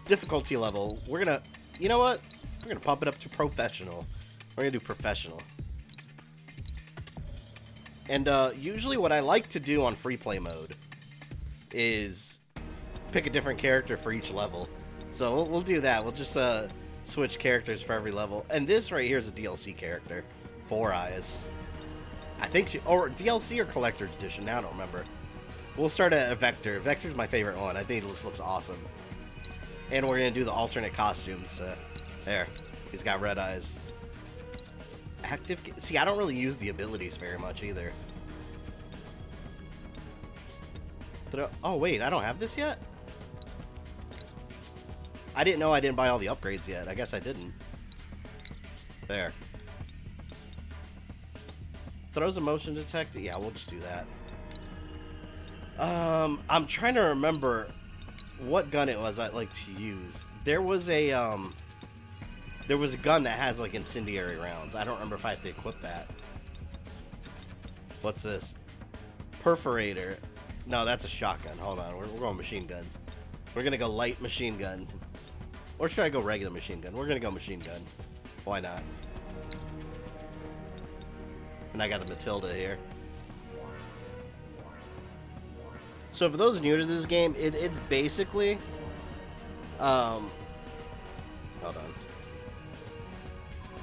Difficulty level. We're gonna, you know what? We're gonna pump it up to professional. We're gonna do professional. And usually what I like to do on free play mode is pick a different character for each level. So we'll do that. We'll just switch characters for every level. And this right here is a DLC character. 4 Eyes. I think she, or DLC or Collector's Edition. Now I don't remember. We'll start at Vector. Vector's my favorite one. I think this looks awesome. And we're going to do the alternate costumes. There. He's got red eyes. Active... See, I don't really use the abilities very much either. Oh, wait. I don't have this yet? I didn't know I didn't buy all the upgrades yet. I guess I didn't. There. Throws a motion detector? Yeah, we'll just do that. I'm trying to remember what gun it was I'd like to use. There was a gun that has like incendiary rounds. I don't remember if I have to equip that. What's this? Perforator. No, that's a shotgun. Hold on, we're going machine guns. We're gonna go light machine gun. Or should I go regular machine gun? We're gonna go machine gun. Why not? And I got the Matilda here. So for those new to this game, it's basically... hold on.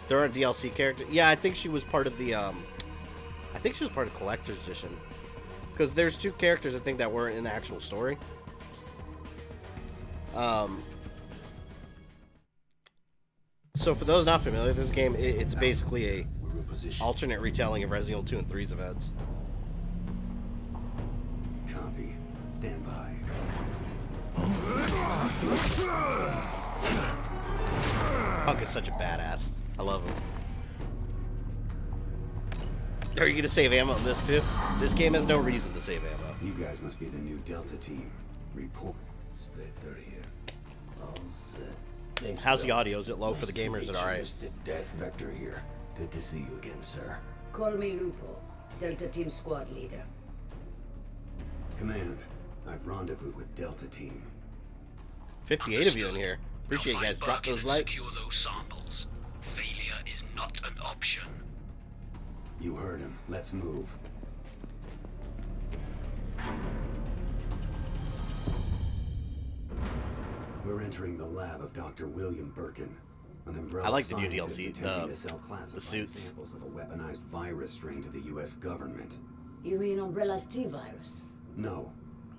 There aren't DLC characters. Yeah, I think she was part of the... I think she was part of Collector's Edition. Because there's 2 characters, I think, that weren't in the actual story. So for those not familiar with this game, it's basically a alternate retelling of Resident Evil 2 and 3's events. Copy. Stand by. Punk is such a badass. I love him. Are you gonna save ammo in this too? This game has no reason to save ammo. You guys must be the new Delta team. Report. Spectre here. All set. Thanks, How's the audio? Is it low for the gamers? Is it alright? Mr. Death Vector here. Good to see you again, sir. Call me Lupo, Delta Team Squad Leader. Command, I've rendezvoused with Delta Team. 58 of you in here. Appreciate you guys. Drop those likes. Secure those samples. Failure is not an option. You heard him. Let's move. We're entering the lab of Dr. William Birkin. An umbrella I like the new scientist DLC, attempting to sell the classified suits. samples of a weaponized virus strain to the U.S. government. You mean Umbrella's T-Virus? No.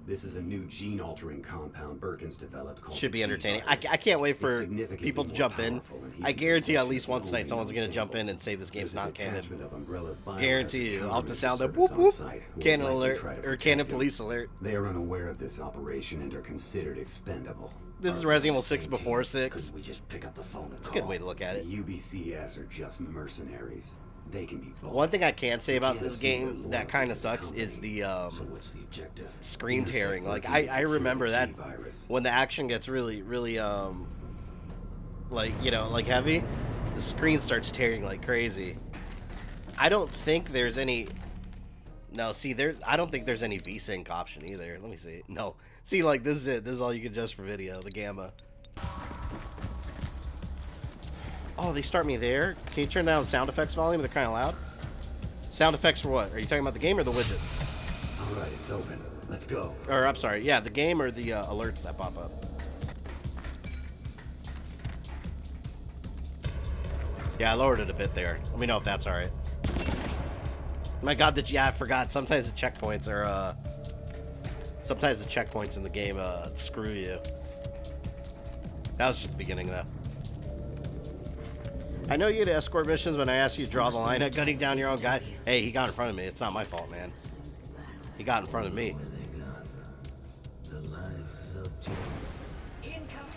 This is a new gene-altering compound Birkin's developed called Should be entertaining. G-virus. I can't wait It's for significantly people to more jump in. powerful, and he's I in guarantee at possession least of one no tonight someone's going to jump in samples. and say this game's There's a not canon. detachment of Umbrella's Guarantee you. biohazard I'll have to sound a countermeasure whoop service whoop. on site who will Canon likely alert try to or protect canon him. police alert. They are unaware of this operation and are considered expendable. This is Resident Evil 6 before 6. Couldn't we just pick up the phone and It's a call? good way to look at The it. UBCS are just mercenaries. They can be bought. One thing I can say about can't this assume game they're that loyal kind to of the sucks is company. the So what's the objective? screen Intercept tearing. Like Birkin and I secure remember the that G-virus. when the action gets really like, you know, like heavy, the screen starts tearing like crazy. I don't think there's any. No, see, I don't think there's any VSync option either. Let me see. No, see, like this is it. This is all you can adjust for video. The gamma. Oh, they start me there. Can you turn down the sound effects volume? They're kind of loud. Sound effects for what? Are you talking about the game or the widgets? All right, it's open. Let's go. Or I'm sorry, yeah, the game or the alerts that pop up. Yeah, I lowered it a bit there. Let me know if that's all right. My God, yeah, I forgot. Sometimes the checkpoints are sometimes the checkpoints in the game screw you. That was just the beginning though. I know you had escort missions when I asked you to draw the line at gunning down your own guy. Hey, he got in front of me. It's not my fault, man. He got in front of me. Where they gone? The live subjects.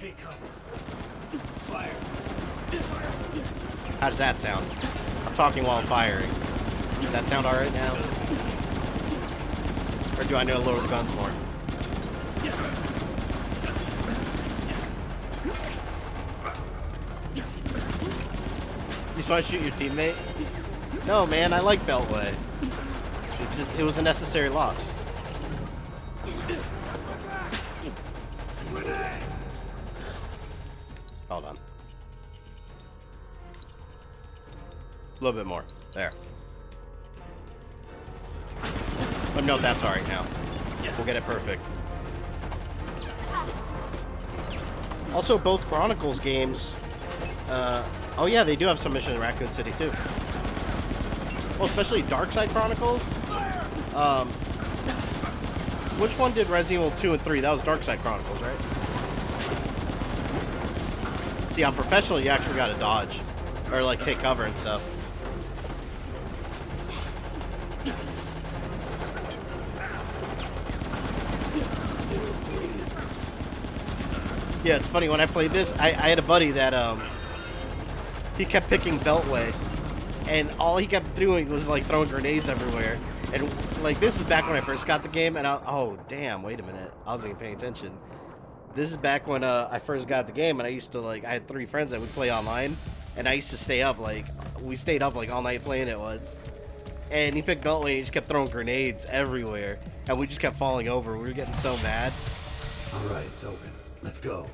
Take cover. How does that sound? I'm talking while I'm firing. Does that sound alright now? Or do I need to lower the guns more? You just want to shoot your teammate? No, man, I like Beltway. It's just, it was a necessary loss. Hold on. A little bit more. There. But no, that's alright now. We'll get it perfect. Also, both Chronicles games... oh yeah, they do have some missions in Raccoon City, too. Well, especially Darkside Chronicles. Which one did Resident Evil 2 and 3? That was Darkside Chronicles, right? See, on Professional, you actually gotta dodge. Or, like, take cover and stuff. Yeah, it's funny, when I played this, I had a buddy that, he kept picking Beltway, and all he kept doing was, like, throwing grenades everywhere. And, like, this is back when I first got the game, and oh, damn, wait a minute. I wasn't even paying attention. This is back when, I first got the game, and I used to, like, I had 3 friends that would play online, and I used to stay up, like, we stayed up, like, all night playing it once. And he picked Beltway, and he just kept throwing grenades everywhere, and we just kept falling over. We were getting so mad. Alright, it's open. Let's go.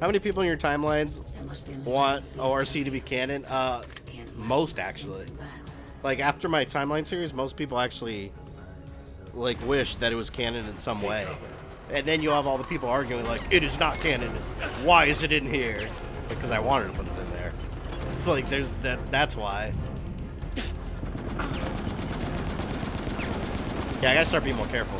How many people in your timelines There must be a want ORC to be canon? Most, actually. Like, after my timeline series, most people actually, like, wish that it was canon in some way. And then you have all the people arguing, like, it is not canon. Why is it in here? Because I wanted to put it in there. It's like, there's that's why. Yeah, I gotta start being more careful.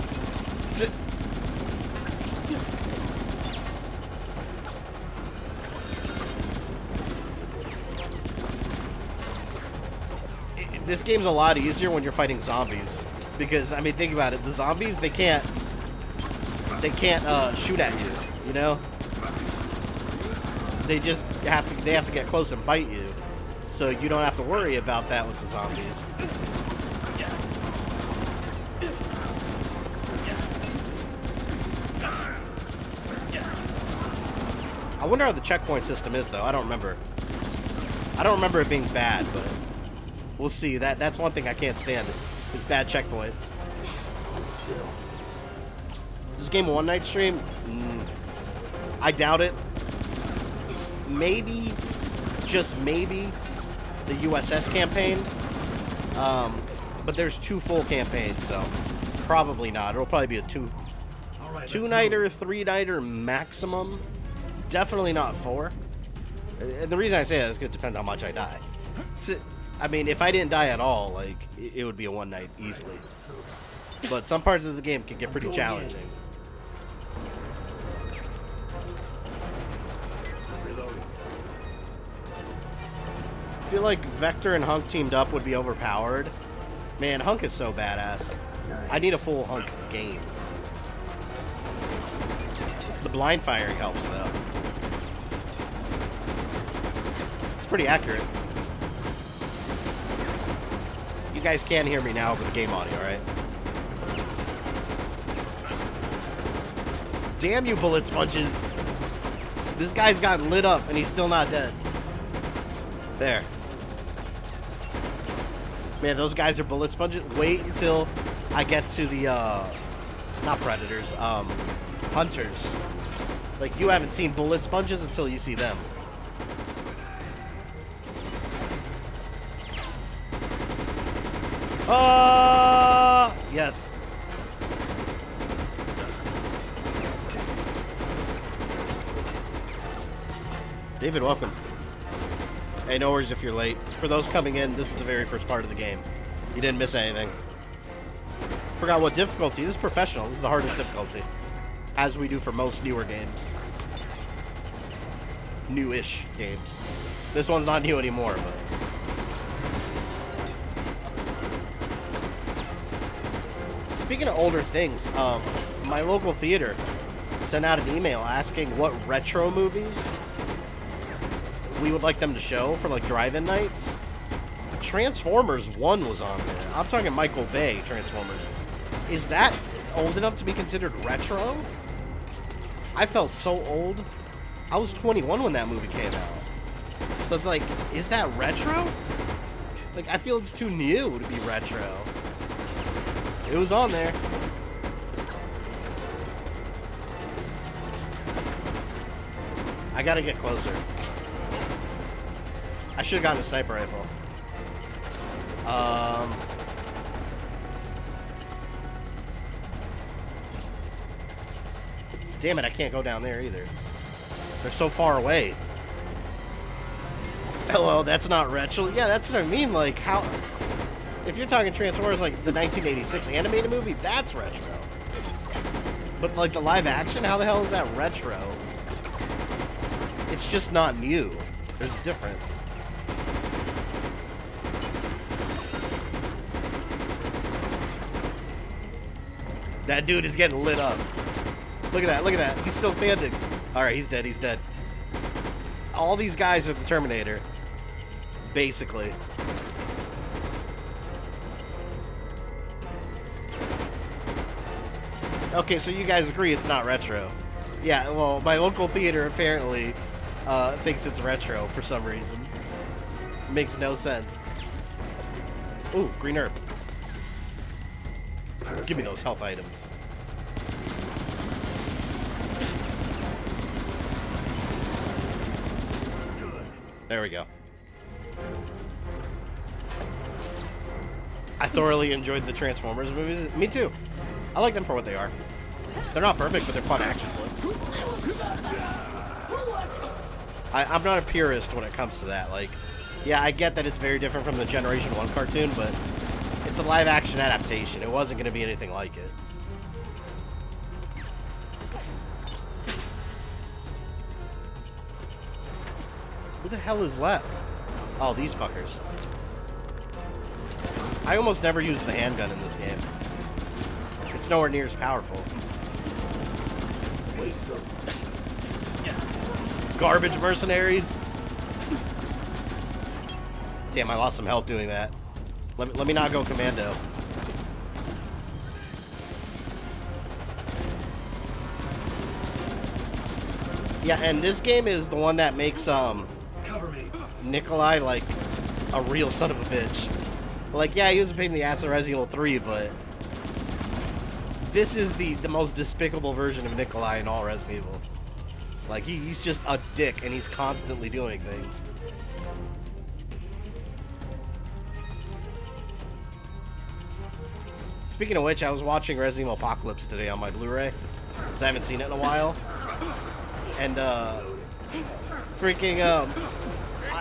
This game's a lot easier when you're fighting zombies, because I mean, think about it. The zombies, they can't shoot at you, you know. They just have to get close and bite you, so you don't have to worry about that with the zombies. I wonder how the checkpoint system is, though. I don't remember. I don't remember it being bad, but we'll see. That's one thing I can't stand. Is bad checkpoints. Still. Is this game a one-night stream? I doubt it. Maybe, just maybe, the USS campaign. But there's 2 full campaigns, so probably not. It'll probably be a two-nighter, 3-nighter maximum. Definitely not 4. And the reason I say that is because it depends how much I die. I mean, if I didn't die at all, like, it would be a one night easily. But some parts of the game can get pretty challenging. I feel like Vector and Hunk teamed up would be overpowered. Man, Hunk is so badass. Nice. I need a full Hunk game. The blind firing helps, though. It's pretty accurate. You guys can hear me now over the game audio, right? Damn you, bullet sponges. This guy's got lit up and he's still not dead. There. Man, those guys are bullet sponges. Wait until I get to the, not predators, hunters. Like, you haven't seen bullet sponges until you see them. Yes. David, welcome. Hey, no worries if you're late. For those coming in, this is the very first part of the game. You didn't miss anything. Forgot what difficulty. This is professional. This is the hardest difficulty. As we do for most newer games. Newish games. This one's not new anymore, but... Speaking of older things, my local theater sent out an email asking what retro movies we would like them to show for, like, drive-in nights. Transformers 1 was on there. I'm talking Michael Bay Transformers. Is that old enough to be considered retro? I felt so old. I was 21 when that movie came out. So it's like, is that retro? Like, I feel it's too new to be retro. It was on there. I gotta get closer. I should have gotten a sniper rifle. Damn it, I can't go down there either. They're so far away. Hello, that's not retro. Yeah, that's what I mean. Like, how... If you're talking Transformers, like, the 1986 animated movie, that's retro. But, like, the live action, how the hell is that retro? It's just not new. There's a difference. That dude is getting lit up. Look at that, look at that. He's still standing. Alright, he's dead, he's dead. All these guys are the Terminator. Basically. Okay, so you guys agree it's not retro. Yeah, well, my local theater apparently thinks it's retro for some reason. Makes no sense. Ooh, green herb. Perfect. Give me those health items. There we go. I thoroughly enjoyed the Transformers movies. Me too. I like them for what they are. They're not perfect, but they're fun action flicks. I'm not a purist when it comes to that. Like, yeah, I get that it's very different from the Generation 1 cartoon, but it's a live action adaptation. It wasn't going to be anything like it. Who the hell is left? Oh, these fuckers. I almost never use the handgun in this game. It's nowhere near as powerful. Garbage mercenaries. Damn, I lost some health doing that. Let me not go commando. Yeah, and this game is the one that makes Nikolai like a real son of a bitch. Like, yeah, he was a pain in the ass in Resident Evil 3, but this is the most despicable version of Nikolai in all Resident Evil. Like, he's just a dick, and he's constantly doing things. Speaking of which, I was watching Resident Evil Apocalypse today on my Blu-ray, because I haven't seen it in a while. And, freaking,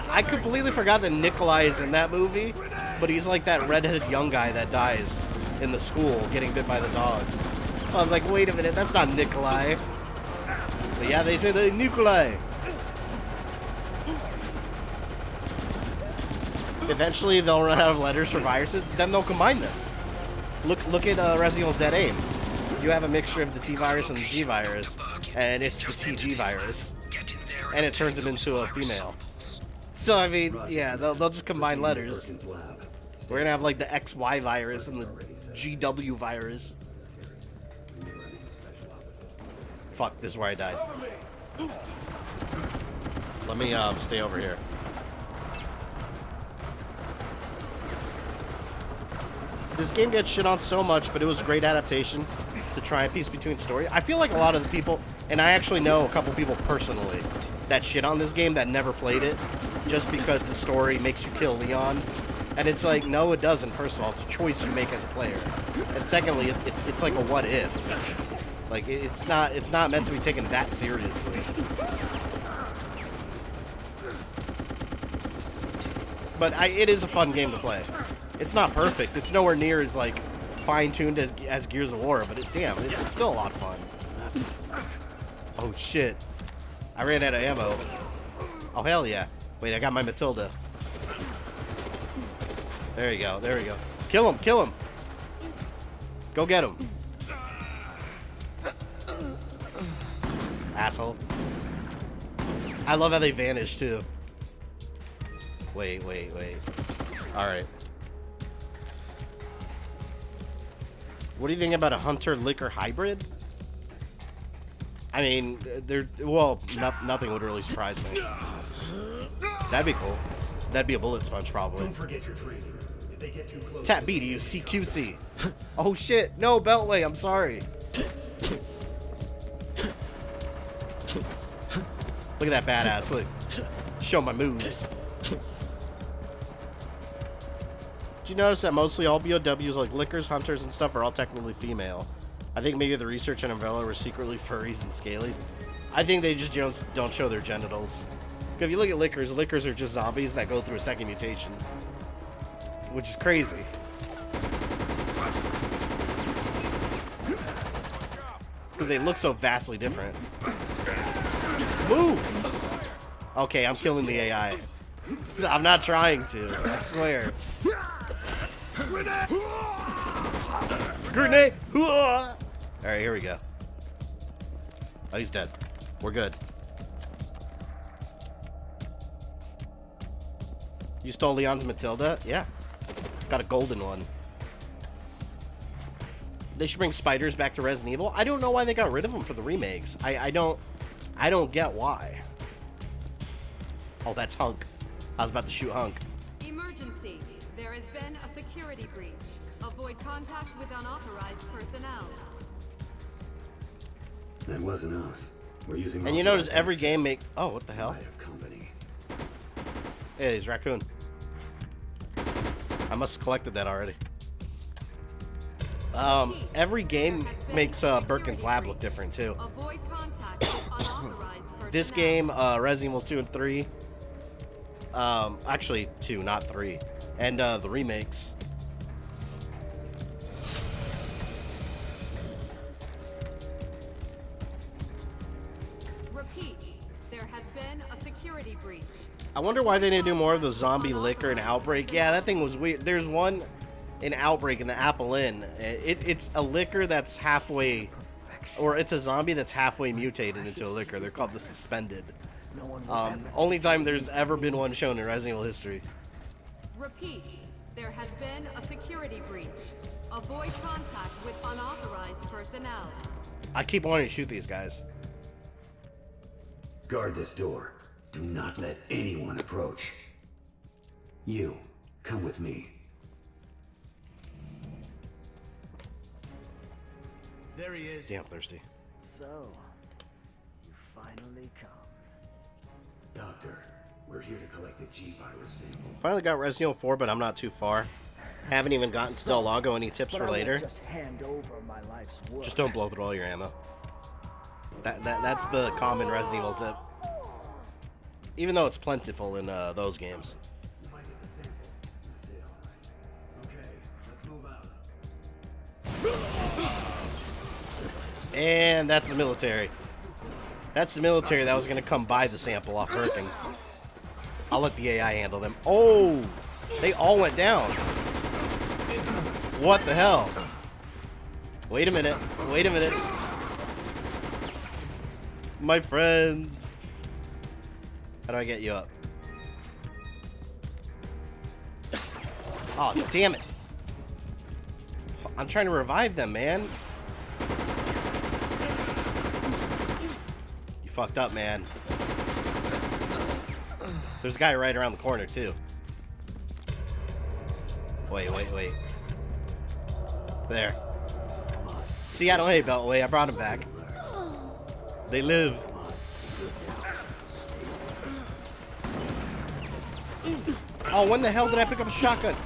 I completely forgot that Nikolai is in that movie, but he's like that redheaded young guy that dies in the school getting bit by the dogs. I was like, wait a minute, that's not Nikolai. But yeah, they say they're Nikolai. Eventually, they'll run out of letters for viruses, then they'll combine them. Look at Resident Evil Dead Aim. You have a mixture of the T virus and the G virus, and it's the TG virus, and it turns them into a female. So I mean, yeah, they'll just combine letters. We're gonna have like the XY virus and the GW virus. Fuck, this is where I died. Let me stay over here. This game gets shit on so much, but it was a great adaptation to try and piece between story. I feel like a lot of the people, and I actually know a couple people personally, that shit on this game that never played it, just because the story makes you kill Leon. And it's like, no, it doesn't. First of all, it's a choice you make as a player. And secondly, it's like a what if. Like, it's not meant to be taken that seriously. But it is a fun game to play. It's not perfect. It's nowhere near as like fine-tuned as Gears of War, but it's still a lot of fun. Oh shit! I ran out of ammo. Oh hell yeah! Wait, I got my Matilda. There you go. There we go. Kill him! Kill him! Go get him! Asshole. I love how they vanish too. Wait. All right. What do you think about a hunter-licker hybrid? I mean, nothing would really surprise me. That'd be cool. That'd be a bullet sponge, probably. Don't forget your training. If they get too close. Tap B to use CQC. Oh shit! No, Beltway. I'm sorry. Look at that badass. Look. Show my moves. Did you notice that mostly all BOWs like lickers, hunters, and stuff are all technically female? I think maybe the research on Umbrella were secretly furries and scalies. I think they just don't show their genitals. If you look at lickers are just zombies that go through a second mutation. Which is crazy. Because they look so vastly different. Move! Okay, I'm killing the AI. I'm not trying to, I swear. Grenade! Alright, here we go. Oh, he's dead. We're good. You stole Leon's Matilda? Yeah. Got a golden one. They should bring spiders back to Resident Evil. I don't know why they got rid of them for the remakes. I don't get why. Oh, that's Hunk. I was about to shoot Hunk. Emergency. There has been a security breach. Avoid contact with unauthorized personnel. That wasn't us. We're using. And you notice every game make. Oh, what the hell? Might have company. Hey, it's Raccoon. I must have collected that already. Every game makes Birkin's lab look different too. Avoid contact with unauthorized personnel. This game, Resident Evil 2 and 3. Actually 2, not 3. And the remakes. Repeat. There has been a security breach. I wonder why they didn't do more of the zombie liquor and Outbreak. Yeah, that thing was weird. There's one in Outbreak in the Apple Inn. It's a liquor that's halfway, or it's a zombie that's halfway mutated into a liquor. They're called the Suspended. Only time there's ever been one shown in Resident Evil history. Repeat. There has been a security breach. Avoid contact with unauthorized personnel. I keep wanting to shoot these guys. Guard this door. Do not let anyone approach. You, come with me. There he is. Damn thirsty. So, you finally come. Doctor, we're here to collect the G-Virus sample. Finally got Resident Evil 4, but I'm not too far. Haven't even gotten to Del Lago. Any tips for later? Just hand over my life's work. Just don't blow through all your ammo. That's the common Resident Evil tip. Even though it's plentiful in those games. And that's the military. That's the military that was going to come buy the sample off Birkin. I'll let the AI handle them. Oh! They all went down. What the hell? Wait a minute. Wait a minute. My friends. How do I get you up? Oh, damn it. I'm trying to revive them, man. You fucked up, man. There's a guy right around the corner, too. Wait. There. See, I don't hate Beltway. I brought him back. They live. Oh, when the hell did I pick up a shotgun?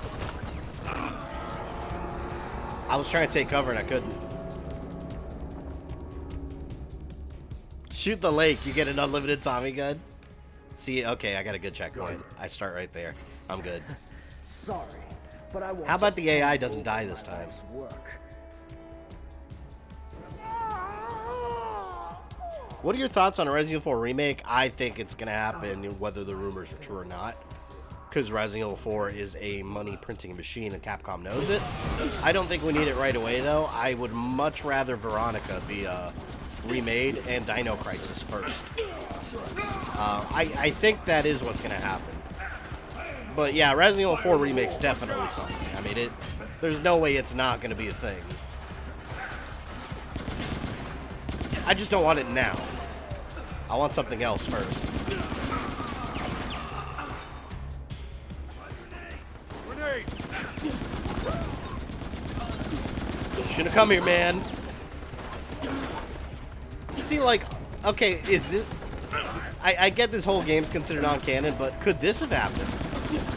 I was trying to take cover and I couldn't. Shoot the lake, you get an unlimited Tommy gun. See, okay, I got a good checkpoint. I start right there. I'm good. Sorry, but I won't. How about the AI doesn't die this time? What are your thoughts on a Resident Evil 4 remake? I think it's going to happen, whether the rumors are true or not. Because Resident Evil 4 is a money printing machine and Capcom knows it. I don't think we need it right away, though. I would much rather Veronica be remade and Dino Crisis first. I think that is what's going to happen. But yeah, Resident Evil 4 remake's definitely something. I mean, there's no way it's not going to be a thing. I just don't want it now. I want something else first. Should've come here, man. See, like, okay, is this... I get this whole game's considered non-canon, but could this have happened?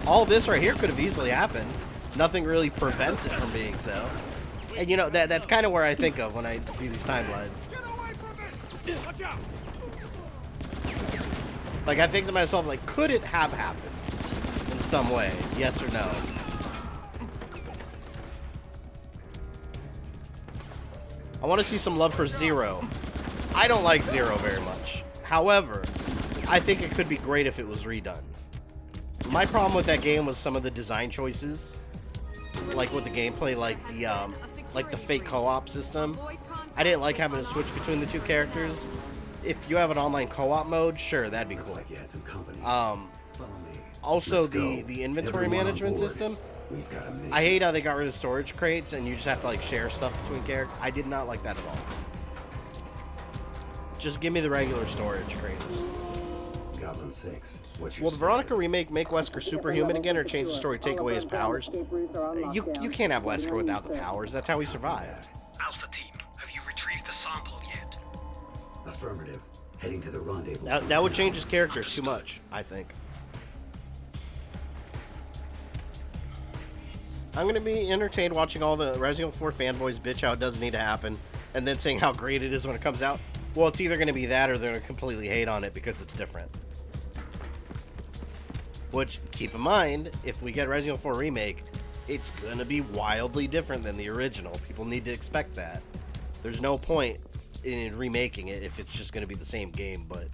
All this right here could have easily happened. Nothing really prevents it from being so. And you know, that's kind of where I think of when I do these timelines. Like, I think to myself, like, could it have happened in some way? Yes or no? I want to see some love for Zero. I don't like Zero very much. However, I think it could be great if it was redone. My problem with that game was some of the design choices, like with the gameplay, like the fake co-op system. I didn't like having to switch between the two characters. If you have an online co-op mode, sure, that'd be cool. Like you had some company. Also, the inventory management system. We've got a mission. I hate how they got rid of storage crates and you just have to like share stuff between characters. I did not like that at all. Just give me the regular storage crates. Goblin 6. What's your Will the Veronica status? remake make Wesker superhuman again or change the story, take away his powers? You can't have Wesker without the powers. That's how he survived. Alpha team, have you retrieved the sample yet? Affirmative. Heading to the rendezvous. That would change his characters too much, I think. I'm going to be entertained watching all the Resident Evil 4 fanboys bitch how it doesn't need to happen, and then saying how great it is when it comes out. Well, it's either going to be that or they're going to completely hate on it because it's different. Which, keep in mind, if we get Resident Evil 4 Remake, it's going to be wildly different than the original. People need to expect that. There's no point in remaking it if it's just going to be the same game, but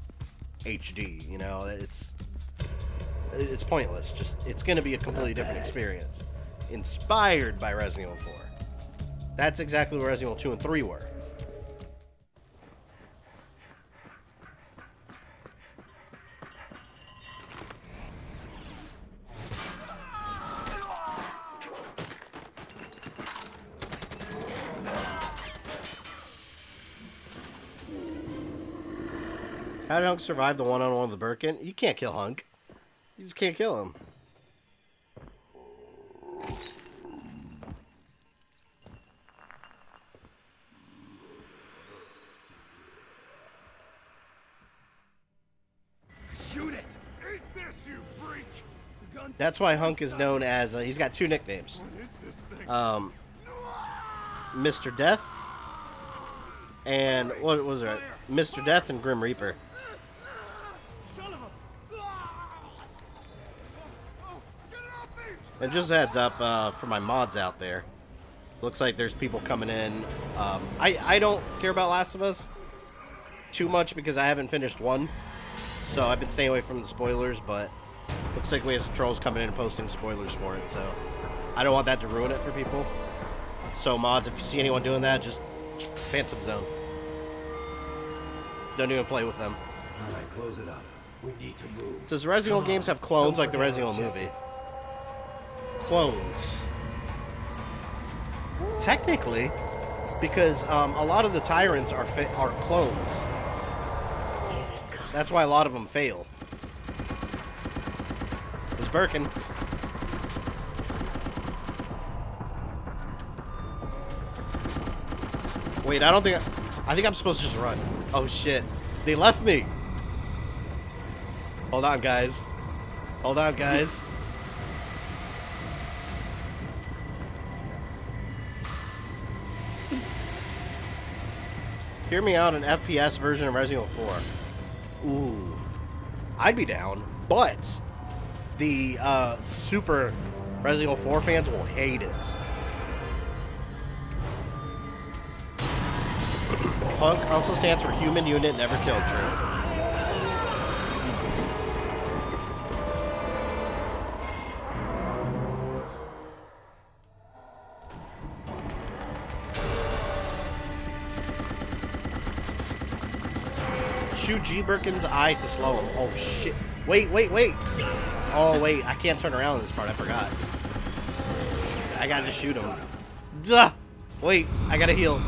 HD, you know? It's pointless. Just it's going to be a completely different experience. Inspired by Resident Evil 4. That's exactly what Resident Evil 2 and 3 were. How did Hunk survive the one-on-one with the Birkin? You can't kill Hunk. You just can't kill him. Shoot it! Eat this, you freak! That's why Hunk is known as, he's got two nicknames. Mr. Death and, what was it? Mr. Death and Grim Reaper. And just a heads up for my mods out there. Looks like there's people coming in. I don't care about Last of Us too much because I haven't finished one. So I've been staying away from the spoilers, but looks like we have some trolls coming in and posting spoilers for it. So I don't want that to ruin it for people. So mods, if you see anyone doing that, just Phantom Zone. Don't even play with them. Alright, close it up. We need to move. Does Resident Evil games have clones like the Resident Evil movie? Clones. Technically, because a lot of the tyrants are clones. That's why a lot of them fail. There's Birkin. Wait, I think I'm supposed to just run. Oh shit. They left me. Hold on, guys. Hold on, guys. Hear me out, an FPS version of Resident Evil 4. Ooh. I'd be down, but the super Resident Evil 4 fans will hate it. Hunk also stands for Human Unit Never Killed True. Shoot G. Birkin's eye to slow him. Oh shit. Wait. Oh wait, I can't turn around in this part, I forgot. I gotta just shoot him. Duh! Wait, I gotta heal.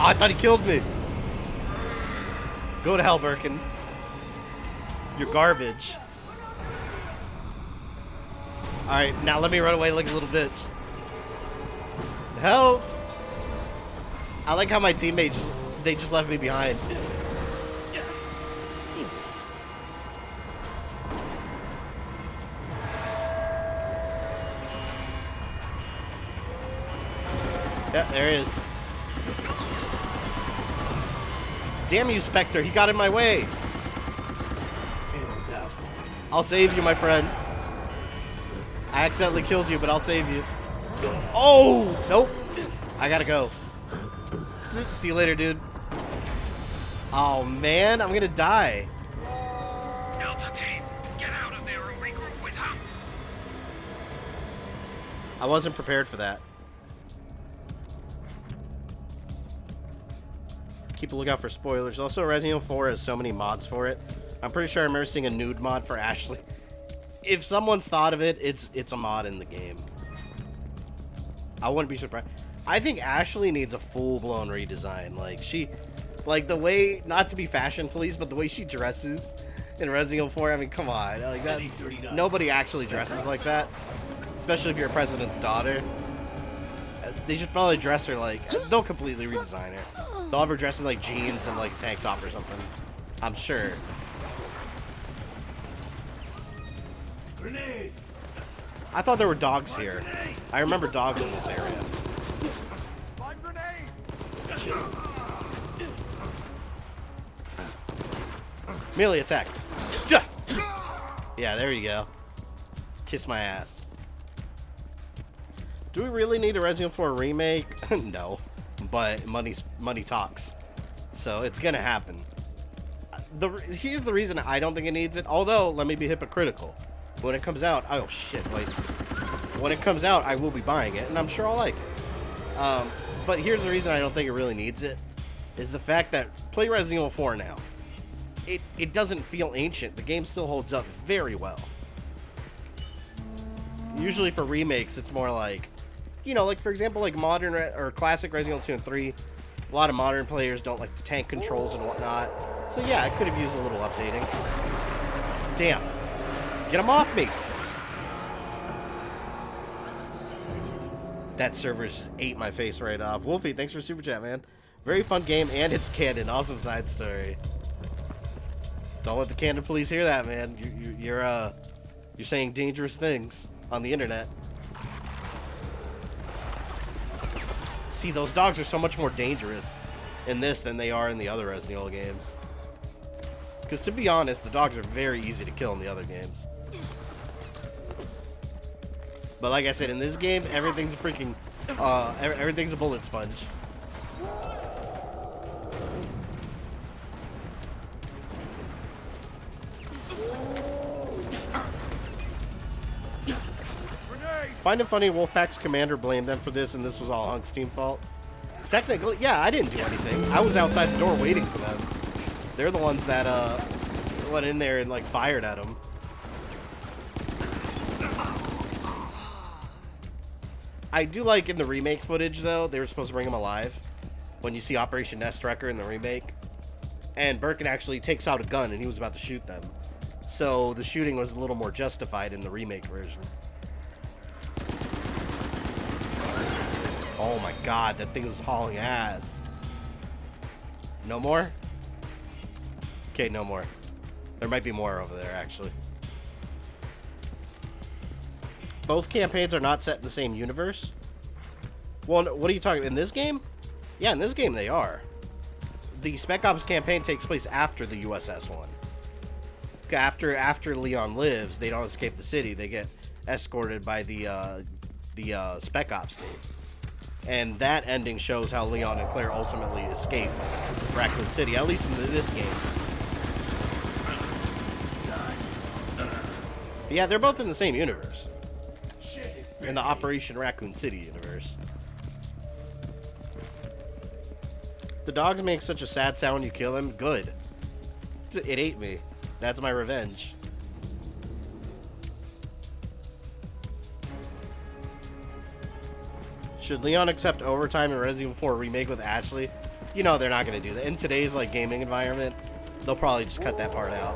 Oh, I thought he killed me. Go to hell, Birkin. You're garbage. Alright, now let me run away like a little bitch. Help! I like how my teammates, they just left me behind. Yeah, there he is. Damn you, Spectre. He got in my way. I'll save you, my friend. I accidentally killed you, but I'll save you. Oh! Nope. I gotta go. See you later, dude. Oh, man. I'm gonna die. Delta team, get out of there and regroup with him. I wasn't prepared for that. Keep a lookout for spoilers. Also, Resident Evil 4 has so many mods for it. I'm pretty sure I remember seeing a nude mod for Ashley. If someone's thought of it, it's a mod in the game. I wouldn't be surprised. I think Ashley needs a full-blown redesign. Like the way, not to be fashion police, but the way she dresses in Resident Evil 4. I mean, come on, like that. Nobody actually dresses like that, especially if you're a president's daughter. They should probably dress her like, they'll completely redesign her. They'll have her dressed in like jeans and like tank top or something. I'm sure. Grenade! I thought there were dogs here. I remember dogs in this area. Melee attack. Yeah, there you go. Kiss my ass. Do we really need a Resident Evil 4 remake? No. But money talks. So it's gonna happen. Here's the reason I don't think it needs it. Although, let me be hypocritical. When it comes out, oh shit, wait. When it comes out, I will be buying it, and I'm sure I'll like it. But here's the reason I don't think it really needs it. Is the fact that, play Resident Evil 4 now. It doesn't feel ancient. The game still holds up very well. Usually for remakes, it's more like, you know, like for example, like modern or classic Resident Evil 2 and 3, a lot of modern players don't like the tank controls and whatnot. So yeah, I could have used a little updating. Damn. Get him off me! That server just ate my face right off. Wolfie, thanks for super chat, man. Very fun game, and it's canon. Awesome side story. Don't let the canon police hear that, man. You're saying dangerous things on the internet. See, those dogs are so much more dangerous in this than they are in the other Resident Evil games. Because to be honest, the dogs are very easy to kill in the other games. But like I said, in this game, everything's a freaking, everything's a bullet sponge. Find it funny Wolfpack's commander blamed them for this, and this was all Hunk's team fault. Technically, yeah, I didn't do anything. I was outside the door waiting for them. They're the ones that went in there and like fired at him. I do like in the remake footage though, they were supposed to bring him alive. When you see Operation Nest Wrecker in the remake, and Birkin actually takes out a gun and he was about to shoot them. So the shooting was a little more justified in the remake version. Oh my god, that thing was hauling ass. No more? Okay, no more. There might be more over there, actually. Both campaigns are not set in the same universe. Well, what are you talking about? In this game? Yeah, in this game they are. The Spec Ops campaign takes place after the USS one. After Leon lives, they don't escape the city. They get escorted by the Spec Ops team. And that ending shows how Leon and Claire ultimately escape Raccoon City, at least in this game. But yeah, they're both in the same universe. In the Operation Raccoon City universe. The dogs make such a sad sound when you kill them. Good. It ate me. That's my revenge. Should Leon accept overtime in Resident Evil 4 remake with Ashley? You know they're not going to do that. In today's like gaming environment, they'll probably just cut that part out.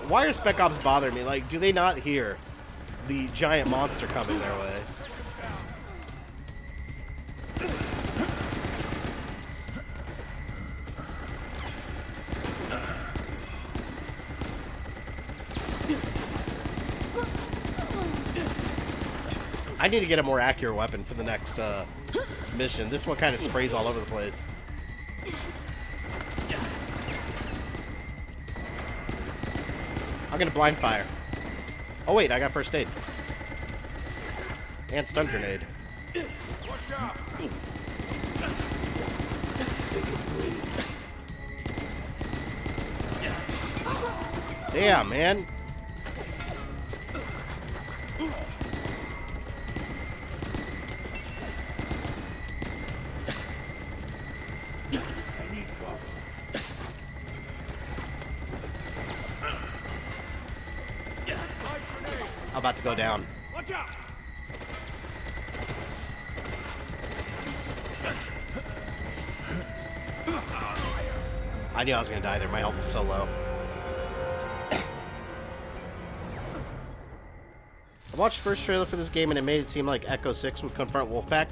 Why are Spec Ops bothering me? Like, do they not hear the giant monster coming their way. I need to get a more accurate weapon for the next mission. This one kind of sprays all over the place. I'm gonna blind fire. Oh wait, I got first aid. And stun grenade. Watch out! Damn, man. I'm about to go down. Watch out! I knew I was gonna die there. My health was so low. I watched the first trailer for this game and it made it seem like Echo 6 would confront Wolfpack.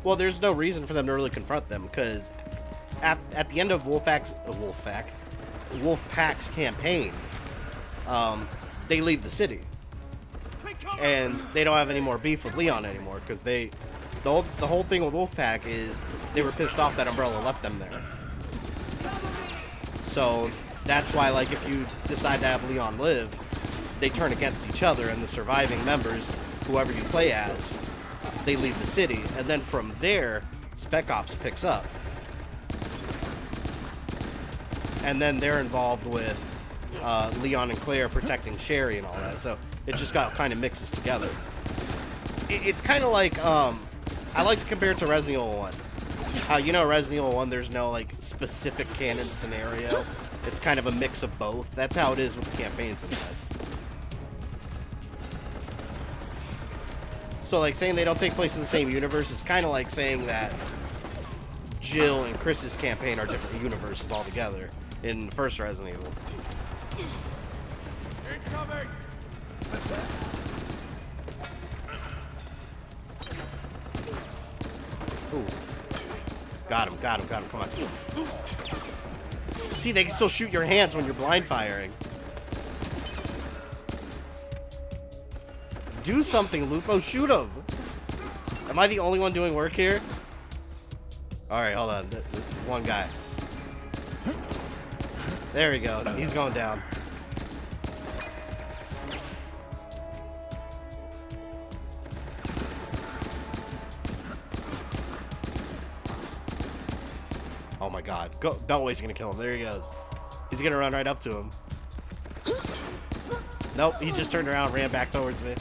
Well, there's no reason for them to really confront them because at the end of Wolfpack's campaign, they leave the city. And they don't have any more beef with Leon anymore because the whole thing with Wolfpack is they were pissed off that Umbrella left them there. So that's why, like, if you decide to have Leon live, they turn against each other, and the surviving members, whoever you play as, they leave the city, and then from there, Spec Ops picks up. And then they're involved with Leon and Claire protecting Sherry and all that, so it just got kind of mixes together. It's kind of like, I like to compare it to Resident Evil 1. You know, Resident Evil 1, there's no, like, specific canon scenario. It's kind of a mix of both. That's how it is with the campaigns in this. So, like, saying they don't take place in the same universe is kind of like saying that Jill and Chris's campaign are different universes altogether in the first Resident Evil. Incoming! Ooh. Got him, come on. See, they can still shoot your hands when you're blind firing. Do something, Lupo, shoot him! Am I the only one doing work here? Alright, hold on. One guy. There we go, he's going down. Oh my god. Beltway's gonna kill him. There he goes. He's gonna run right up to him. Nope, he just turned around and ran back towards me.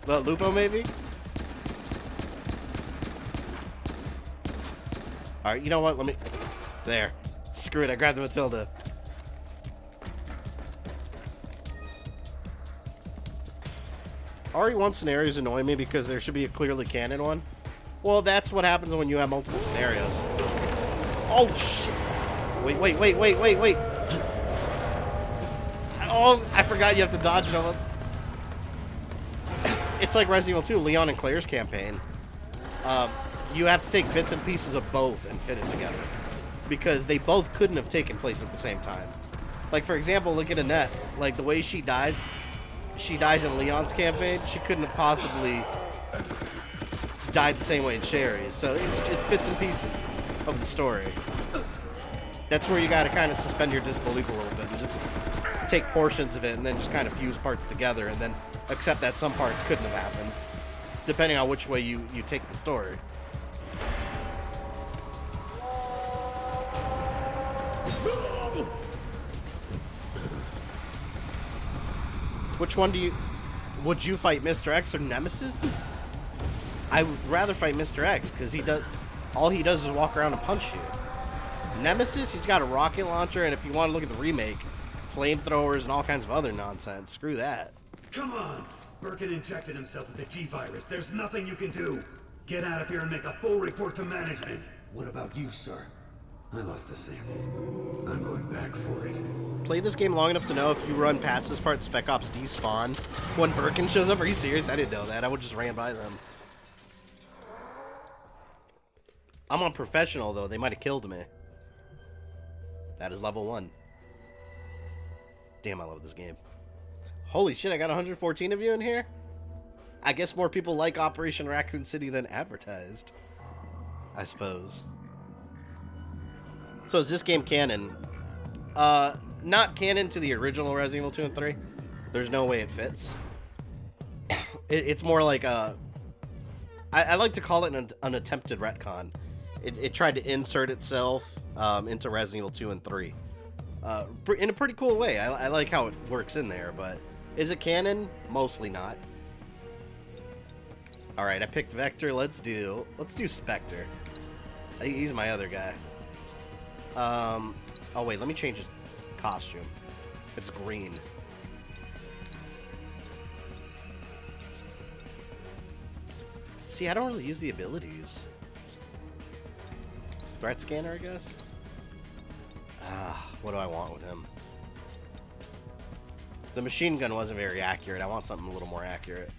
The Lupo, maybe? Alright, you know what? Let me... There. Screw it, I grabbed the Matilda. RE1 scenarios annoy me because there should be a clearly canon one. Well, that's what happens when you have multiple scenarios. Oh, shit. Wait. Oh, I forgot you have to dodge it almost. It's like Resident Evil 2, Leon and Claire's campaign. You have to take bits and pieces of both and fit it together. Because they both couldn't have taken place at the same time. Like, for example, look at Annette. Like, the way she dies in Leon's campaign, she couldn't have possibly died the same way in Sherry's. So it's bits and pieces of the story. That's where you gotta kind of suspend your disbelief a little bit and just take portions of it and then just kind of fuse parts together and then accept that some parts couldn't have happened, depending on which way you take the story. Which one would you fight, Mr. X or Nemesis? I would rather fight Mr. X because all he does is walk around and punch you. Nemesis, he's got a rocket launcher, and if you want to look at the remake, flamethrowers and all kinds of other nonsense. Screw that. Come on! Birkin injected himself with the G-Virus. There's nothing you can do. Get out of here and make a full report to management. What about you, sir? I lost the sample. I'm going back for it. Played this game long enough to know if you run past this part, Spec Ops despawn when Birkin shows up. Are you serious? I didn't know that. I would just ran by them. I'm on professional, though. They might have killed me. That is level 1. Damn, I love this game. Holy shit, I got 114 of you in here? I guess more people like Operation Raccoon City than advertised. I suppose. So is this game canon? Not canon to the original Resident Evil 2 and 3. There's no way it fits. It's more like a... I like to call it an attempted retcon. It tried to insert itself into Resident Evil 2 and 3. In a pretty cool way. I like how it works in there, but... Is it canon? Mostly not. Alright, I picked Vector. Let's do Spectre. He's my other guy. Oh wait, let me change his costume. It's green. See, I don't really use the abilities. Threat scanner, I guess? What do I want with him? The machine gun wasn't very accurate. I want something a little more accurate.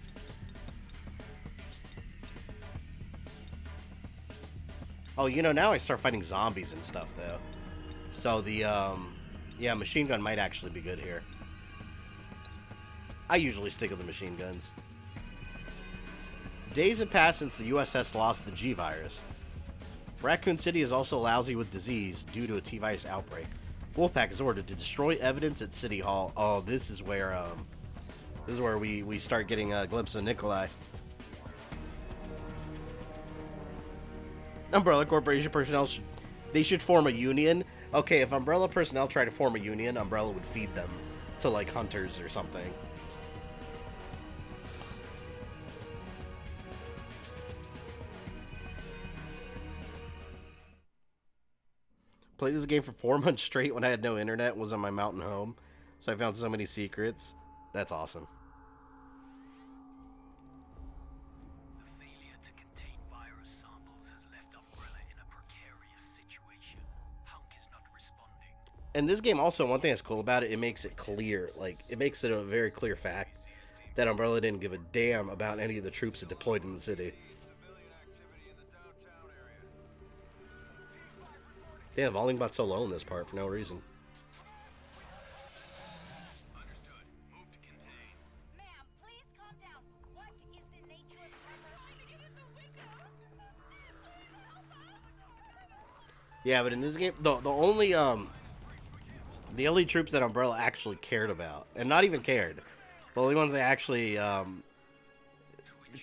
Oh, you know, now I start fighting zombies and stuff, though. So the, yeah, machine gun might actually be good here. I usually stick with the machine guns. Days have passed since the USS lost the G-Virus. Raccoon City is also lousy with disease due to a T-Virus outbreak. Wolfpack is ordered to destroy evidence at City Hall. Oh, this is where we start getting a glimpse of Nikolai. Umbrella Corporation personnel should form a union. Okay, if Umbrella personnel try to form a union, Umbrella would feed them to like hunters or something. Played this game for 4 months straight when I had no internet and was on my mountain home. So I found so many secrets. That's awesome. The failure to contain virus samples has left Umbrella in a precarious situation. Hunk is not responding. And this game also, one thing that's cool about it, it makes it clear. Like, it makes it a very clear fact that Umbrella didn't give a damn about any of the troops that deployed in the city. Yeah, volume got so low in this part for no reason. Understood. Move to contain. Ma'am, please calm down. What is the nature of your emergency? Yeah, but in this game, the only troops that Umbrella actually cared about, and not even cared, the only ones they actually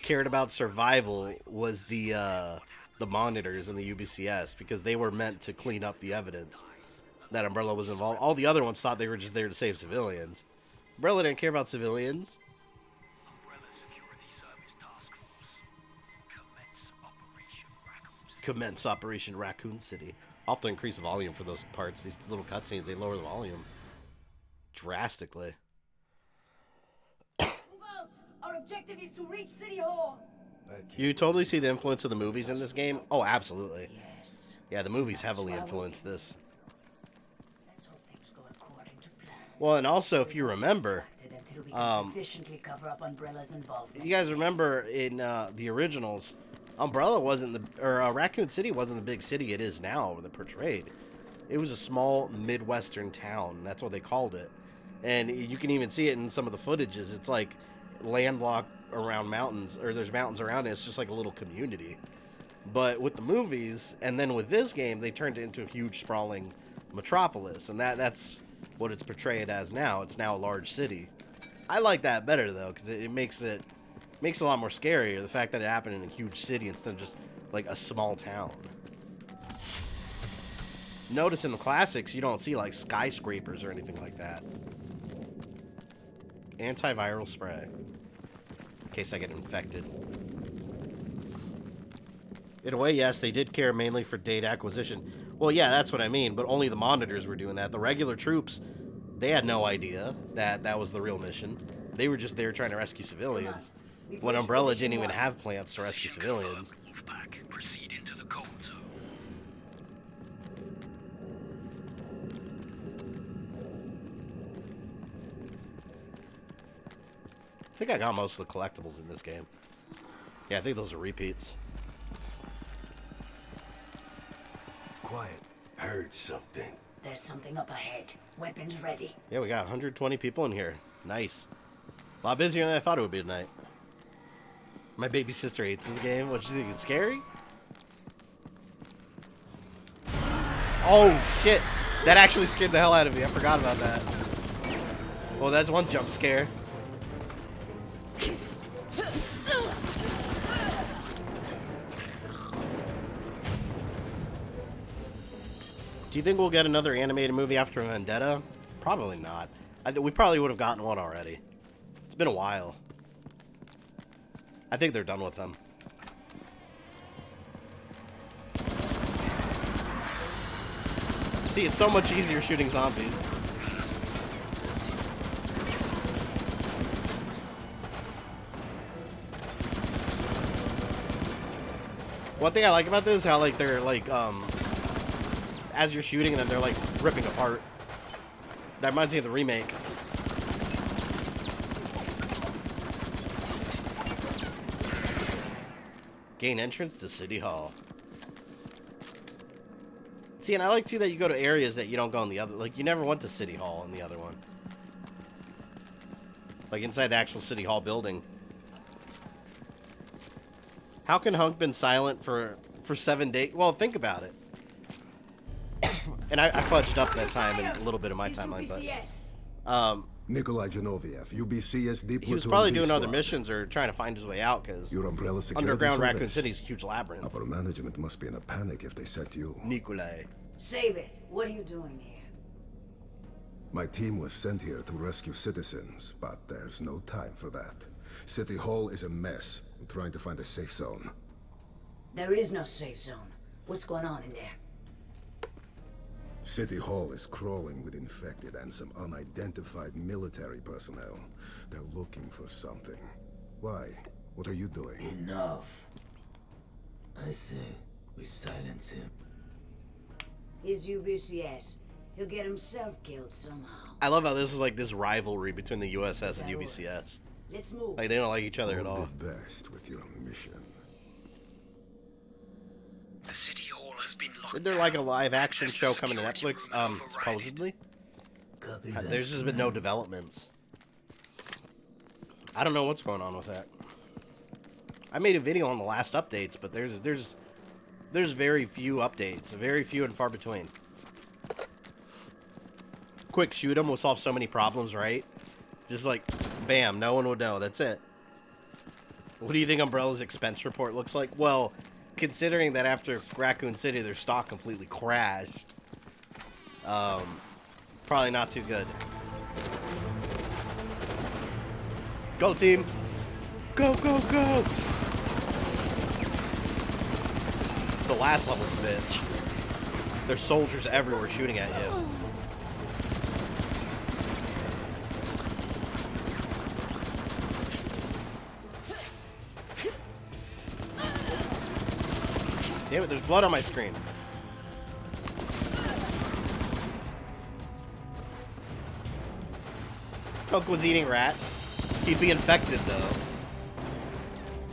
cared about survival was the monitors and the UBCS, because they were meant to clean up the evidence that Umbrella was involved. All the other ones thought they were just there to save civilians. Umbrella didn't care about civilians. Umbrella Security Service Task Force. Commence Operation Raccoon City. I'll have to increase the volume for those parts. These little cutscenes, they lower the volume drastically. Move out! Our objective is to reach City Hall. You totally see the influence of the movies in this game? Oh, absolutely. Yes. Yeah, the movies heavily influenced this. Let's hope things go according to plan. Well, and also, if you remember, Until we can sufficiently cover up Umbrella's involvement. you guys remember in the originals, Umbrella wasn't Raccoon City wasn't the big city it is now, that portrayed. It was a small Midwestern town. That's what they called it. And you can even see it in some of the footages. It's like landlocked around mountains, or there's mountains around it. It's just like a little community. But with the movies, and then with this game, they turned it into a huge sprawling metropolis, and that's what it's portrayed as now. It's now a large city. I like that better though, because it makes it a lot more scarier, the fact that it happened in a huge city instead of just like a small town. Notice in the classics, you don't see like skyscrapers or anything like that. Antiviral spray. In case I get infected. In a way, yes, they did care mainly for data acquisition. Well, yeah, that's what I mean, but only the monitors were doing that. The regular troops, they had no idea that that was the real mission. They were just there trying to rescue civilians. When Umbrella didn't even have plans to rescue civilians. Wolfpack, proceed into the cold zone. think I got most of the collectibles in this game. Yeah, I think those are repeats. Quiet. Heard something. There's something up ahead. Weapons ready. Yeah, we got 120 people in here. Nice. A lot busier than I thought it would be tonight. My baby sister hates this game. What, you think it's scary? Oh, shit. That actually scared the hell out of me. I forgot about that. Well, that's one jump scare. Do you think we'll get another animated movie after Vendetta? Probably not. We probably would have gotten one already. It's been a while. I think they're done with them. See, it's so much easier shooting zombies. One thing I like about this is how, like, they're, like, as you're shooting them, they're, like, ripping apart. That reminds me of the remake. Gain entrance to City Hall. See, and I like, too, that you go to areas that you don't go in the other. Like, you never went to City Hall in the other one. Like, inside the actual City Hall building. How can Hunk been silent for 7 days? Well, think about it. And I fudged up that time in a little bit of my timeline, but Nikolai Genoviev, UBCSD. he was probably doing other missions or trying to find his way out because Your umbrella security underground service. Raccoon City is a huge labyrinth. Upper management must be in a panic if they sent you. Nikolai. Save it. What are you doing here? My team was sent here to rescue citizens, but there's no time for that. City Hall is a mess. I'm trying to find a safe zone. There is no safe zone. What's going on in there? City Hall is crawling with infected and some unidentified military personnel. They're looking for something. Why? What are you doing? Enough. I say we silence him. He's UBCS. He'll get himself killed somehow. I love how this is like this rivalry between the USS and UBCS. Let's move. Like, they don't like each other at All all. the best with your mission. The city hall has been locked Isn't there like a down. live action Access show to coming to security Netflix? rooms overridden. Supposedly. Copy that. There's just been no developments. I don't know what's going on with that. I made a video on the last updates, but there's very few updates, very few and far between. Quick shoot 'em will solve so many problems, right? Just like, bam, no one would know. That's it. What do you think Umbrella's expense report looks like? Well, considering that after Raccoon City, their stock completely crashed. Probably not too good. Go, team! Go, go, go! The last level's a bitch. There's soldiers everywhere shooting at you. Damn it, there's blood on my screen. Coke was eating rats. He'd be infected, though.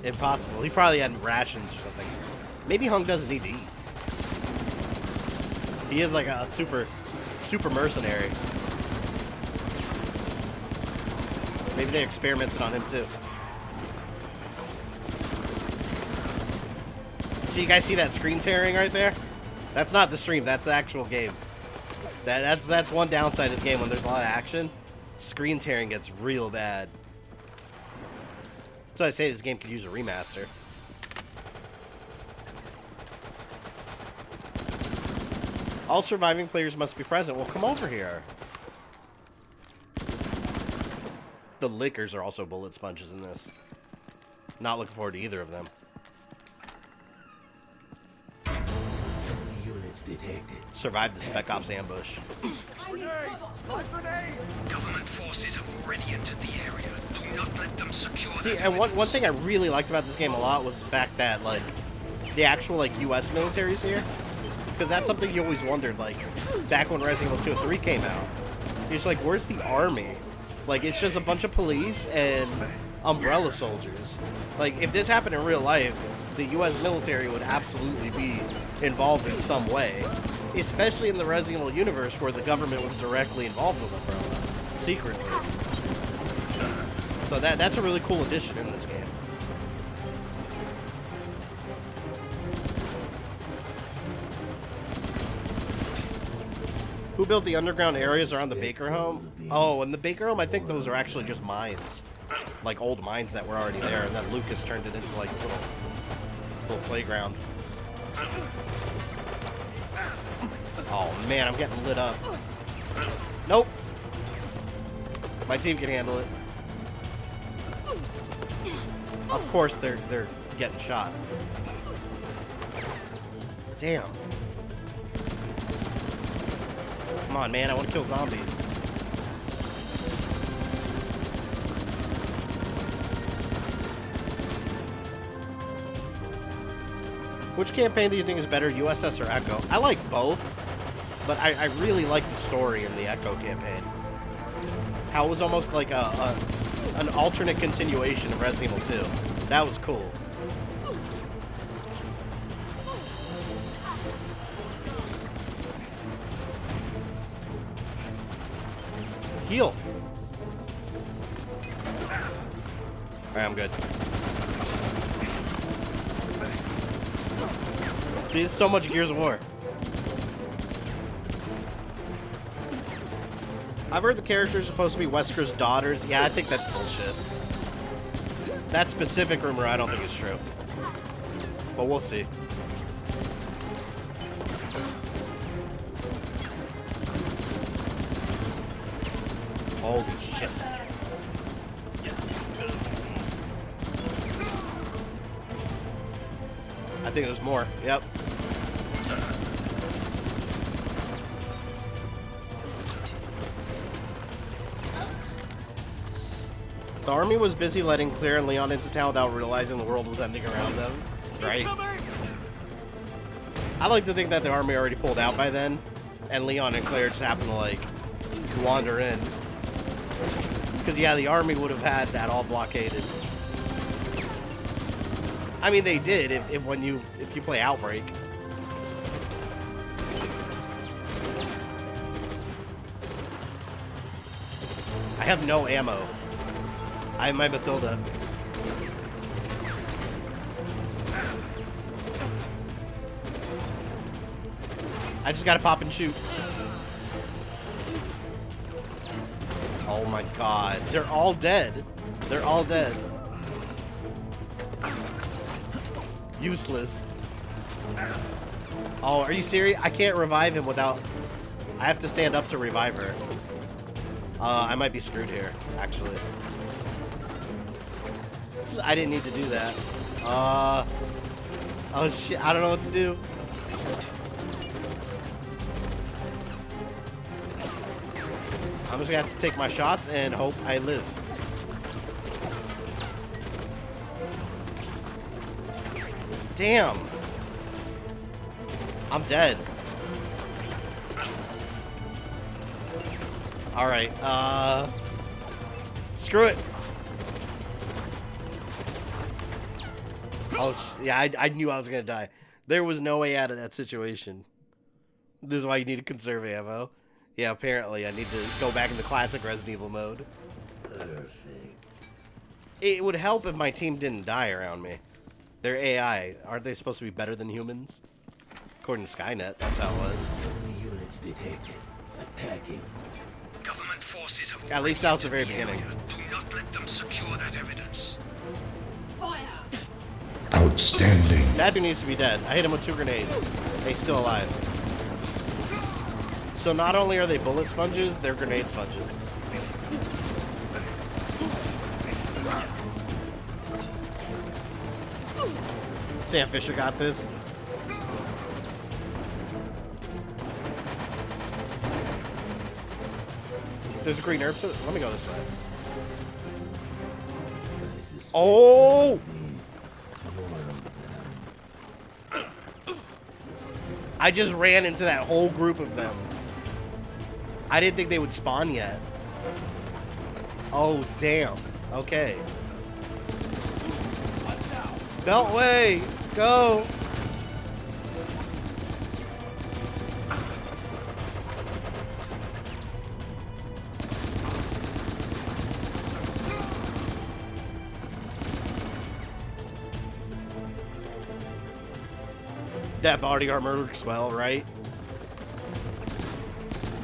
Impossible. He probably had rations or something. Maybe Hunk doesn't need to eat. He is like a super mercenary. Maybe they experimented on him, too. So you guys see that screen tearing right there? That's not the stream. That's the actual game. That's one downside of the game when there's a lot of action. Screen tearing gets real bad. So I say this game could use a remaster. All surviving players must be present. Well, come over here. The lickers are also bullet sponges in this. Not looking forward to either of them. Units detected. Survive the Spec Ops ambush. Government forces have already entered the area. Do not let them secure See, the and one thing I really liked about this game a lot was the fact that, like, the actual, like, U.S. military's here. Because that's something you always wondered, like, back when Resident Evil 2 and 3 came out. You're just like, where's the army? Like, it's just a bunch of police and umbrella soldiers. Like, if this happened in real life, the U.S. military would absolutely be involved in some way, especially in the Resident Evil universe where the government was directly involved with Umbrella, secretly. So that's a really cool addition in this game. Who built the underground areas around the Baker home? Oh, and the Baker home, I think those are actually just mines. Like old mines that were already there, and then Lucas turned it into like a little playground. Oh man, I'm getting lit up. Nope. My team can handle it. Of course they're getting shot. Damn. Come on, man, I want to kill zombies. Which campaign do you think is better, USS or Echo? I like both, but I really like the story in the Echo campaign. How it was almost like an alternate continuation of Resident Evil 2. That was cool. Heal. Alright, I'm good. This is so much Gears of War. I've heard the characters are supposed to be Wesker's daughters. Yeah, I think that's bullshit. That specific rumor, I don't think it's true. But we'll see. Holy shit. I think there's more. Yep. The army was busy letting Claire and Leon into town without realizing the world was ending around them. Right? I like to think that the army already pulled out by then, and Leon and Claire just happened to, like, wander in. Because, yeah, the army would have had that all blockaded. I mean, they did if you play Outbreak. I have no ammo. I have my Matilda. I just gotta pop and shoot. Oh my god. They're all dead. They're all dead. Useless. Oh, are you serious? I can't revive him without... I have to stand up to revive her. I might be screwed here, actually. I didn't need to do that. Oh shit, I don't know what to do. I'm just gonna have to take my shots and hope I live. Damn. I'm dead. Alright, screw it. Oh, yeah, I knew I was gonna die. There was no way out of that situation. This is why you need to conserve ammo. Yeah, apparently I need to go back into classic Resident Evil mode. Perfect. It would help if my team didn't die around me. They're AI. Aren't they supposed to be better than humans? According to Skynet, that's how it was. Enemy units detected. Attacking. Government forces have At least that was the very beginning. Do not let them secure that evidence. Fire! Outstanding. That dude needs to be dead. I hit him with 2 grenades. He's still alive. So not only are they bullet sponges, they're grenade sponges. Sam Fisher got this. There's a green herb, so let me go this way. Oh! I just ran into that whole group of them. I didn't think they would spawn yet. Oh, damn. Okay. Beltway! Go! That body armor looks well, right?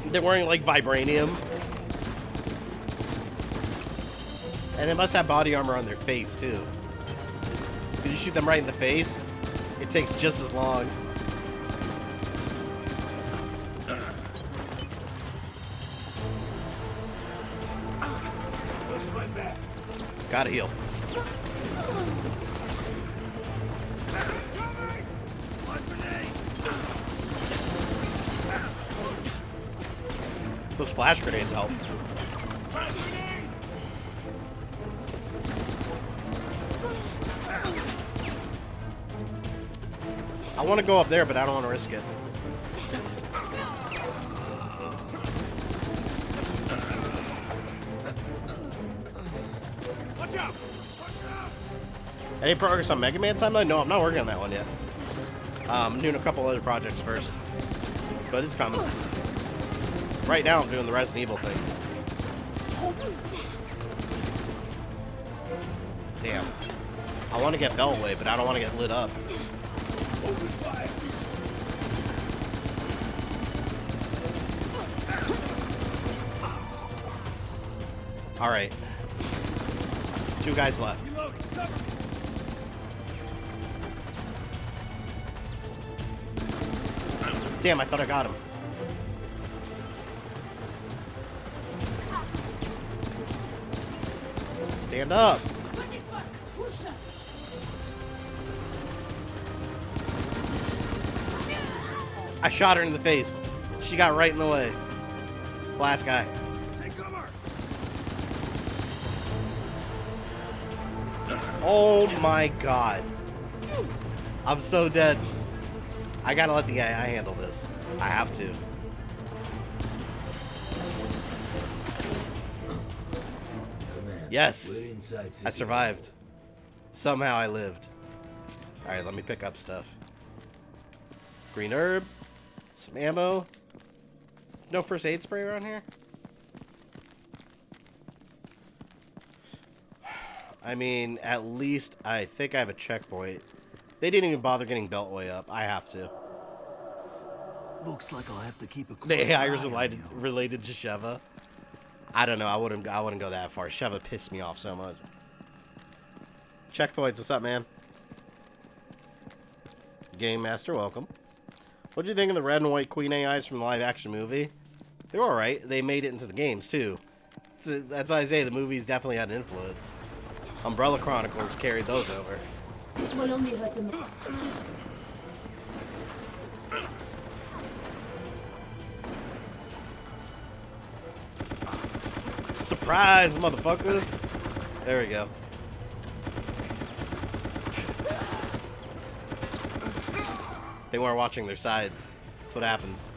They're wearing like vibranium. And they must have body armor on their face too. If you shoot them right in the face, it takes just as long. Gotta heal. Those flash grenades help. I want to go up there, but I don't want to risk it. Watch out! Any progress on Mega Man timeline? No, I'm not working on that one yet. I'm doing a couple other projects first, but it's coming. Right now, I'm doing the Resident Evil thing. Damn. I want to get Beltway, but I don't want to get lit up. Alright. 2 guys left. Damn, I thought I got him. Stand up. I shot her in the face. She got right in the way. Last guy. Oh my god. I'm so dead. I gotta let the AI handle this. I have to. Yes. I survived. Somehow I lived. Alright, let me pick up stuff. Green herb. Some ammo. There's no first aid spray around here? I mean, at least I think I have a checkpoint. They didn't even bother getting Beltway up. I have to. Looks like I'll have to keep a close The AI is eye on you. related to Sheva. I don't know. I wouldn't go that far. Sheva pissed me off so much. Checkpoints. What's up, man? Game Master, welcome. What'd you think of the red and white Queen AIs from the live action movie? They were alright. They made it into the games too. That's why I say the movies definitely had an influence. Umbrella Chronicles carried those over. This will only hurt them. Surprise, motherfucker! There we go. They weren't watching their sides. That's what happens.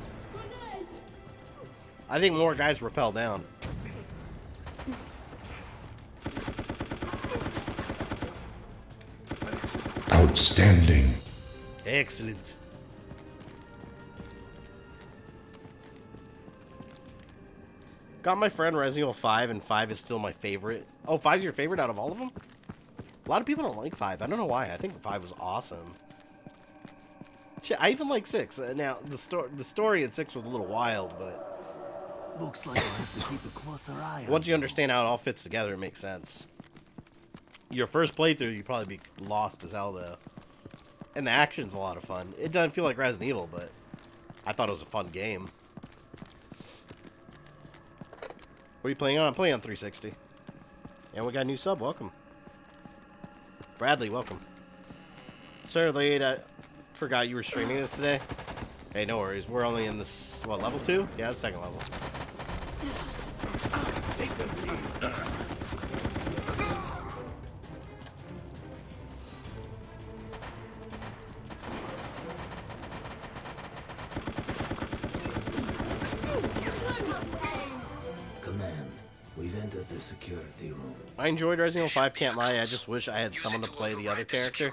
I think more guys rappel down. Outstanding. Excellent. Got my friend Resident Evil 5, and 5 is still my favorite. Oh, 5's your favorite out of all of them? A lot of people don't like 5. I don't know why. I think 5 was awesome. Shit, I even like 6. Now, the story in 6 was a little wild, but... Looks like I'll have to keep a closer eye on once you understand how it all fits together, it makes sense. Your first playthrough, you'd probably be lost as hell, though. And the action's a lot of fun. It doesn't feel like Resident Evil, but I thought it was a fun game. What are you playing on? I'm playing on 360. And we got a new sub. Welcome. Bradley, welcome. Sir, late, I forgot you were streaming this today. Hey, no worries. We're only in this, what, level 2? Yeah, the second level. Command, we've entered the secure safety room. I enjoyed Resident Evil 5, can't lie. I just wish I had someone to play the other character.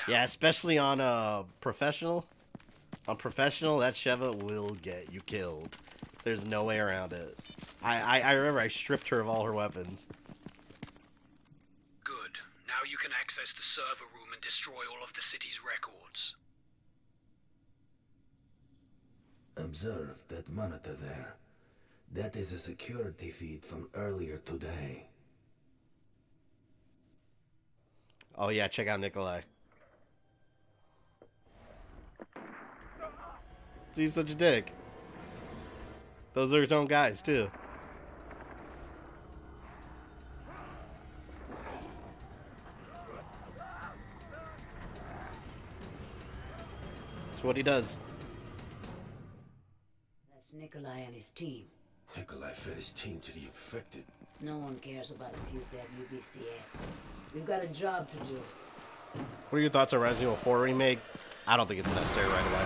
Yeah, especially on Professional. On Professional, that Sheva will get you killed. There's no way around it. I remember I stripped her of all her weapons. Good. Now you can access the server room and destroy all of the city's records. Observe that monitor there. That is a security feed from earlier today. Oh yeah, check out Nikolai. He's such a dick. Those are his own guys, too. That's what he does. That's Nikolai and his team. Nikolai fed his team to the infected. No one cares about a few WBCS. We've got a job to do. What are your thoughts on Resident Evil 4 remake? I don't think it's necessary right away.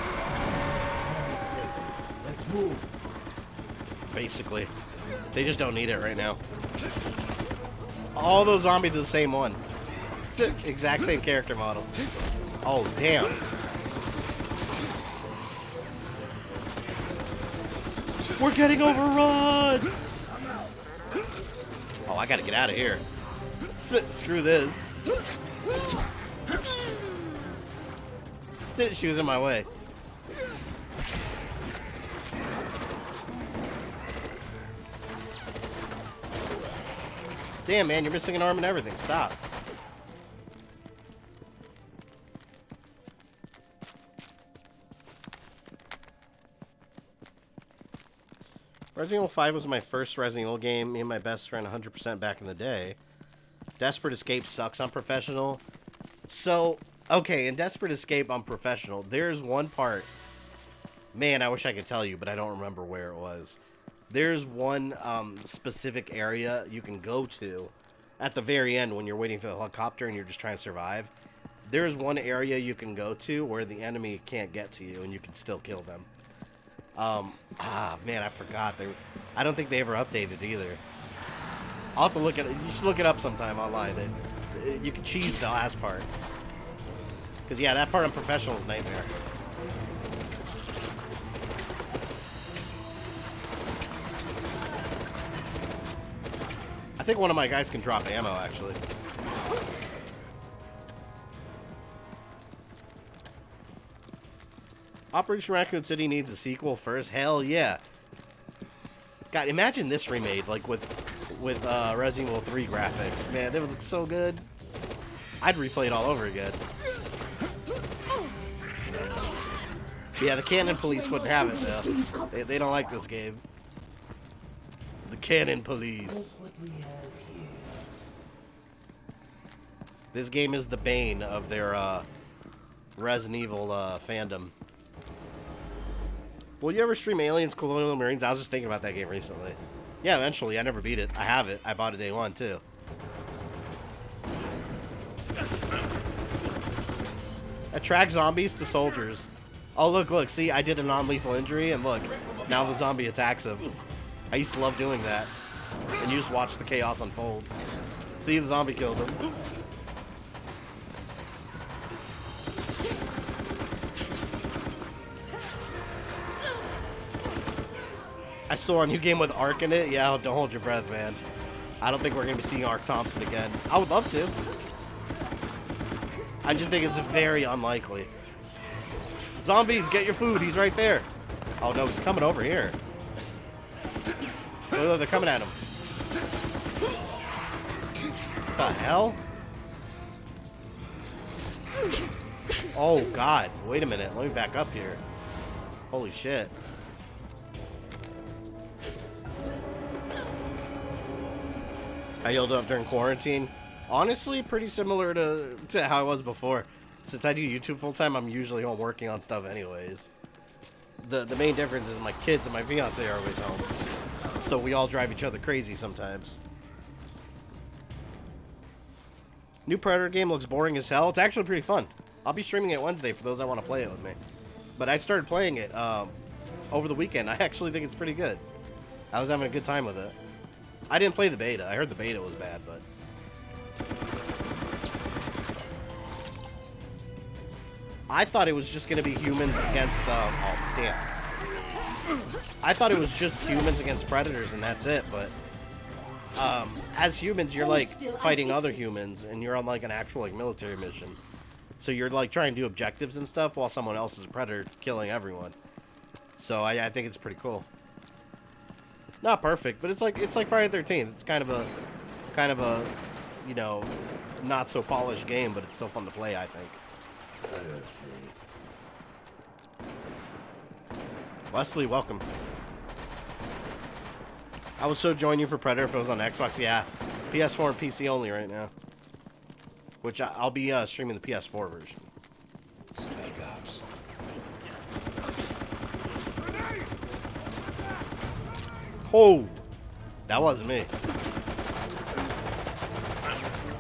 Let's move. Basically. They just don't need it right now. All those zombies are the same one. It's the exact same character model. Oh, damn. We're getting overrun! Oh, I gotta get out of here. Screw this. She was in my way. Damn, man, you're missing an arm and everything. Stop. Resident Evil 5 was my first Resident Evil game. Me and my best friend 100% back in the day. Desperate Escape sucks on Professional. So, okay, in Desperate Escape on Professional, there's one part. Man, I wish I could tell you, but I don't remember where it was. There's one specific area you can go to at the very end when you're waiting for the helicopter and you're just trying to survive. There's one area you can go to where the enemy can't get to you and you can still kill them. Man, I forgot. I don't think they ever updated either. I'll have to look at it. You should look it up sometime online. You can cheese the last part. Because, yeah, that part on Professional is nightmare. I think one of my guys can drop ammo, actually. Operation Raccoon City needs a sequel first. Hell yeah. God, imagine this remade, like with Resident Evil 3 graphics. Man, it was so good. I'd replay it all over again. Yeah, the Cannon Police wouldn't have it, though. They don't like this game. The Cannon Police. This game is the bane of their Resident Evil fandom. Will you ever stream Aliens Colonial Marines? I was just thinking about that game recently. Yeah, eventually. I never beat it. I have it. I bought it day one, too. Attract zombies to soldiers. Oh, look. See, I did a non-lethal injury, and look. Now the zombie attacks him. I used to love doing that. And you just watch the chaos unfold. See, the zombie killed him. I saw a new game with Ark in it. Yeah, don't hold your breath, man. I don't think we're going to be seeing Ark Thompson again. I would love to. I just think it's very unlikely. Zombies, get your food. He's right there. Oh, no, he's coming over here. Oh, they're coming at him. What the hell? Oh, God. Wait a minute. Let me back up here. Holy shit. I healed up during quarantine. Honestly, pretty similar to how I was before. Since I do YouTube full time, I'm usually home working on stuff anyways. The main difference is my kids and my fiance are always home. So we all drive each other crazy sometimes. New Predator game looks boring as hell. It's actually pretty fun. I'll be streaming it Wednesday for those that want to play it with me. But I started playing it over the weekend. I actually think it's pretty good. I was having a good time with it. I didn't play the beta. I heard the beta was bad, but... I thought it was just going to be humans against... oh, damn. I thought it was just humans against predators and that's it, but... as humans, you're, like, fighting other humans, and you're on, like, an actual, like, military mission. So you're, like, trying to do objectives and stuff while someone else is a predator killing everyone. So I think it's pretty cool. Not perfect, but it's like Friday the 13th. It's kind of a, you know, not so polished game, but it's still fun to play, I think. Wesley, welcome. I would so join you for Predator if it was on Xbox. Yeah, PS4 and PC only right now. Which I'll be streaming the PS4 version. Snake Ops. Oh, that wasn't me.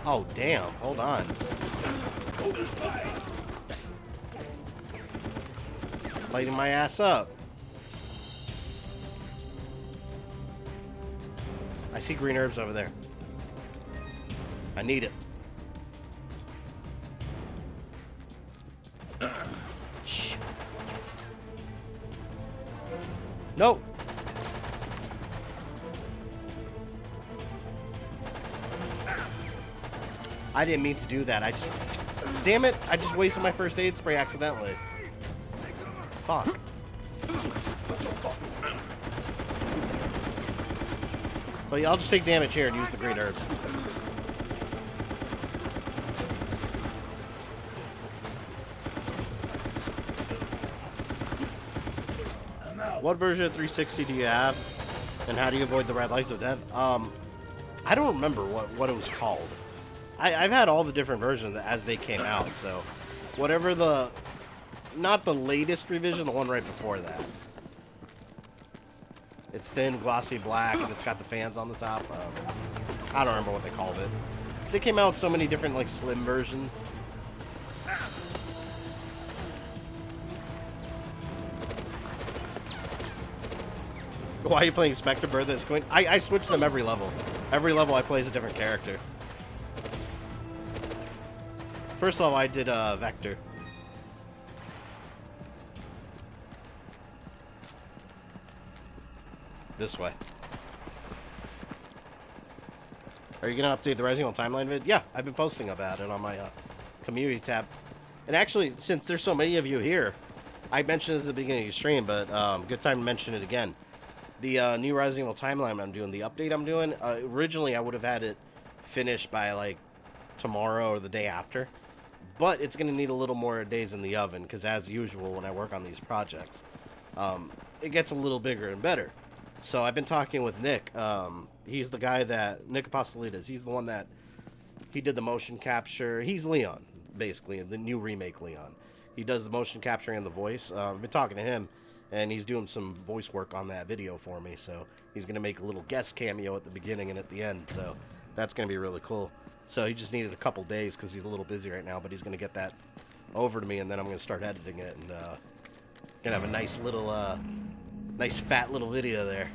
Oh, damn. Hold on. Lighting my ass up. I see green herbs over there. I need it. Shh. No. I didn't mean to do that. I just... Damn it. I just wasted my first aid spray accidentally. Fuck. But yeah, I'll just take damage here and use the green herbs. What version of 360 do you have? And how do you avoid the red lights of death? I don't remember what it was called. I've had all the different versions as they came out, so whatever the... Not the latest revision, the one right before that. It's thin, glossy black, and it's got the fans on the top. I don't remember what they called it. They came out with so many different, like, slim versions. Why are you playing Spectre Bird that's going? I switch them every level. Every level I play as a different character. First level I did Vector. This way. Are you gonna update the Resident Evil timeline vid? Yeah, I've been posting about it on my community tab. And actually, since there's so many of you here, I mentioned this at the beginning of the stream, but good time to mention it again. The new Resident Evil timeline I'm doing, the update I'm doing, originally I would have had it finished by like tomorrow or the day after, but it's gonna need a little more days in the oven because, as usual, when I work on these projects, it gets a little bigger and better. So I've been talking with Nick. He's the guy that... Nick Apostolides. He's the one that... He did the motion capture. He's Leon, basically, the new remake Leon. He does the motion capture and the voice. I've been talking to him, and he's doing some voice work on that video for me. So he's going to make a little guest cameo at the beginning and at the end. So that's going to be really cool. So he just needed a couple days because he's a little busy right now, but he's going to get that over to me, and then I'm going to start editing it. And going to have a nice little... nice fat little video there.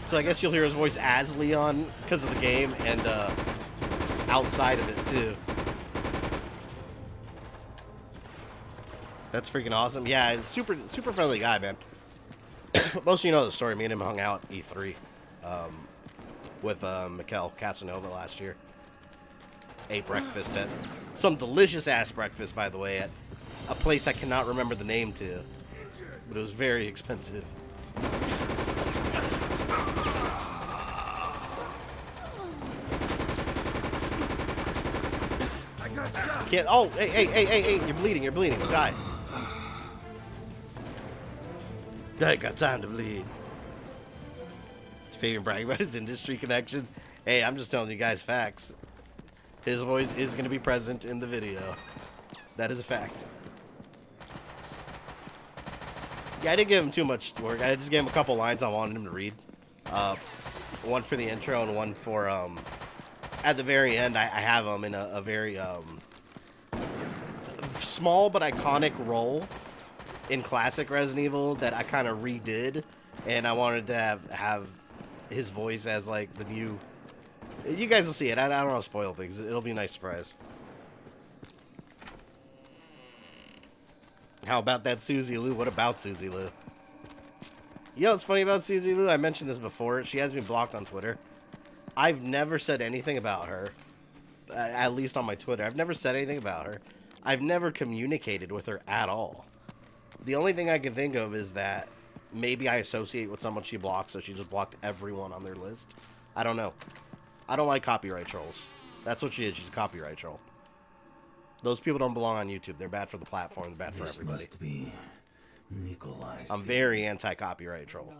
So I guess you'll hear his voice as Leon because of the game and outside of it too. That's freaking awesome. Yeah, super friendly guy, man. Most of you know the story. Me and him hung out at E3. With Mikel Casanova last year. Ate breakfast at some delicious ass breakfast, by the way, at a place I cannot remember the name to, but it was very expensive. Can't. Oh, hey! You're bleeding. Die. I ain't got time to bleed. Favorite bragging about his industry connections. Hey, I'm just telling you guys facts. His voice is going to be present in the video. That is a fact. Yeah, I didn't give him too much work. I just gave him a couple lines I wanted him to read. One for the intro and one for, at the very end, I have him in a very, small but iconic role in classic Resident Evil that I kind of redid, and I wanted to have his voice as like the new. You guys will see it. I don't want to spoil things. It'll be a nice surprise. How about that Susie Lou? What about Susie Lou? You know what's funny about Susie Lou? I mentioned this before. She has me blocked on Twitter. I've never said anything about her. At least on my Twitter. I've never said anything about her. I've never communicated with her at all. The only thing I can think of is that maybe I associate with someone she blocked, so she just blocked everyone on their list. I don't know. I don't like copyright trolls. That's what she is. She's a copyright troll. Those people don't belong on YouTube. They're bad for the platform. They're bad for everybody. Must be Nikolai's. I'm very anti-copyright troll.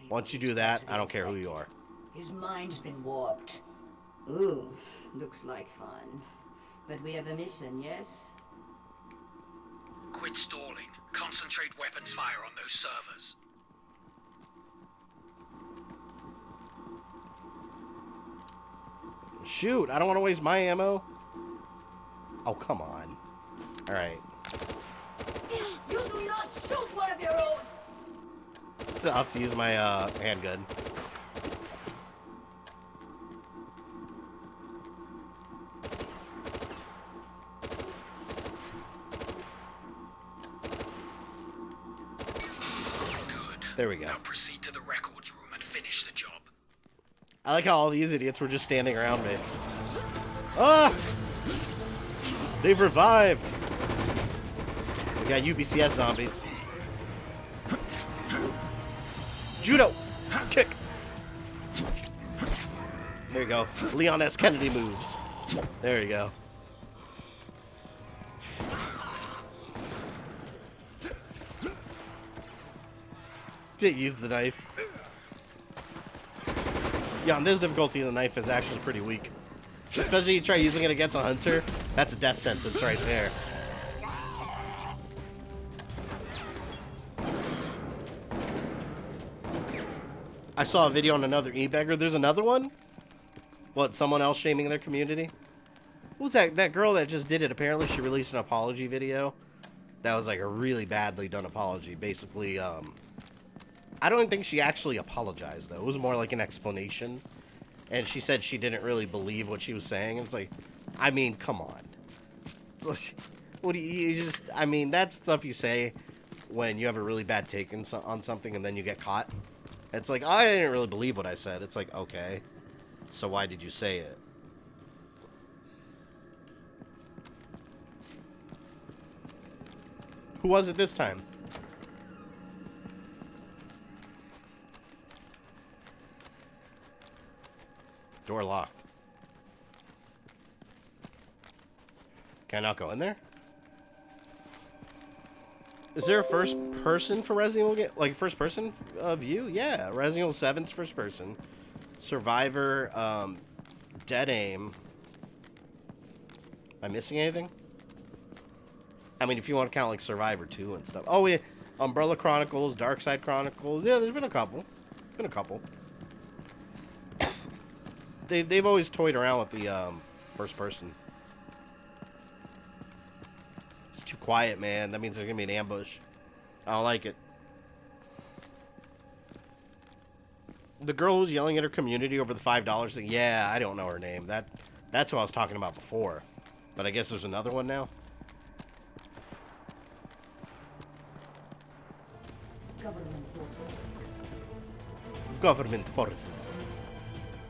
Once you do that, I don't care who you are. His mind's been warped. Ooh, looks like fun. But we have a mission, yes? Quit stalling. Concentrate weapons fire on those servers. Shoot, I don't want to waste my ammo. Oh, come on. Alright. You do not shoot one of your own! I'll have to use my handgun. There we go. Now proceed to the records room and finish the job. I like how all these idiots were just standing around me. Ah! They've revived! We got UBCS zombies. Judo! Kick! There you go. Leon S. Kennedy moves. There you go. Didn't use the knife. Yeah, on this difficulty, the knife is actually pretty weak. Especially you try using it against a hunter. That's a death sentence right there. I saw a video on another e-beggar. There's another one? What, someone else shaming their community? Who's that girl that just did it? Apparently she released an apology video. That was like a really badly done apology. Basically, I don't think she actually apologized, though. It was more like an explanation. And she said she didn't really believe what she was saying. It's like, I mean, come on. What do you just... I mean, that's stuff you say when you have a really bad take on something and then you get caught. It's like, I didn't really believe what I said. It's like, okay. So why did you say it? Who was it this time? Door locked. Can I not go in there? Is there a first person for Resident Evil? Like first person view? Yeah, Resident Evil 7's first person. Survivor, Dead Aim. Am I missing anything? I mean, if you want to count like Survivor 2 and stuff. Oh, yeah. Umbrella Chronicles, Dark Side Chronicles. Yeah, there's been a couple. Been a couple. They've always toyed around with the first person. It's too quiet, man. That means there's gonna be an ambush. I don't like it. The girl who's yelling at her community over the $5 thing. Yeah, I don't know her name. That's who I was talking about before. But I guess there's another one now. Government forces. Government forces.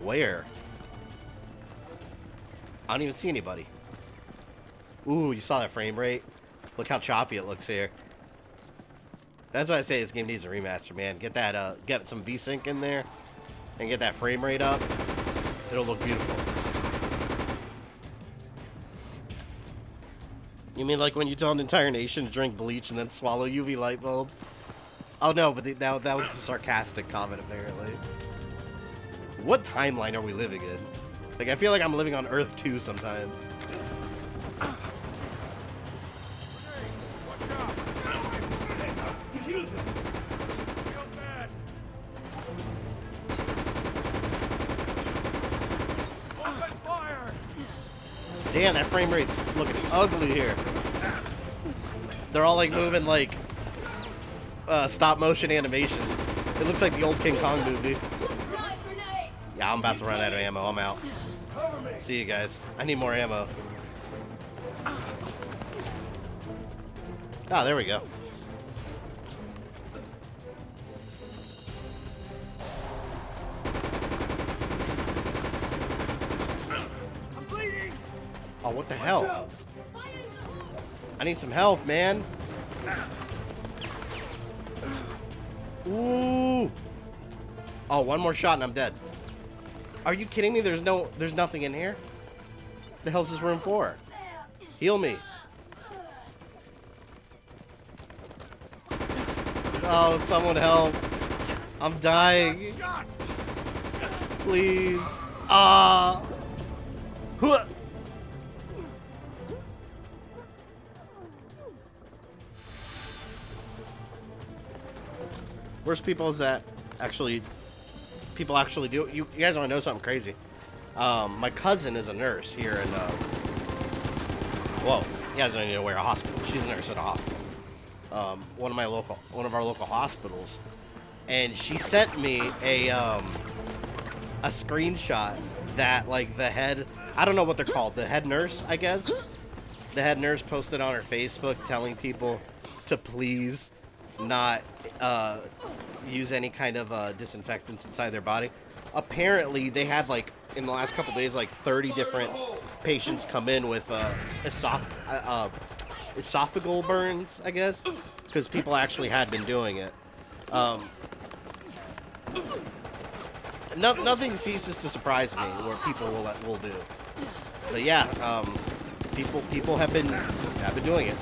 Where? I don't even see anybody. Ooh, you saw that frame rate? Look how choppy it looks here. That's why I say this game needs a remaster, man. Get that, get some VSync in there and get that frame rate up. It'll look beautiful. You mean like when you tell an entire nation to drink bleach and then swallow UV light bulbs? Oh no, but that was a sarcastic comment apparently. What timeline are we living in? Like, I feel like I'm living on Earth 2 sometimes. Damn, that frame rate's looking ugly here. They're all like moving like stop motion animation. It looks like the old King Kong movie. Yeah, I'm about to run out of ammo. I'm out. See you guys. I need more ammo. Oh, there we go. Oh, what the hell? I need some health, man. Ooh. Oh, one more shot and I'm dead. Are you kidding me? There's nothing in here. The hell's this room for? Heal me. Oh, someone help. I'm dying. Please. Ah. Worst people is that people actually do. You guys want to know something crazy? My cousin is a nurse here in. Well, you guys don't need to wear a hospital. She's a nurse at a hospital. One of our local hospitals, and she sent me a screenshot that like the head. I don't know what they're called. The head nurse, I guess. The head nurse posted on her Facebook telling people to please not use any kind of disinfectants inside their body. Apparently, they had like in the last couple days like 30 different patients come in with esophageal burns, I guess, because people actually had been doing it. Nothing ceases to surprise me where people will do. But yeah, people have been doing it.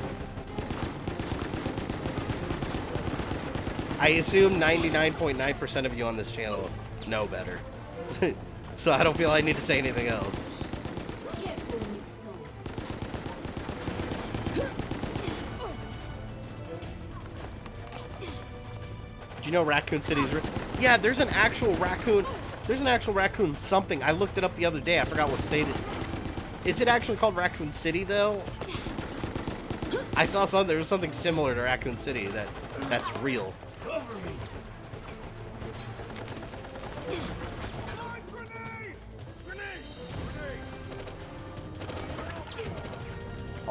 I assume 99.9% of you on this channel know better. So I don't feel I need to say anything else. Do you know Raccoon City's... Yeah, there's an actual raccoon... There's an actual raccoon something. I looked it up the other day. I forgot what state it... Is it actually called Raccoon City, though? I saw something... There was something similar to Raccoon City that's real.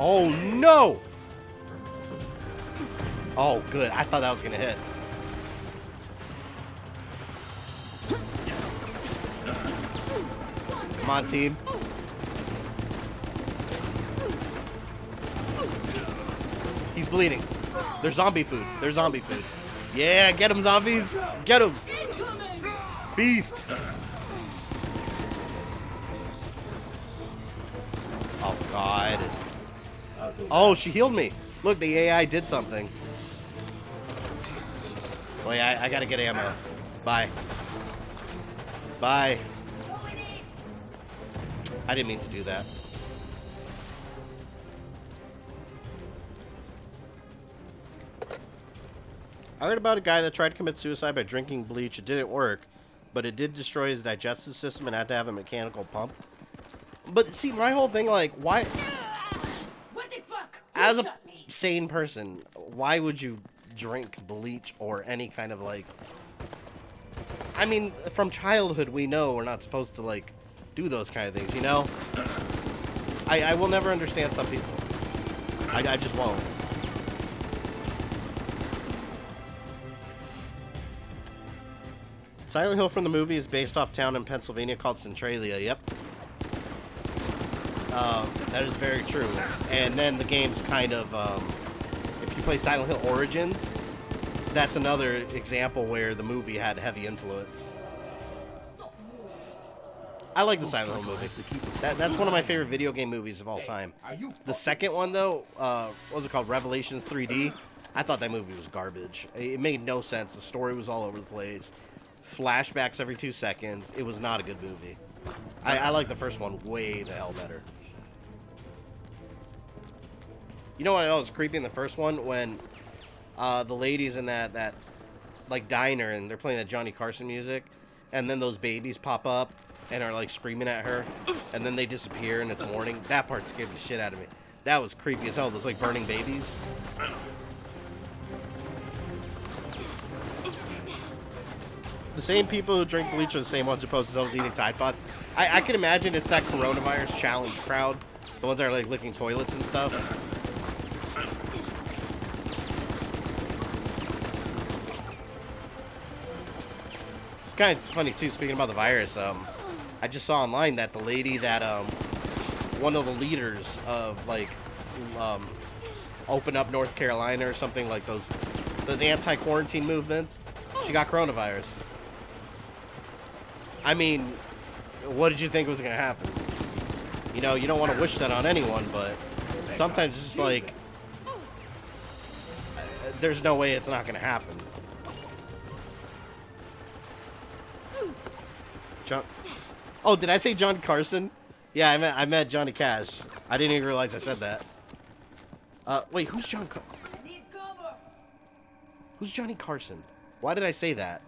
Oh, no! Oh, good. I thought that was going to hit. Come on, team. He's bleeding. There's zombie food. There's zombie food. Yeah, get him, zombies. Get him. Feast. Oh, God. Oh, she healed me. Look, the AI did something. Oh, yeah, I gotta get ammo. Bye. Bye. I didn't mean to do that. I heard about a guy that tried to commit suicide by drinking bleach. It didn't work, but it did destroy his digestive system and had to have a mechanical pump. But see, my whole thing, like, why... What the fuck? As a sane person, why would you drink bleach or any kind of, like... I mean, from childhood, we know we're not supposed to, like, do those kind of things, you know? I will never understand some people. I just won't. Silent Hill from the movie is based off town in Pennsylvania called Centralia. Yep. That is very true. And then the game's kind of, if you play Silent Hill Origins, that's another example where the movie had heavy influence. I like the Silent Hill movie. That's one of my favorite video game movies of all time. The second one, though, what was it called? Revelations 3D? I thought that movie was garbage. It made no sense. The story was all over the place. Flashbacks every 2 seconds. It was not a good movie. I like the first one way the hell better. You know what I thought was creepy in the first one? When the ladies in that like diner and they're playing that Johnny Carson music, and then those babies pop up and are like screaming at her, and then they disappear and it's morning. That part scared the shit out of me. That was creepy as hell. Those like burning babies. The same people who drink bleach are the same ones who post themselves eating Tide Pods. I can imagine it's that coronavirus challenge crowd. The ones that are like licking toilets and stuff. It's kind of funny too, speaking about the virus. I just saw online that the lady that one of the leaders of like Open Up North Carolina or something, like those anti-quarantine movements, she got coronavirus. I mean, what did you think was gonna happen? You know, you don't want to wish that on anyone, but sometimes it's just like there's no way it's not gonna happen. John. Oh, did I say John Carson? Yeah, I meant Johnny Cash. I didn't even realize I said that. Wait, who's John? Who's Johnny Carson? Why did I say that?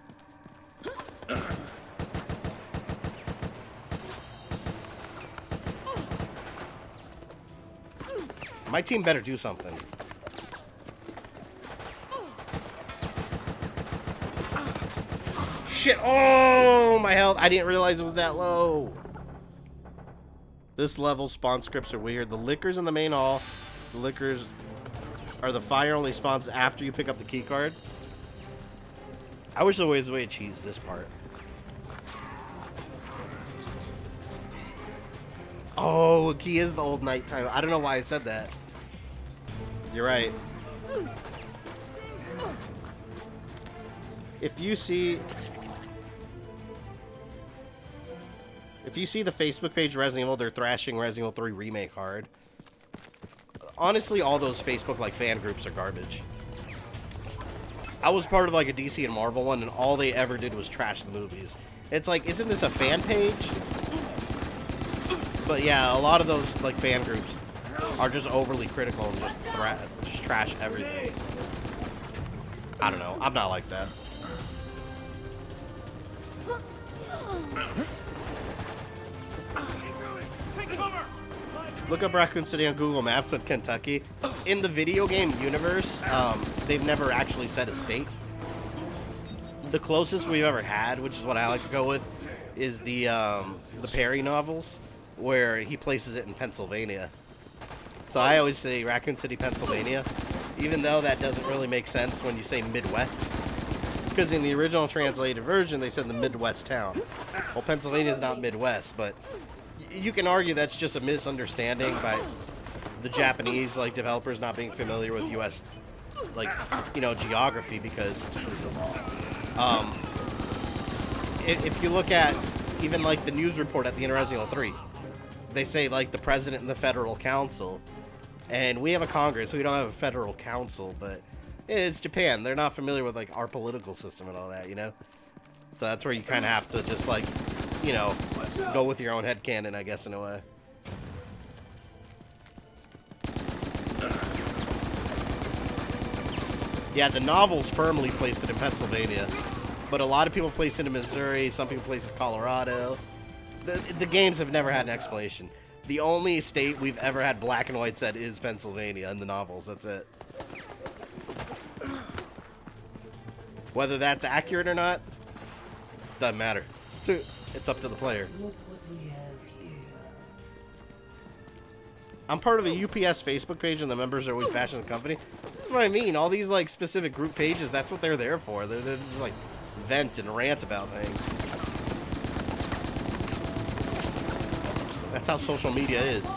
My team better do something. Shit! Oh, my health! I didn't realize it was that low. This level spawn scripts are weird. The liquors in the main hall. The liquors are the fire only spawns after you pick up the key card. I wish there was a way to cheese this part. Oh, key is the old nighttime. I don't know why I said that. You're right. If you see the Facebook page Resident Evil, they're thrashing Resident Evil 3 Remake hard. Honestly, all those Facebook like fan groups are garbage. I was part of like a DC and Marvel one, and all they ever did was trash the movies. It's like, isn't this a fan page? But yeah, a lot of those like fan groups are just overly critical and just trash everything. I don't know. I'm not like that. Look up Raccoon City on Google Maps in Kentucky. In the video game universe, they've never actually said a state. The closest we've ever had, which is what I like to go with, is the Perry novels, where he places it in Pennsylvania. So I always say Raccoon City, Pennsylvania, even though that doesn't really make sense when you say Midwest. Because in the original translated version, they said the Midwest town. Well, Pennsylvania's not Midwest, but you can argue that's just a misunderstanding by the Japanese like developers not being familiar with U.S. like, you know, geography, because if you look at even like the news report at the end of Resident Evil 3, they say like the president and the federal council, and we have a Congress, so we don't have a federal council, but it's Japan. They're not familiar with like our political system and all that, you know? So that's where you kind of have to just like, you know, go with your own headcanon, I guess, in a way. Yeah, the novel's firmly placed it in Pennsylvania, but a lot of people place it in Missouri, some people place it in Colorado. The games have never had an explanation. The only state we've ever had black and white said is Pennsylvania in the novels, that's it. Whether that's accurate or not, doesn't matter. It's up to the player. Look what we have here. I'm part of a UPS Facebook page, and the members are always bashing the company. That's what I mean. All these like specific group pages, that's what they're there for. They're just like vent and rant about things. That's how social media is.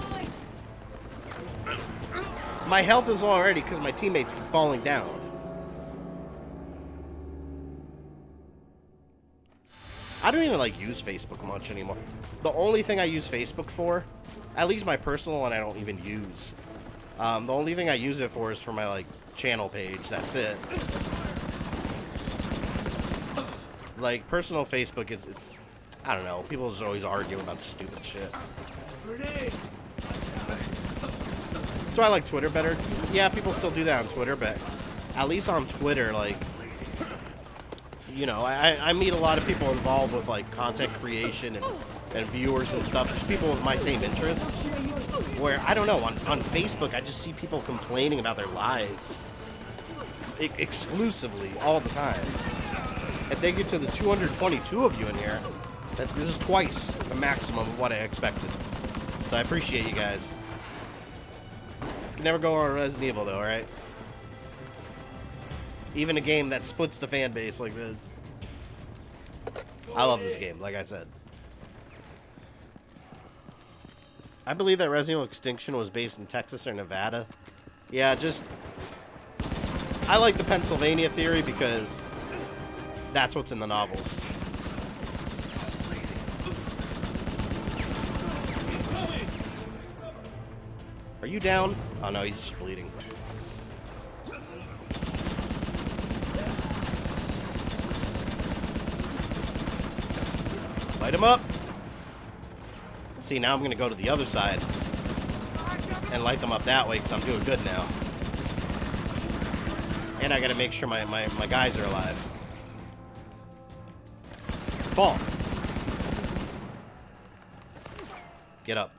My health is already because my teammates keep falling down. I don't even like use Facebook much anymore. The only thing I use Facebook for, at least my personal one, I don't even use. The only thing I use it for is for my like channel page. That's it. Like personal Facebook, it's I don't know. People just always argue about stupid shit. Do I like Twitter better? Yeah, people still do that on Twitter, but at least on Twitter, like, you know, I meet a lot of people involved with like content creation and viewers and stuff, just people with my same interests, where I don't know, on Facebook I just see people complaining about their lives exclusively all the time. And thank you to the 222 of you in here. This is twice the maximum of what I expected. So I appreciate you guys. You can never go on Resident Evil though, alright? Even a game that splits the fan base like this. I love this game, like I said. I believe that Resident Evil Extinction was based in Texas or Nevada. Yeah, just... I like the Pennsylvania theory because that's what's in the novels. Are you down? Oh no, he's just bleeding. Light him up. See, now I'm going to go to the other side and light them up that way because I'm doing good now. And I got to make sure my guys are alive. Fall. Get up.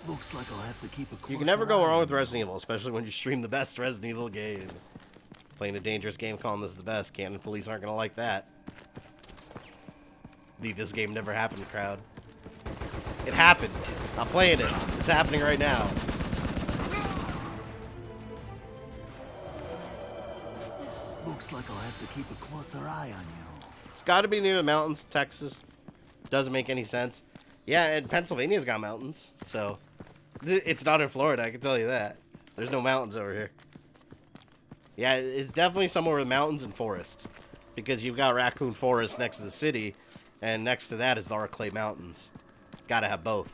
Looks like I'll have to keep a close You can never go eye wrong on with Resident Evil, especially when you stream the best Resident Evil game. Playing a dangerous game, calling this the best. Canton police aren't going to like that. This game never happened, crowd. It happened. I'm playing it. It's happening right now. Looks like I'll have to keep a closer eye on you. It's got to be near the mountains. Texas doesn't make any sense. Yeah, and Pennsylvania's got mountains, so it's not in Florida, I can tell you that. There's no mountains over here. Yeah, it's definitely somewhere with mountains and forests, because you've got Raccoon Forest next to the city, and next to that is the Arclay Mountains. Gotta have both.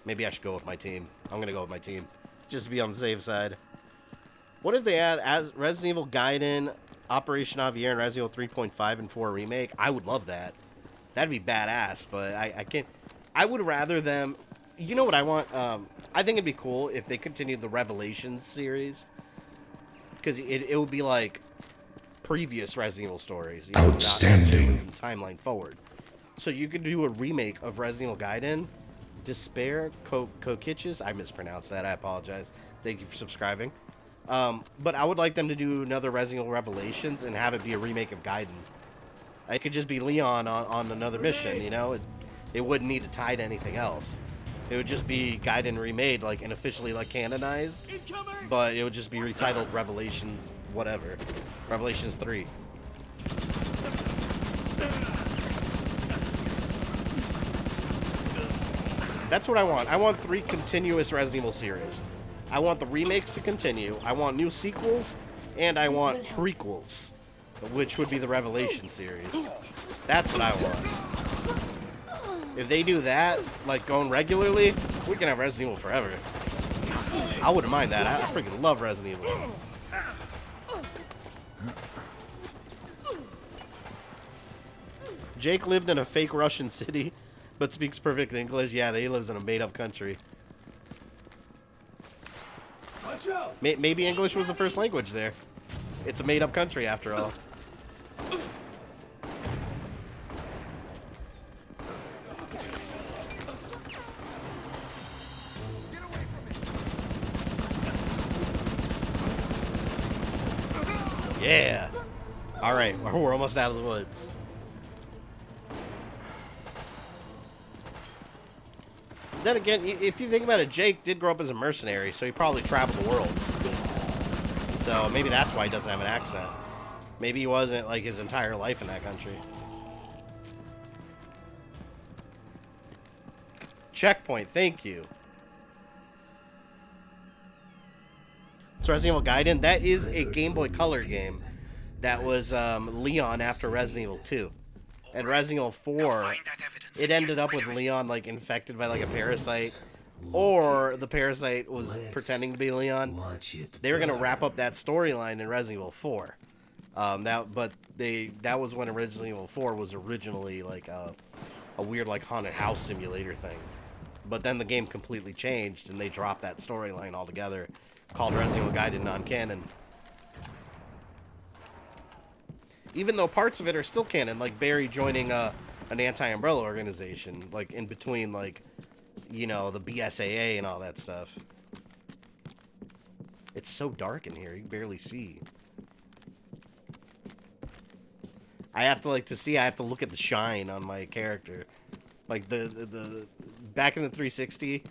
Maybe I should go with my team. I'm gonna go with my team, just to be on the safe side. What if they add as Resident Evil Gaiden, Operation Javier, and Resident Evil 3.5 and 4 remake? I would love that. That'd be badass, but I can't. I would rather them. You know what I want? I think it'd be cool if they continued the Revelations series, because it would be like previous Resident Evil stories. You know, Outstanding. Timeline forward. So you could do a remake of Resident Evil Gaiden, Despair, Kokitches. I mispronounced that. I apologize. Thank you for subscribing. But I would like them to do another Resident Evil Revelations and have it be a remake of Gaiden. It could just be Leon on another mission, you know? It wouldn't need to tie to anything else. It would just be Gaiden remade, like, and officially, like, canonized. But it would just be retitled Revelations, whatever. Revelations 3. That's what I want. I want 3 continuous Resident Evil series. I want the remakes to continue. I want new sequels, and I want prequels, which would be the Revelation series. That's what I want. If they do that, like going regularly, we can have Resident Evil forever. I wouldn't mind that. I freaking love Resident Evil. Jake lived in a fake Russian city, but speaks perfect English. Yeah, he lives in a made-up country. Maybe English was the first language there. It's a made-up country, after all. Yeah. All right, we're almost out of the woods. Then again, if you think about it, Jake did grow up as a mercenary, so he probably traveled the world. So maybe that's why he doesn't have an accent. Maybe he wasn't, like, his entire life in that country. Checkpoint, thank you. So Resident Evil Gaiden, that is a Game Boy Color game that was Leon after Resident Evil 2. And Resident Evil 4, it ended up with Leon, like, infected by, like, a parasite. Or the parasite was pretending to be Leon. They were going to wrap up that storyline in Resident Evil 4. That was when Resident Evil 4 was originally, like, a weird, like, haunted house simulator thing. But then the game completely changed, and they dropped that storyline altogether, called Resident Evil Gaiden non-canon. Even though parts of it are still canon, like Barry joining an anti-umbrella organization, like in between, like, you know, the BSAA and all that stuff. It's so dark in here, you can barely see. I have to like to see. I have to look at the shine on my character. Like the back in the 360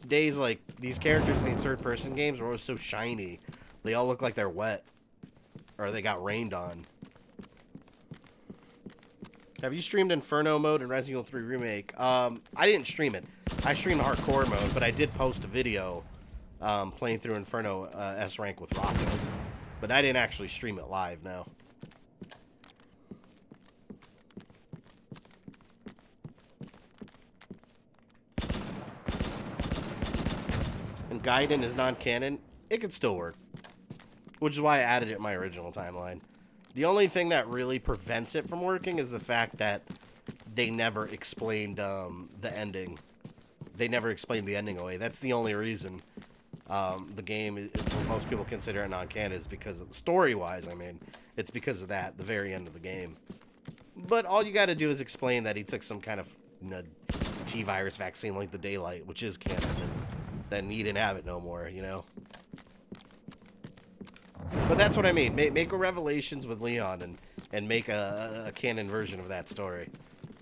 days, like these characters in these third-person games were always so shiny. They all look like they're wet, or they got rained on. Have you streamed Inferno mode in Resident Evil 3 Remake? I didn't stream it. I streamed hardcore mode, but I did post a video playing through Inferno S rank with Rocco. But I didn't actually stream it live, no. And Gaiden is non-canon. It could still work. Which is why I added it in my original timeline. The only thing that really prevents it from working is the fact that they never explained the ending. They never explained the ending away. That's the only reason the game, what most people consider it non-canon, is because of story-wise. I mean, it's because of that, the very end of the game. But all you got to do is explain that he took some kind of T-virus vaccine like the Daylight, which is canon, and then he didn't have it no more, you know. But that's what I mean. Make a Revelations with Leon and make a canon version of that story.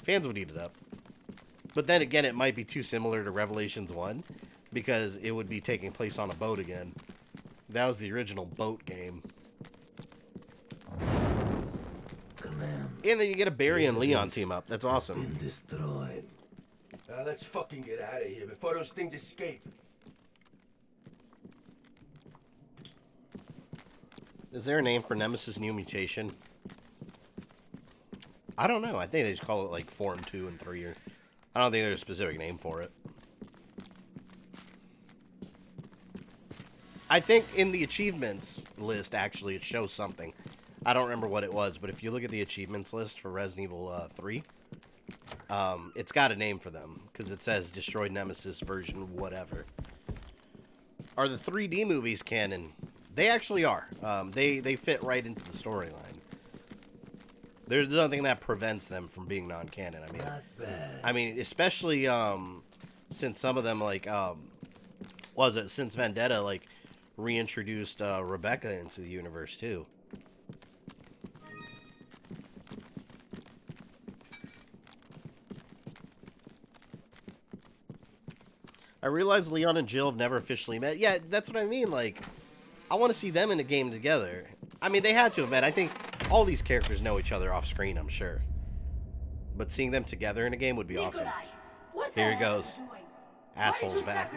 Fans would eat it up. But then again, it might be too similar to Revelations 1 because it would be taking place on a boat again. That was the original boat game. And then you get a Barry and Leon team up. That's awesome. Been destroyed. Let's fucking get out of here before those things escape. Is there a name for Nemesis New Mutation? I don't know. I think they just call it like Form 2 and 3. Or I don't think there's a specific name for it. I think in the achievements list, actually, it shows something. I don't remember what it was, but if you look at the achievements list for Resident Evil 3, it's got a name for them, because it says Destroyed Nemesis version whatever. Are the 3D movies canon? They actually are. They fit right into the storyline. There's nothing that prevents them from being non-canon. I mean, especially since some of them, like, since Vendetta, like, reintroduced Rebecca into the universe too. I realize Leon and Jill have never officially met. Yeah, that's what I mean. Like, I want to see them in a game together. I mean, they had to have met. I think all these characters know each other off screen, I'm sure. But seeing them together in a game would be awesome. Here he goes. Asshole's back.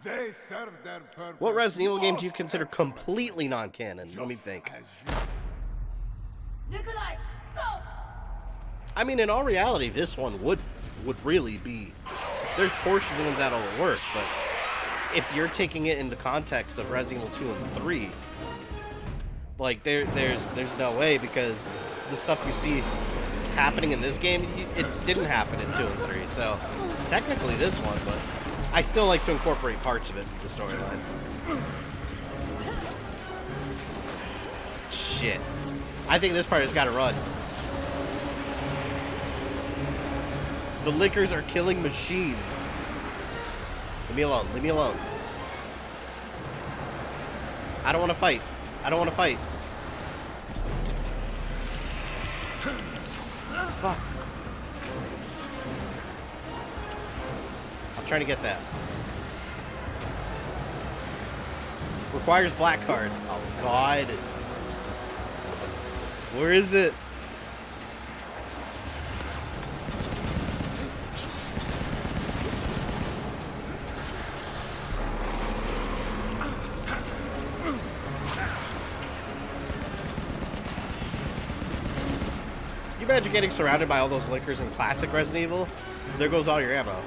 They serve their purpose. What Resident Evil game do you consider completely non-canon? Let me think. Nikolai, stop! I mean, in all reality, this one would really be... There's portions of them that'll work, but if you're taking it into context of Resident Evil 2 and 3, like, there's no way, because the stuff you see happening in this game, it didn't happen in 2 and 3, so technically this one, but I still like to incorporate parts of it into the storyline. Shit. I think this part has got to run. The lickers are killing machines. Leave me alone. Leave me alone. I don't want to fight. I don't want to fight. Fuck. I'm trying to get that. Requires black card. Oh, God. Where is it? You imagine getting surrounded by all those lickers in classic Resident Evil? There goes all your ammo.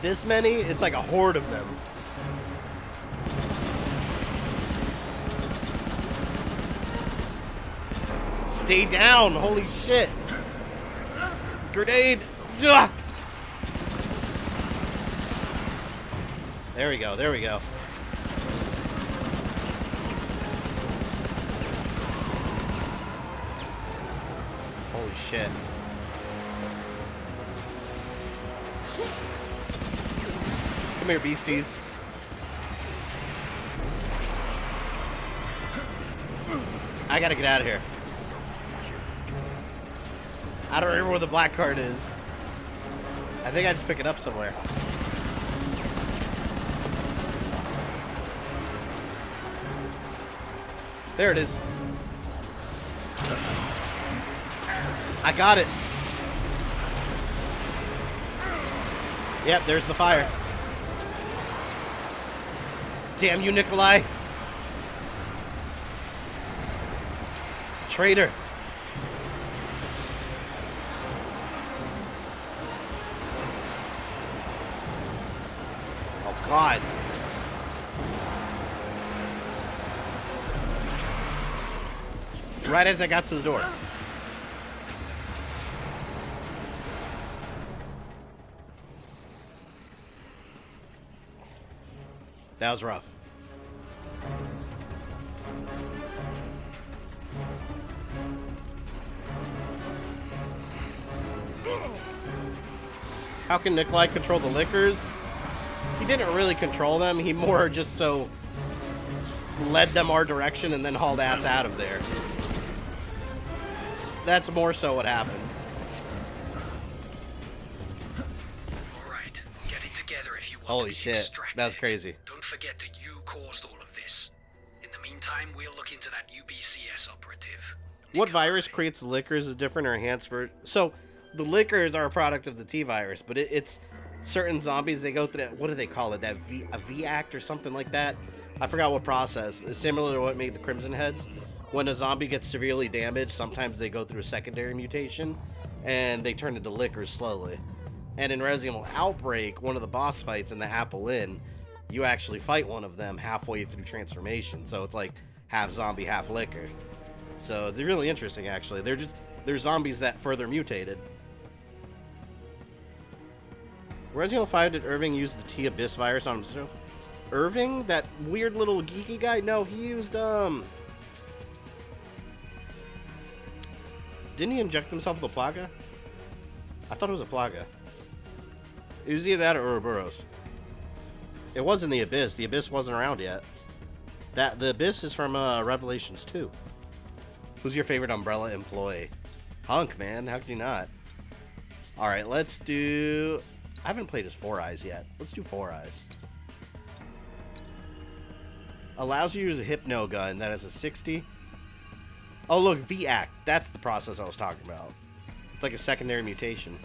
This many? It's like a horde of them. Stay down! Holy shit! Grenade! Ugh! There we go, there we go. Holy shit. Come here, beasties. I gotta get out of here. I don't remember where the black card is. I think I just pick it up somewhere. There it is. I got it. Yep, there's the fire. Damn you, Nikolai. Traitor. Oh, God. Right as I got to the door. That was rough. How can Nikolai control the liquors? He didn't really control them. He more just so led them our direction and then hauled ass out of there. That's more so what happened. Alright, get it together if you want Holy to be shit, distracted. that's crazy. Don't forget that you caused all of this. In the meantime, we'll look into that UBCS operative. What virus creates the liquors is different or enhanced for... So, the liquors are a product of the T-virus, but it's certain zombies, they go through that... What do they call it? That a V-Act or something like that? I forgot what process. It's similar to what made the Crimson Heads. When a zombie gets severely damaged, sometimes they go through a secondary mutation, and they turn into liquors slowly. And in Resident Evil Outbreak, one of the boss fights in the Apple Inn, you actually fight one of them halfway through transformation. So it's like half zombie, half liquor. So it's really interesting, actually. They're zombies that further mutated. Resident Evil 5, did Irving use the T-Abyss virus on himself? Irving? That weird little geeky guy? No, he used, Didn't he inject himself with a Plaga? I thought it was a Plaga. It was either that or Ouroboros. It wasn't the Abyss. The Abyss wasn't around yet. The Abyss is from Revelations 2. Who's your favorite Umbrella employee? Hunk, man. How could you not? Alright, let's do... I haven't played as Four Eyes yet. Let's do Four Eyes. Allows you to use a Hypno gun that has a 60... Oh, look, V-Act. That's the process I was talking about. It's like a secondary mutation.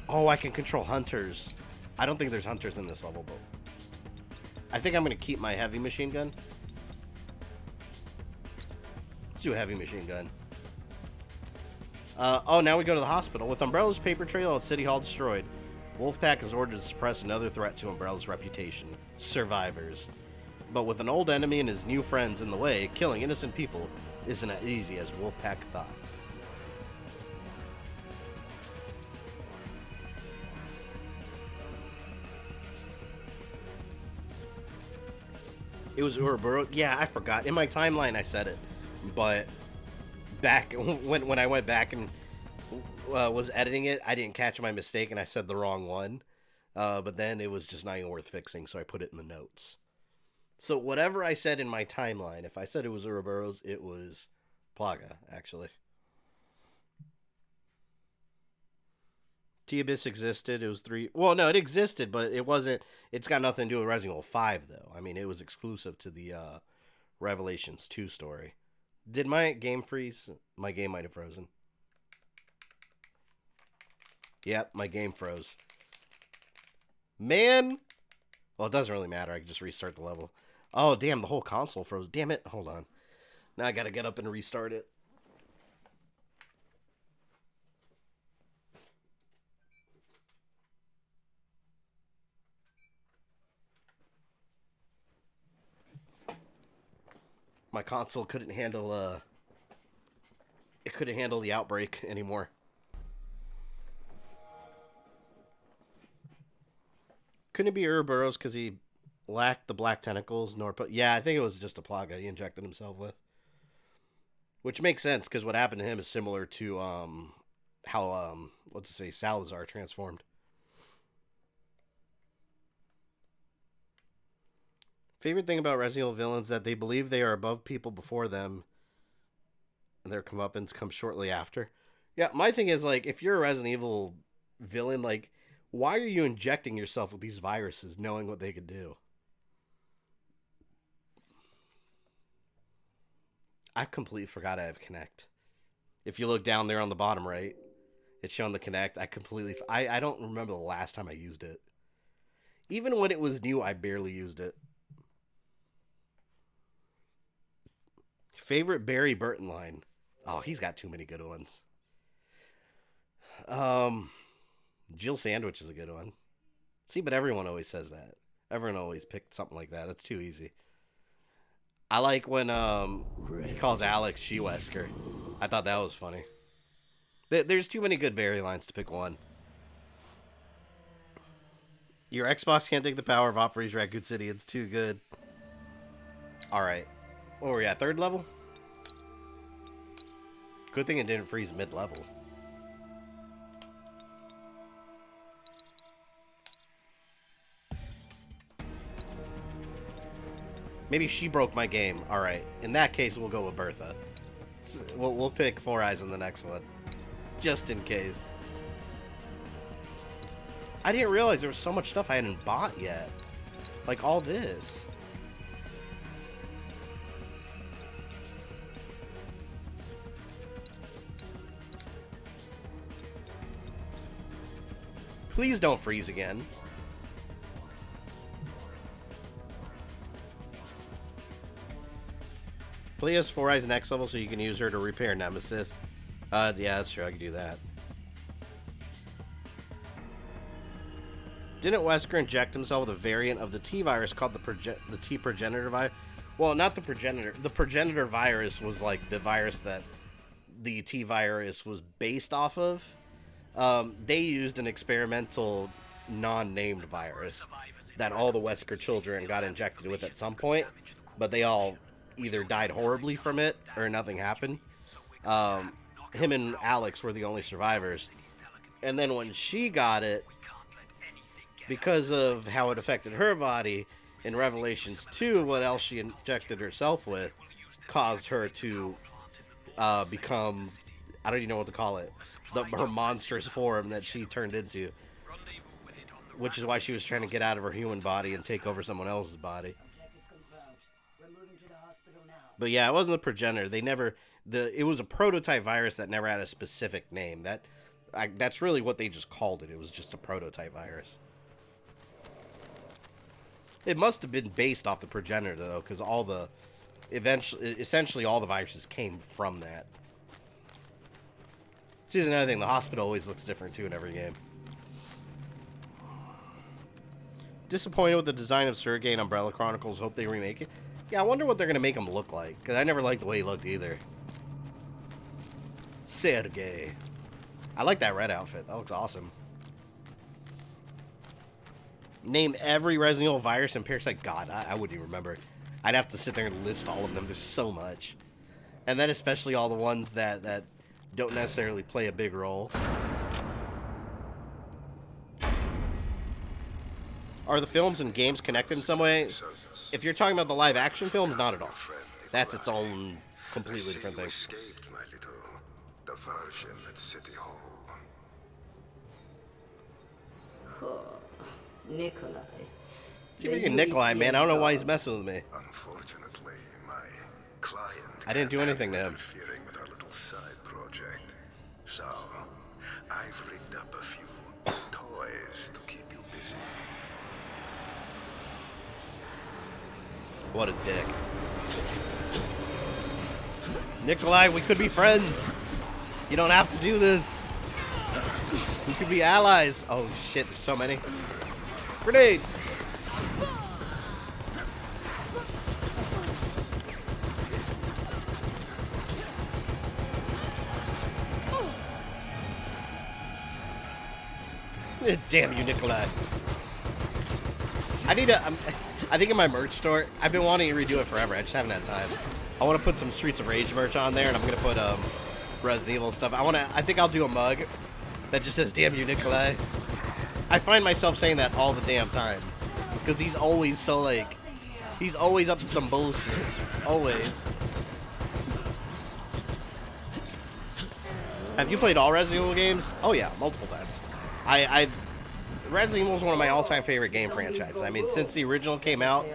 Oh, I can control hunters. I don't think there's hunters in this level, but... I think I'm going to keep my heavy machine gun. Let's do a heavy machine gun. Oh, now we go to the hospital. With Umbrella's paper trail at City Hall destroyed, Wolfpack is ordered to suppress another threat to Umbrella's reputation. Survivors. But with an old enemy and his new friends in the way, killing innocent people isn't as easy as Wolfpack thought. It was Ouroboros. Yeah, I forgot. In my timeline, I said it. But back when I went back and was editing it, I didn't catch my mistake and I said the wrong one. But then it was just not even worth fixing, so I put it in the notes. So whatever I said in my timeline, if I said it was Ouroboros, it was Plaga, actually. T-Abyss existed. It was 3... Well, no, it existed, but it wasn't... It's got nothing to do with Resident Evil 5, though. I mean, it was exclusive to the Revelations 2 story. Did my game freeze? My game might have frozen. Yep, my game froze. Man! Well, it doesn't really matter. I can just restart the level. Oh, damn, the whole console froze. Damn it. Hold on. Now I gotta get up and restart it. My console couldn't handle, it couldn't handle the outbreak anymore. Couldn't it be Ouroboros because he lacked the black tentacles? Yeah, I think it was just a Plaga he injected himself with. Which makes sense, because what happened to him is similar to, how, what's his face, Salazar transformed. Favorite thing about Resident Evil villains that they believe they are above people before them, and their comeuppance comes shortly after. Yeah, my thing is, like, if you're a Resident Evil villain, like, why are you injecting yourself with these viruses knowing what they could do? I completely forgot I have Connect. If you look down there on the bottom right, it's showing the Connect. I don't remember the last time I used it. Even when it was new, I barely used it. Favorite Barry Burton line? Oh, he's got too many good ones. Jill Sandwich is a good one. See, but everyone always says that. Everyone always picked something like that. That's too easy. I like when he calls Alex She-Wesker. I thought that was funny. There's too many good Barry lines to pick one. Your Xbox can't take the power of Operation Raccoon City. It's too good. Alright. What were we at? 3rd level? Good thing it didn't freeze mid-level. Maybe she broke my game. Alright. In that case, we'll go with Bertha. We'll pick Four Eyes in the next one. Just in case. I didn't realize there was so much stuff I hadn't bought yet. Like all this. Please don't freeze again. Play as Four Eyes next level so you can use her to repair Nemesis. Yeah, that's true. I can do that. Didn't Wesker inject himself with a variant of the T virus called the T progenitor virus? Well, not the progenitor. The progenitor virus was like the virus that the T virus was based off of. They used an experimental non-named virus that all the Wesker children got injected with at some point, but they all either died horribly from it or nothing happened. Him and Alex were the only survivors. And then when she got it, because of how it affected her body, in Revelations 2, what else she injected herself with caused her to become, I don't even know what to call it, her monstrous form that she turned into. Which is why she was trying to get out of her human body and take over someone else's body. But yeah, it wasn't a progenitor. It was a prototype virus that never had a specific name. That's really what they just called it. It was just a prototype virus. It must have been based off the progenitor though, because essentially all the viruses came from that. See, here's another thing. The hospital always looks different too in every game. Disappointed with the design of Sergei and Umbrella Chronicles. Hope they remake it. Yeah, I wonder what they're going to make him look like, because I never liked the way he looked either. Sergei. I like that red outfit. That looks awesome. Name every Resident Evil virus and Parasite. God, I wouldn't even remember. I'd have to sit there and list all of them. There's so much. And then especially all the ones that don't necessarily play a big role. Are the films and games connected in some way? If you're talking about the live action films, not at all. That's its own completely different thing. Escaped, my little diversion at City Hall. Nikolai. See, freaking Nikolai, man. I don't know why he's messing with me. Unfortunately, my client I didn't do anything to him. interfering with our little side project. So, I've rigged up a few toys to keep you busy. What a dick. Nikolai, we could be friends. You don't have to do this. We could be allies. Oh shit, there's so many. Grenade! Damn you, Nikolai. I need to... I think in my merch store, I've been wanting to redo it forever. I just haven't had time. I want to put some Streets of Rage merch on there, and I'm going to put Resident Evil stuff. I think I'll do a mug that just says, damn you, Nikolai. I find myself saying that all the damn time. Because he's always so, like, He's always up to some bullshit. Always. Have you played all Resident Evil games? Oh yeah, multiple times. Resident Evil is one of my all-time favorite game franchises. I mean, since the original came out,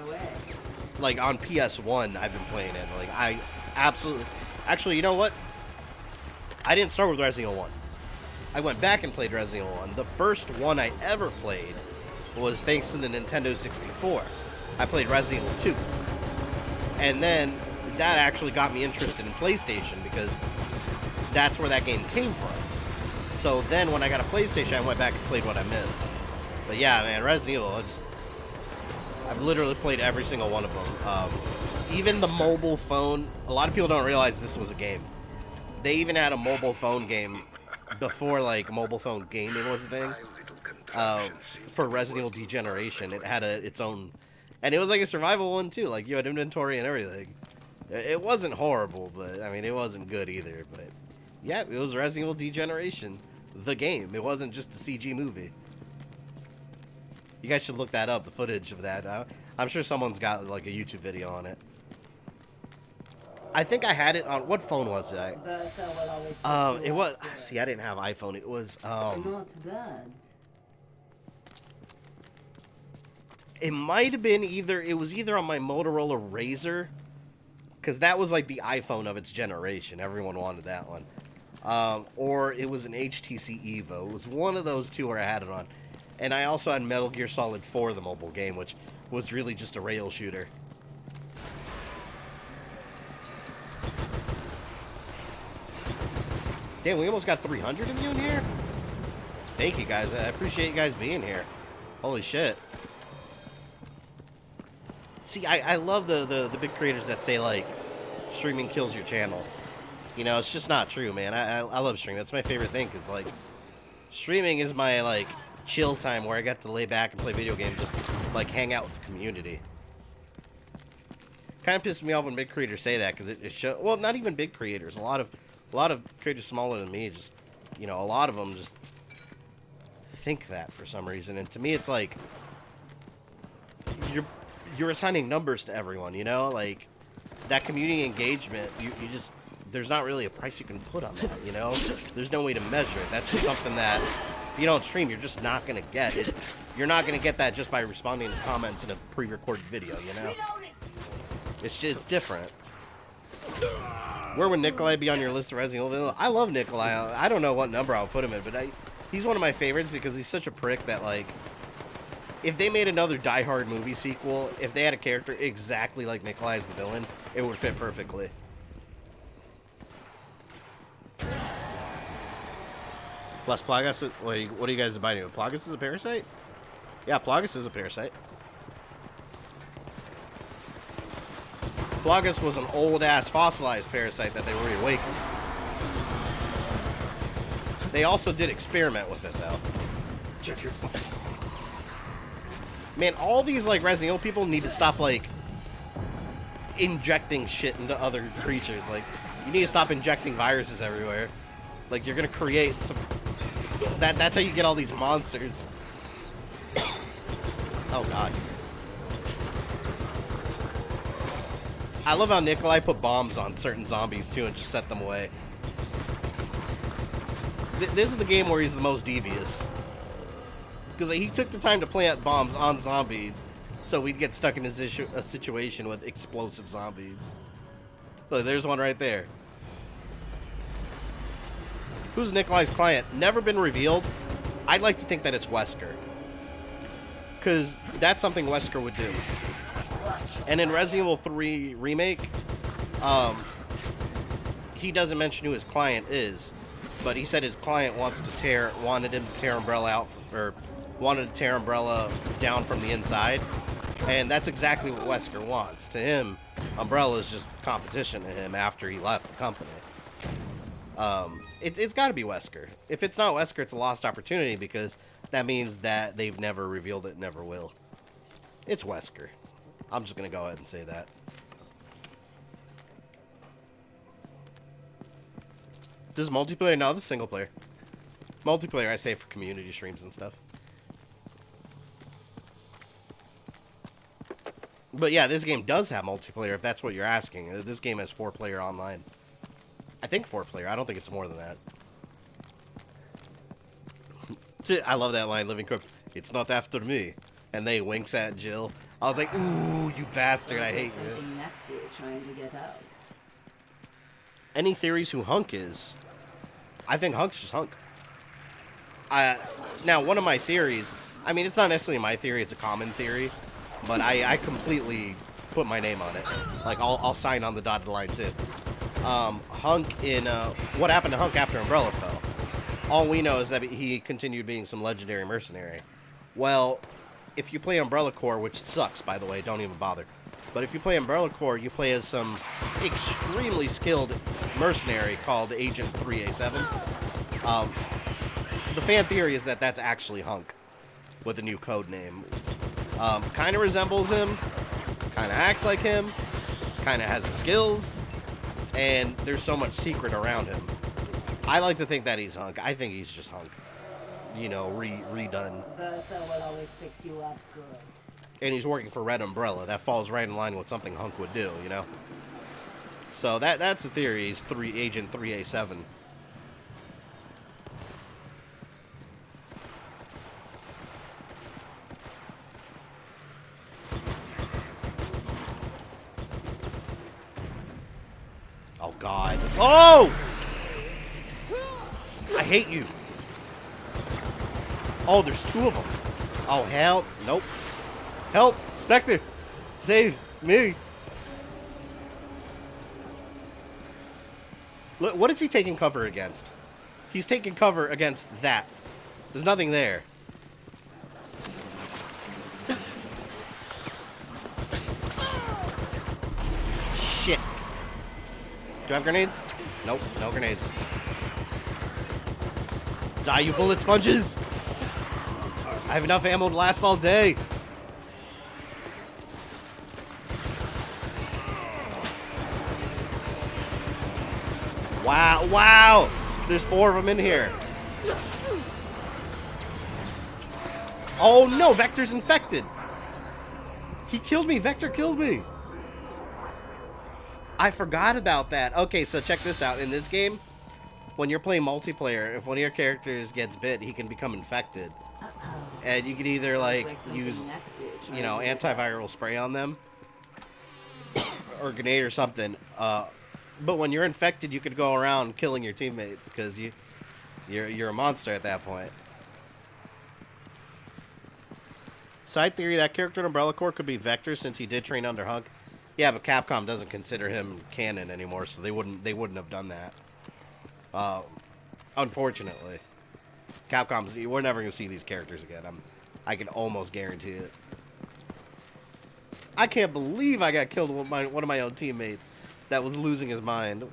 like on PS1, I've been playing it. Like I absolutely. Actually, you know what? I didn't start with Resident Evil 1. I went back and played Resident Evil 1. The first one I ever played was thanks to the Nintendo 64. I played Resident Evil 2. And then that actually got me interested in PlayStation because that's where that game came from. So then when I got a PlayStation, I went back and played what I missed. But yeah, man, Resident Evil, I've literally played every single one of them. Even the mobile phone, a lot of people don't realize this was a game. They even had a mobile phone game before, like, mobile phone gaming was a thing. For Resident Evil Degeneration, it had its own, and it was like a survival one too. Like, you had inventory and everything. It wasn't horrible, but I mean, it wasn't good either. But yeah, it was Resident Evil Degeneration, the game. It wasn't just a CG movie. You guys should look that up, the footage of that. I'm sure someone's got like a YouTube video on it. I think I had it on, what phone was it? It was, see, I didn't have iPhone. It was, Not bad. It might have been it was either on my Motorola Razr, because that was like the iPhone of its generation. Everyone wanted that one. Or it was an HTC Evo. It was one of those two where I had it on. And I also had Metal Gear Solid 4, the mobile game, which was really just a rail shooter. Damn, we almost got 300 of you in here? Thank you, guys. I appreciate you guys being here. Holy shit. See, I love the big creators that say, like, streaming kills your channel. You know, it's just not true, man. I love streaming. That's my favorite thing, because, like, streaming is my, like, chill time where I get to lay back and play video games, just, like, hang out with the community. Kind of pisses me off when big creators say that, because it shows, well, not even big creators. A lot of creators smaller than me just, you know, a lot of them just think that for some reason. And to me, it's like, you're assigning numbers to everyone, you know? Like, that community engagement, you just, there's not really a price you can put on that, you know? There's no way to measure it. That's just something that, if you don't stream, you're just not going to get it. You're not going to get that just by responding to comments in a pre-recorded video, you know? It's different. Where would Nikolai be on your list of Resident Evil? I love Nikolai. I don't know what number I'll put him in, but he's one of my favorites because he's such a prick that, like, if they made another Die Hard movie sequel, if they had a character exactly like Nikolai as the villain, it would fit perfectly. Plus, Plagas, what are you guys debating? Plagas is a parasite? Yeah, Plagas is a parasite. Plagas was an old-ass fossilized parasite that they reawakened. They also did experiment with it, though. Check your fucking... Man, all these, like, Resident Evil people need to stop, like, injecting shit into other creatures. Like, you need to stop injecting viruses everywhere. Like, you're gonna create some... That's how you get all these monsters. Oh, God. I love how Nikolai put bombs on certain zombies, too, and just set them away. This is the game where he's the most devious. Because he took the time to plant bombs on zombies, so we'd get stuck in a situation with explosive zombies. Look, there's one right there. Who's Nikolai's client? Never been revealed. I'd like to think that it's Wesker. Because that's something Wesker would do. And in Resident Evil 3 Remake, he doesn't mention who his client is, but he said his client wanted him to tear Umbrella out, or wanted to tear Umbrella down from the inside, and that's exactly what Wesker wants. To him, Umbrella is just competition to him after he left the company. It's got to be Wesker. If it's not Wesker, it's a lost opportunity, because that means that they've never revealed it, never will. It's Wesker. I'm just going to go ahead and say that. This is multiplayer? No, this is single player. Multiplayer, I say, for community streams and stuff. But yeah, this game does have multiplayer, if that's what you're asking. This game has 4-player online. I think 4-player. I don't think it's more than that. I love that line, Living Corpse. It's not after me. And they winks at Jill. I was like, ooh, you bastard, I hate you. Something nasty trying to get out. Any theories who Hunk is? I think Hunk's just Hunk. Now, one of my theories, I mean, it's not necessarily my theory, it's a common theory, but I completely put my name on it. Like, I'll sign on the dotted line, too. Hunk in, what happened to Hunk after Umbrella fell? All we know is that he continued being some legendary mercenary. Well, if you play Umbrella Corps, which sucks, by the way, don't even bother. But if you play Umbrella Corps, you play as some extremely skilled mercenary called Agent 3A7. The fan theory is that that's actually Hunk with a new code name. Kind of resembles him, kind of acts like him, kind of has the skills, and there's so much secret around him. I like to think that he's Hunk. I think he's just Hunk. You know, redone. Bertha will always fix you up good. And he's working for Red Umbrella. That falls right in line with something Hunk would do, you know? So that's the theory. He's Agent 3A7. Oh, God. Oh! I hate you. Oh, there's 2 of them. Oh, hell. Nope. Help! Spectre! Save me! Look, what is he taking cover against? He's taking cover against that. There's nothing there. Shit. Do I have grenades? Nope, no grenades. Die, you bullet sponges! I have enough ammo to last all day. Wow, wow! There's 4 of them in here. Oh no, Vector's infected. He killed me, Vector killed me. I forgot about that. Okay, so check this out. In this game, when you're playing multiplayer, if one of your characters gets bit, he can become infected. And you can either, like, use, you know, antiviral spray on them, or grenade or something. But when you're infected, you could go around killing your teammates, because you're a monster at that point. Side theory, that character in Umbrella Corps could be Vector, since he did train under Hunk. Yeah, but Capcom doesn't consider him canon anymore, so they wouldn't have done that. Unfortunately. We're never going to see these characters again. I can almost guarantee it. I can't believe I got killed with one of my own teammates that was losing his mind.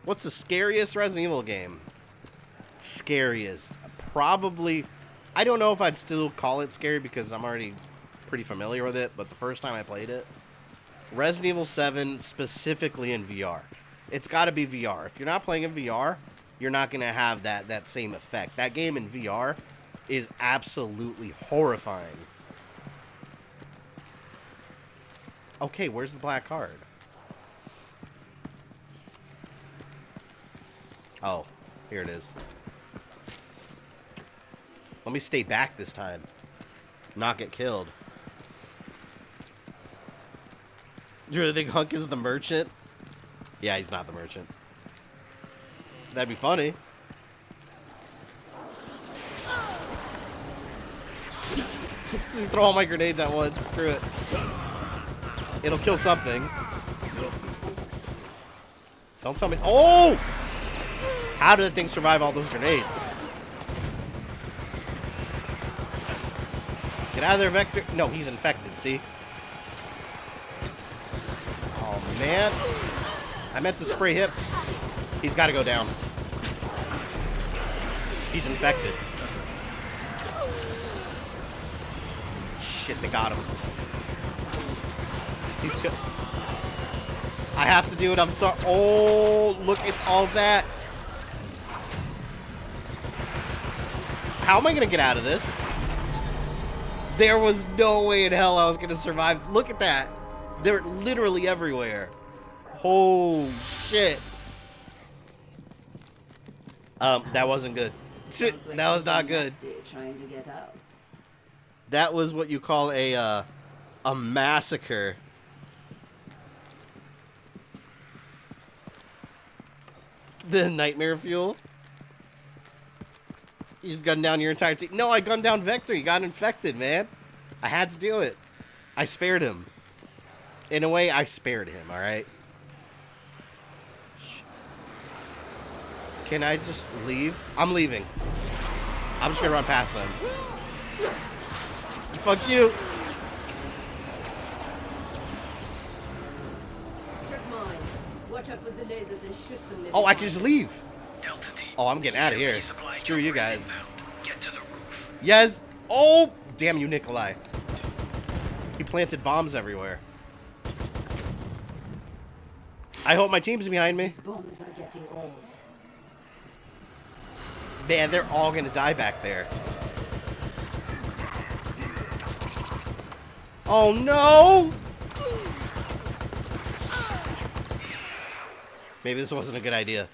What's the scariest Resident Evil game? Scariest. Probably. I don't know if I'd still call it scary because I'm already pretty familiar with it, but the first time I played it, Resident Evil 7, specifically in VR. It's got to be VR. If you're not playing in VR, you're not going to have that same effect. That game in VR is absolutely horrifying. Okay, where's the black card? Oh, here it is. Let me stay back this time. Not get killed. Do you really think Hunk is the merchant? Yeah, he's not the merchant. That'd be funny. Just throw all my grenades at once. Screw it. It'll kill something. Don't tell me. Oh! How did that thing survive all those grenades? Get out of there, Vector. No, he's infected, see? Oh, man. I meant to spray him. He's got to go down. He's infected. Shit, they got him. He's good. I have to do it. I'm sorry. Oh, look at all that. How am I going to get out of this? There was no way in hell I was going to survive. Look at that. They're literally everywhere. Oh, shit. That wasn't good. Like That was not good. Trying to get out. That was what you call a massacre. The nightmare fuel. You just gunned down your entire team. No, I gunned down Vector. He got infected, man. I had to do it. I spared him. In a way, I spared him, alright? Can I just leave? I'm leaving. I'm just gonna run past them. Fuck you. Check mine. Watch out for the lasers and shoot some. Oh, I can just leave. Delta team. Oh, I'm getting out of here. Supply Screw you drop guys. inbound. Get to the roof. Yes. Oh, damn you, Nikolai. He planted bombs everywhere. I hope my team's behind me. These bombs are getting old. Man, they're all gonna die back there. Oh no! Maybe this wasn't a good idea.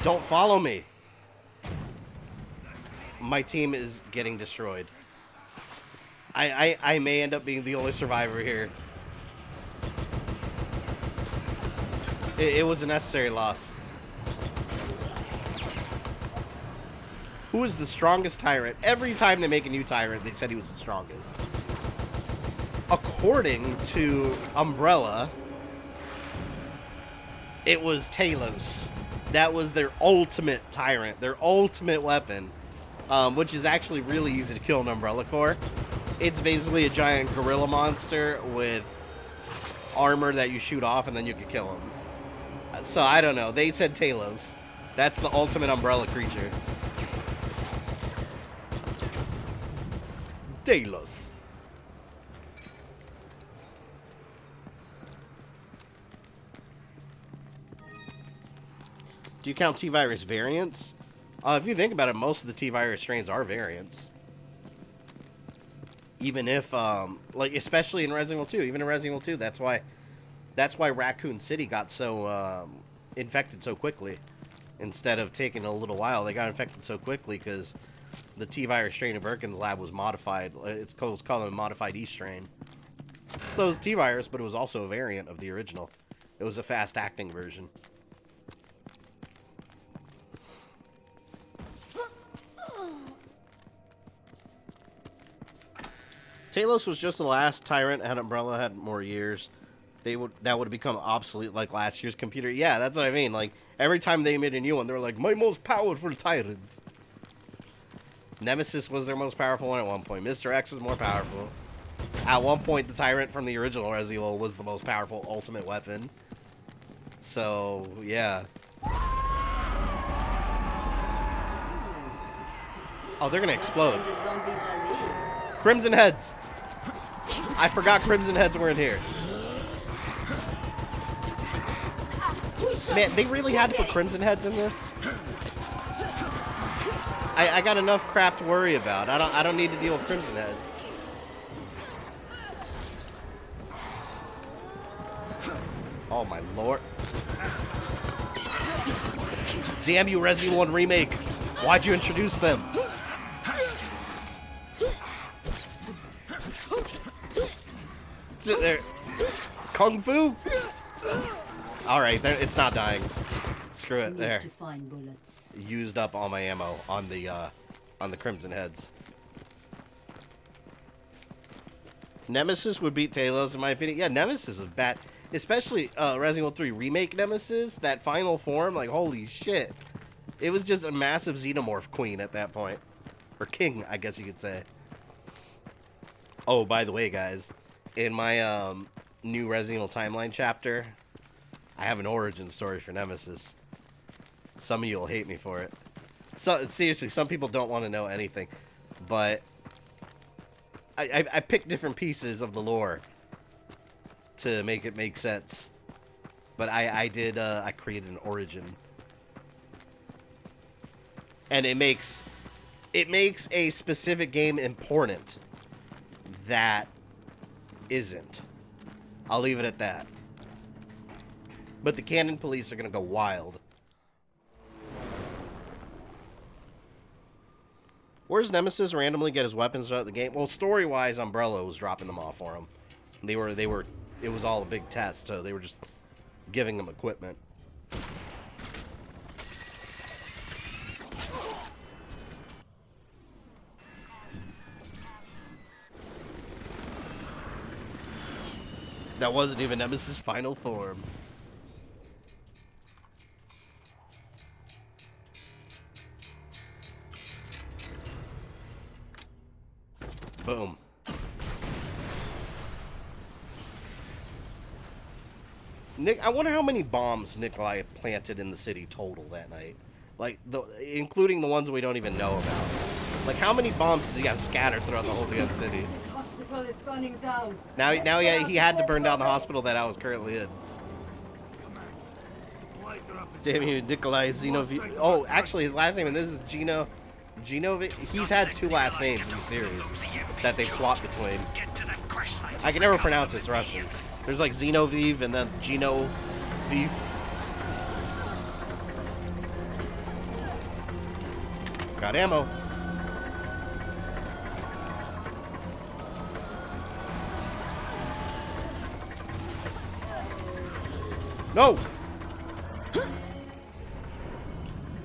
Don't follow me. My team is getting destroyed. I may end up being the only survivor here. It was a necessary loss. Who is the strongest tyrant? Every time they make a new tyrant, they said he was the strongest. According to Umbrella, it was Talos. That was their ultimate tyrant, their ultimate weapon, which is actually really easy to kill in Umbrella Corps. It's basically a giant gorilla monster with armor that you shoot off and then you can kill him. So, I don't know. They said Talos. That's the ultimate umbrella creature. Talos. Do you count T-Virus variants? If you think about it, most of the T-Virus strains are variants. Even if, like, especially in Resident Evil 2. Even in Resident Evil 2, that's why Raccoon City got so infected so quickly. Instead of taking a little while, they got infected so quickly because the T-Virus strain in Birkin's lab was modified. It's called a modified E strain. So it was T-Virus, but it was also a variant of the original. It was a fast-acting version. Talos was just the last tyrant, and Umbrella had more years. That would have become obsolete like last year's computer. Yeah, that's what I mean. Like, every time they made a new one, they were like, my most powerful tyrant. Nemesis was their most powerful one at one point. Mr. X was more powerful. At one point, the tyrant from the original Resident Evil was the most powerful ultimate weapon. So, yeah. Oh, they're gonna explode. Crimson Heads! I forgot Crimson Heads were in here. Man, they really had to put Crimson Heads in this? I got enough crap to worry about. I don't need to deal with Crimson Heads. Oh my lord. Damn you, Resident Evil 1 Remake. Why'd you introduce them? Sit there. Kung Fu? Alright, it's not dying. Screw it. There. Used up all my ammo on the Crimson Heads. Nemesis would beat Talos in my opinion. Yeah, Nemesis is bad. Especially Resident Evil 3 Remake Nemesis. That final form, like, holy shit. It was just a massive xenomorph queen at that point. Or king, I guess you could say. Oh, by the way, guys. In my new Resident Evil Timeline chapter, I have an origin story for Nemesis. Some of you will hate me for it. So, seriously, some people don't want to know anything. But I picked different pieces of the lore to make it make sense. But I created an origin And it makes a specific game important that isn't. I'll leave it at that. But the Cannon Police are gonna go wild. Where's Nemesis randomly get his weapons throughout the game? Well, story-wise, Umbrella was dropping them off for him. It was all a big test, so they were just giving them equipment. That wasn't even Nemesis' final form. Boom. I wonder how many bombs Nikolai planted in the city total that night. Like, including the ones we don't even know about. Like, how many bombs did he have scattered throughout the whole damn city? This hospital is burning down. Now he had to burn down the hospital that I was currently in. Damn you, Nikolai Zinoviev. Oh, actually, his last name, and this is Gino. He's had 2 last names in the series that they've swapped between. I can never pronounce it, it's Russian. There's like Zinoviev and then Gino-Viv. Got ammo. No!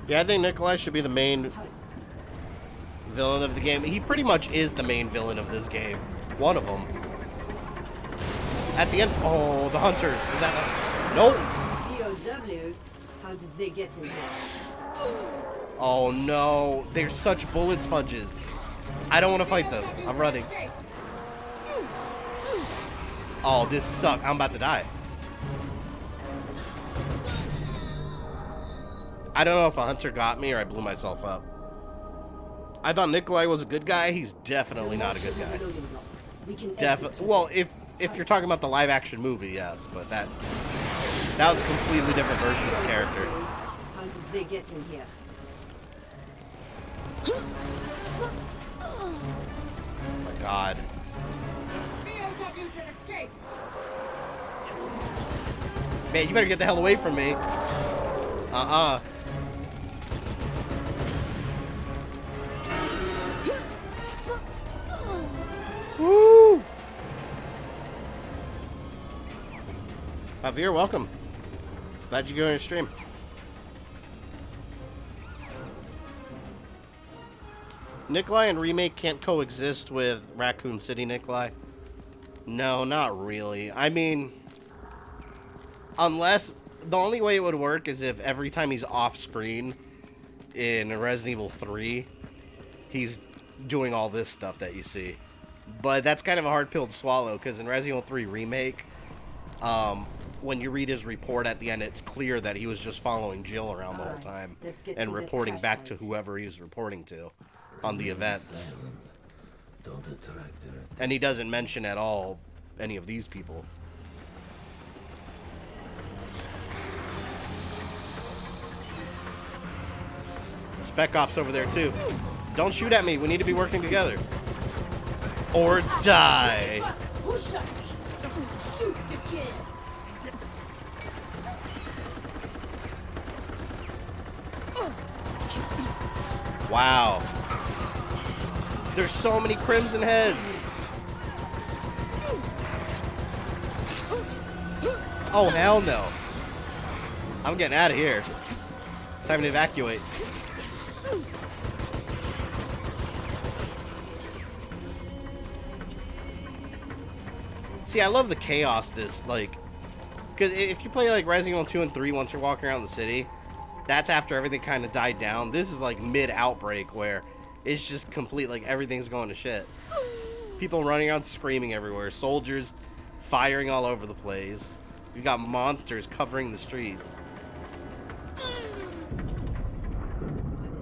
Yeah, I think Nikolai should be the main villain of the game. He pretty much is the main villain of this game. One of them. At the end... Oh, the hunter. Is that the... Nope. POWs? How did they get in here? Oh, no. They're such bullet sponges. I don't want to fight them. I'm running. Oh, this sucks. I'm about to die. I don't know if a hunter got me or I blew myself up. I thought Nikolai was a good guy. He's definitely not a good guy. Definitely. Well, if you're talking about the live action movie, yes, but that was a completely different version of the character. How did they get in here? Oh my god. Man, you better get the hell away from me. Woo! Javier, welcome. Glad you go on your stream. Nikolai and Remake can't coexist with Raccoon City Nikolai. No, not really. I mean, unless the only way it would work is if every time he's off screen in Resident Evil 3, he's doing all this stuff that you see. But that's kind of a hard pill to swallow, because in Resident Evil 3 Remake, when you read his report at the end, it's clear that he was just following Jill around the whole time and reporting back to whoever he was reporting to on the events. And he doesn't mention at all any of these people. Spec Ops over there too. Don't shoot at me. We need to be working together. Or die. Who shot me? Shoot the kid. Wow. There's so many crimson heads. Oh, hell no. I'm getting out of here. It's time to evacuate. See, I love the chaos this, like, because if you play, like, Resident Evil 2 and 3 once you're walking around the city, that's after everything kind of died down. This is, like, mid-outbreak where it's just complete, like, everything's going to shit. People running around screaming everywhere. Soldiers firing all over the place. You got monsters covering the streets. I can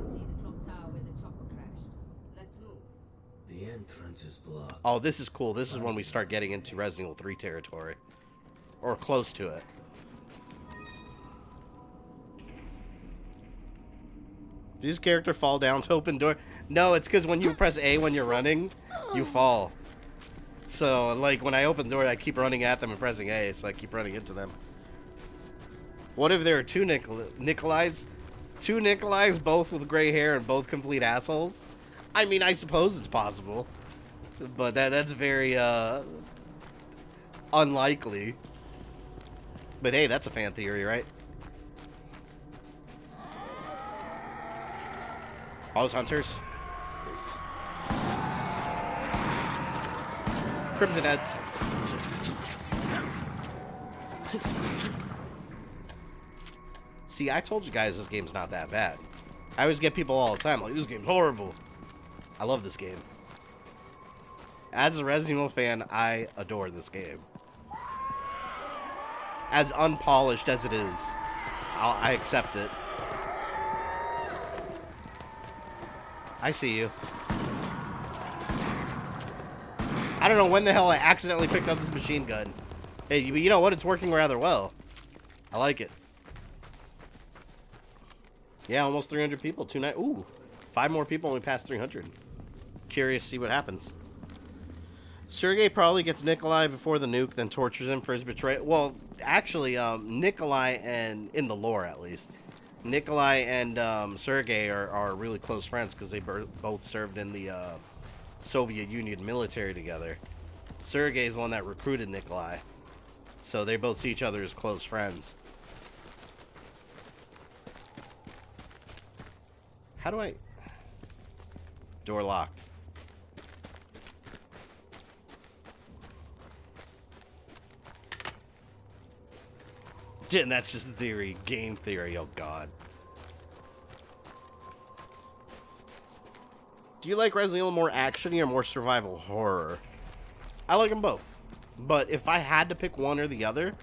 see the clock tower where the chopper crashed. Let's move. The entrance is blocked. Oh, this is cool. This is when we start getting into Resident Evil 3 territory. Or close to it. Did this character fall down to open door? No, it's because when you press A when you're running, you fall. So, like, when I open the door, I keep running at them and pressing A, so I keep running into them. What if there are two Nikolais? Two Nikolais, both with gray hair and both complete assholes? I mean, I suppose it's possible. But that's very, unlikely. But hey, that's a fan theory, right? House Hunters. Crimson Heads. See, I told you guys this game's not that bad. I always get people all the time like, this game's horrible. I love this game. As a Resident Evil fan, I adore this game. As unpolished as it is, I accept it. I see you. I don't know when the hell I accidentally picked up this machine gun. Hey, you know what? It's working rather well. I like it. Yeah, almost 300 people. Ooh, 5 more people when we pass 300. Curious to see what happens. Sergei probably gets Nikolai before the nuke, then tortures him for his betrayal. Well, actually, Nikolai and, in the lore at least, Nikolai and Sergei are really close friends because they both served in the Soviet Union military together. Sergei's the one that recruited Nikolai, so they both see each other as close friends. How do I... Door locked. And that's just theory, game theory, oh god. Do you like Resident Evil more actiony or more survival horror? I like them both. But if I had to pick one or the other,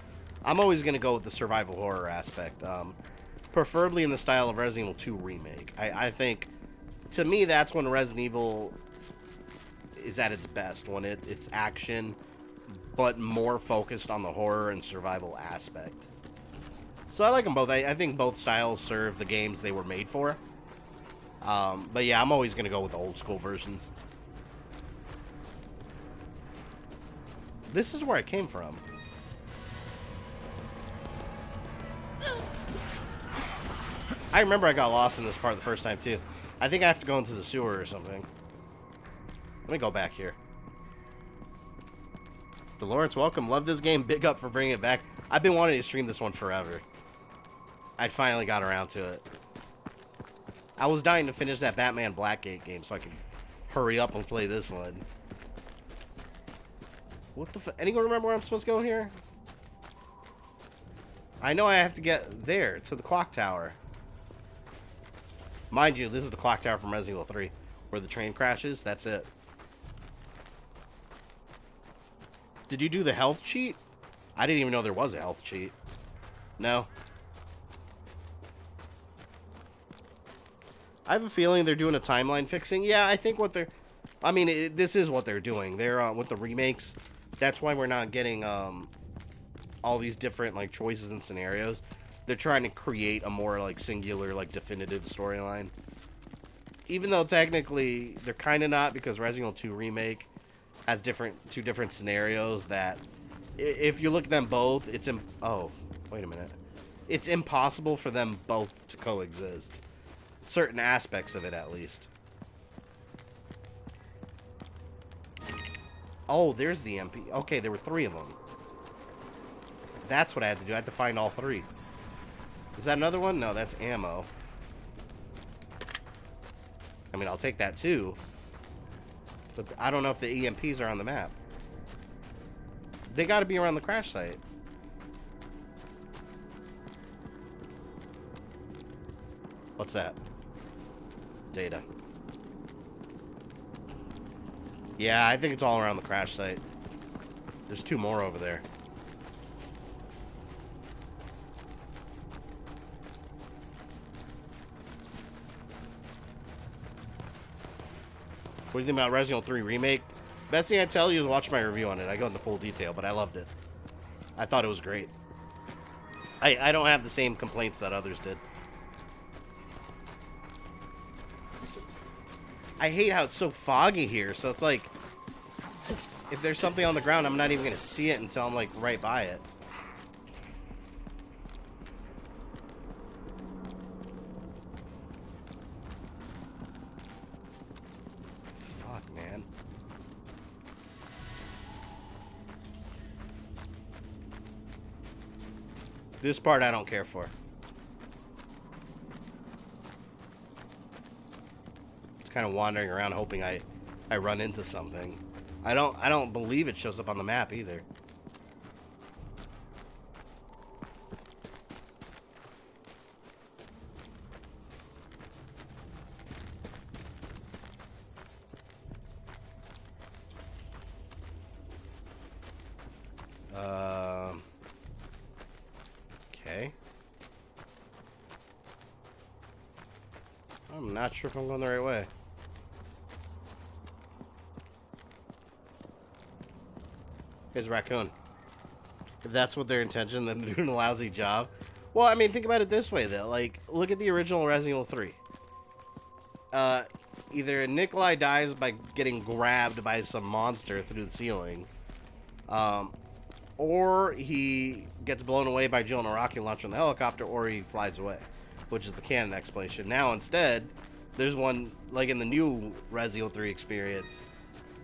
I'm always going to go with the survival horror aspect. Preferably in the style of Resident Evil 2 Remake. I think, to me, that's when Resident Evil is at its best. When it's action, but more focused on the horror and survival aspect. So I like them both. I think both styles serve the games they were made for. But yeah, I'm always going to go with the old school versions. This is where I came from. I remember I got lost in this part the first time too. I think I have to go into the sewer or something. Let me go back here. Dolores, welcome. Love this game. Big up for bringing it back. I've been wanting to stream this one forever. I finally got around to it. I was dying to finish that Batman Blackgate game so I could hurry up and play this one. What the f... Anyone remember where I'm supposed to go here? I know I have to get there, to the clock tower. Mind you, this is the clock tower from Resident Evil 3, where the train crashes. That's it. Did you do the health cheat? I didn't even know there was a health cheat. No. I have a feeling they're doing a timeline fixing. Yeah, I think what they're... I mean, this is what they're doing. They're, with the remakes, that's why we're not getting, all these different, like, choices and scenarios. They're trying to create a more, like, singular, like, definitive storyline. Even though, technically, they're kind of not, because Resident Evil 2 Remake has two different scenarios that... If you look at them both, it's... Oh, wait a minute. It's impossible for them both to coexist. Certain aspects of it, at least. Oh, there's the MP. Okay, there were 3 of them. That's what I had to do. I had to find all 3. Is that another one? No, that's ammo. I mean, I'll take that too. But I don't know if the EMPs are on the map. They gotta be around the crash site. What's that? Data. Yeah, I think it's all around the crash site. There's 2 more over there. What do you think about Resident Evil 3 Remake? Best thing I tell you is watch my review on it. I go into full detail, but I loved it. I thought it was great. I don't have the same complaints that others did. I hate how it's so foggy here. So it's like, if there's something on the ground, I'm not even gonna see it until I'm like right by it. Fuck, man. This part I don't care for. Just kind of wandering around hoping I run into something. I don't believe it shows up on the map either. Okay. I'm not sure if I'm going the right way. Here's Raccoon. If that's what their intention, then they're doing a lousy job. Well, I mean, think about it this way, though. Like, look at the original Resident Evil 3. Either Nikolai dies by getting grabbed by some monster through the ceiling, or he gets blown away by Jill and a rocket launcher on the helicopter, or he flies away, which is the canon explanation. Now, instead, there's one, like in the new Resident Evil 3 experience,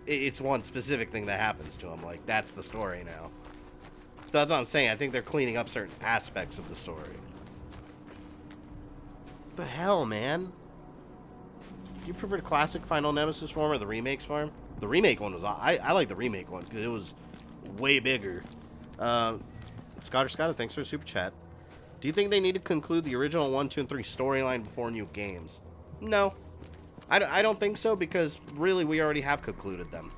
it's one specific thing that happens to him. Like, that's the story now. So that's what I'm saying. I think they're cleaning up certain aspects of the story. What the hell, man? Do you prefer the classic Final Nemesis form or the remakes form? The remake one was... I like the remake one because it was way bigger. Scotter, thanks for the super chat. Do you think they need to conclude the original 1, 2, and 3 storyline before new games? No. I don't think so, because really we already have concluded them.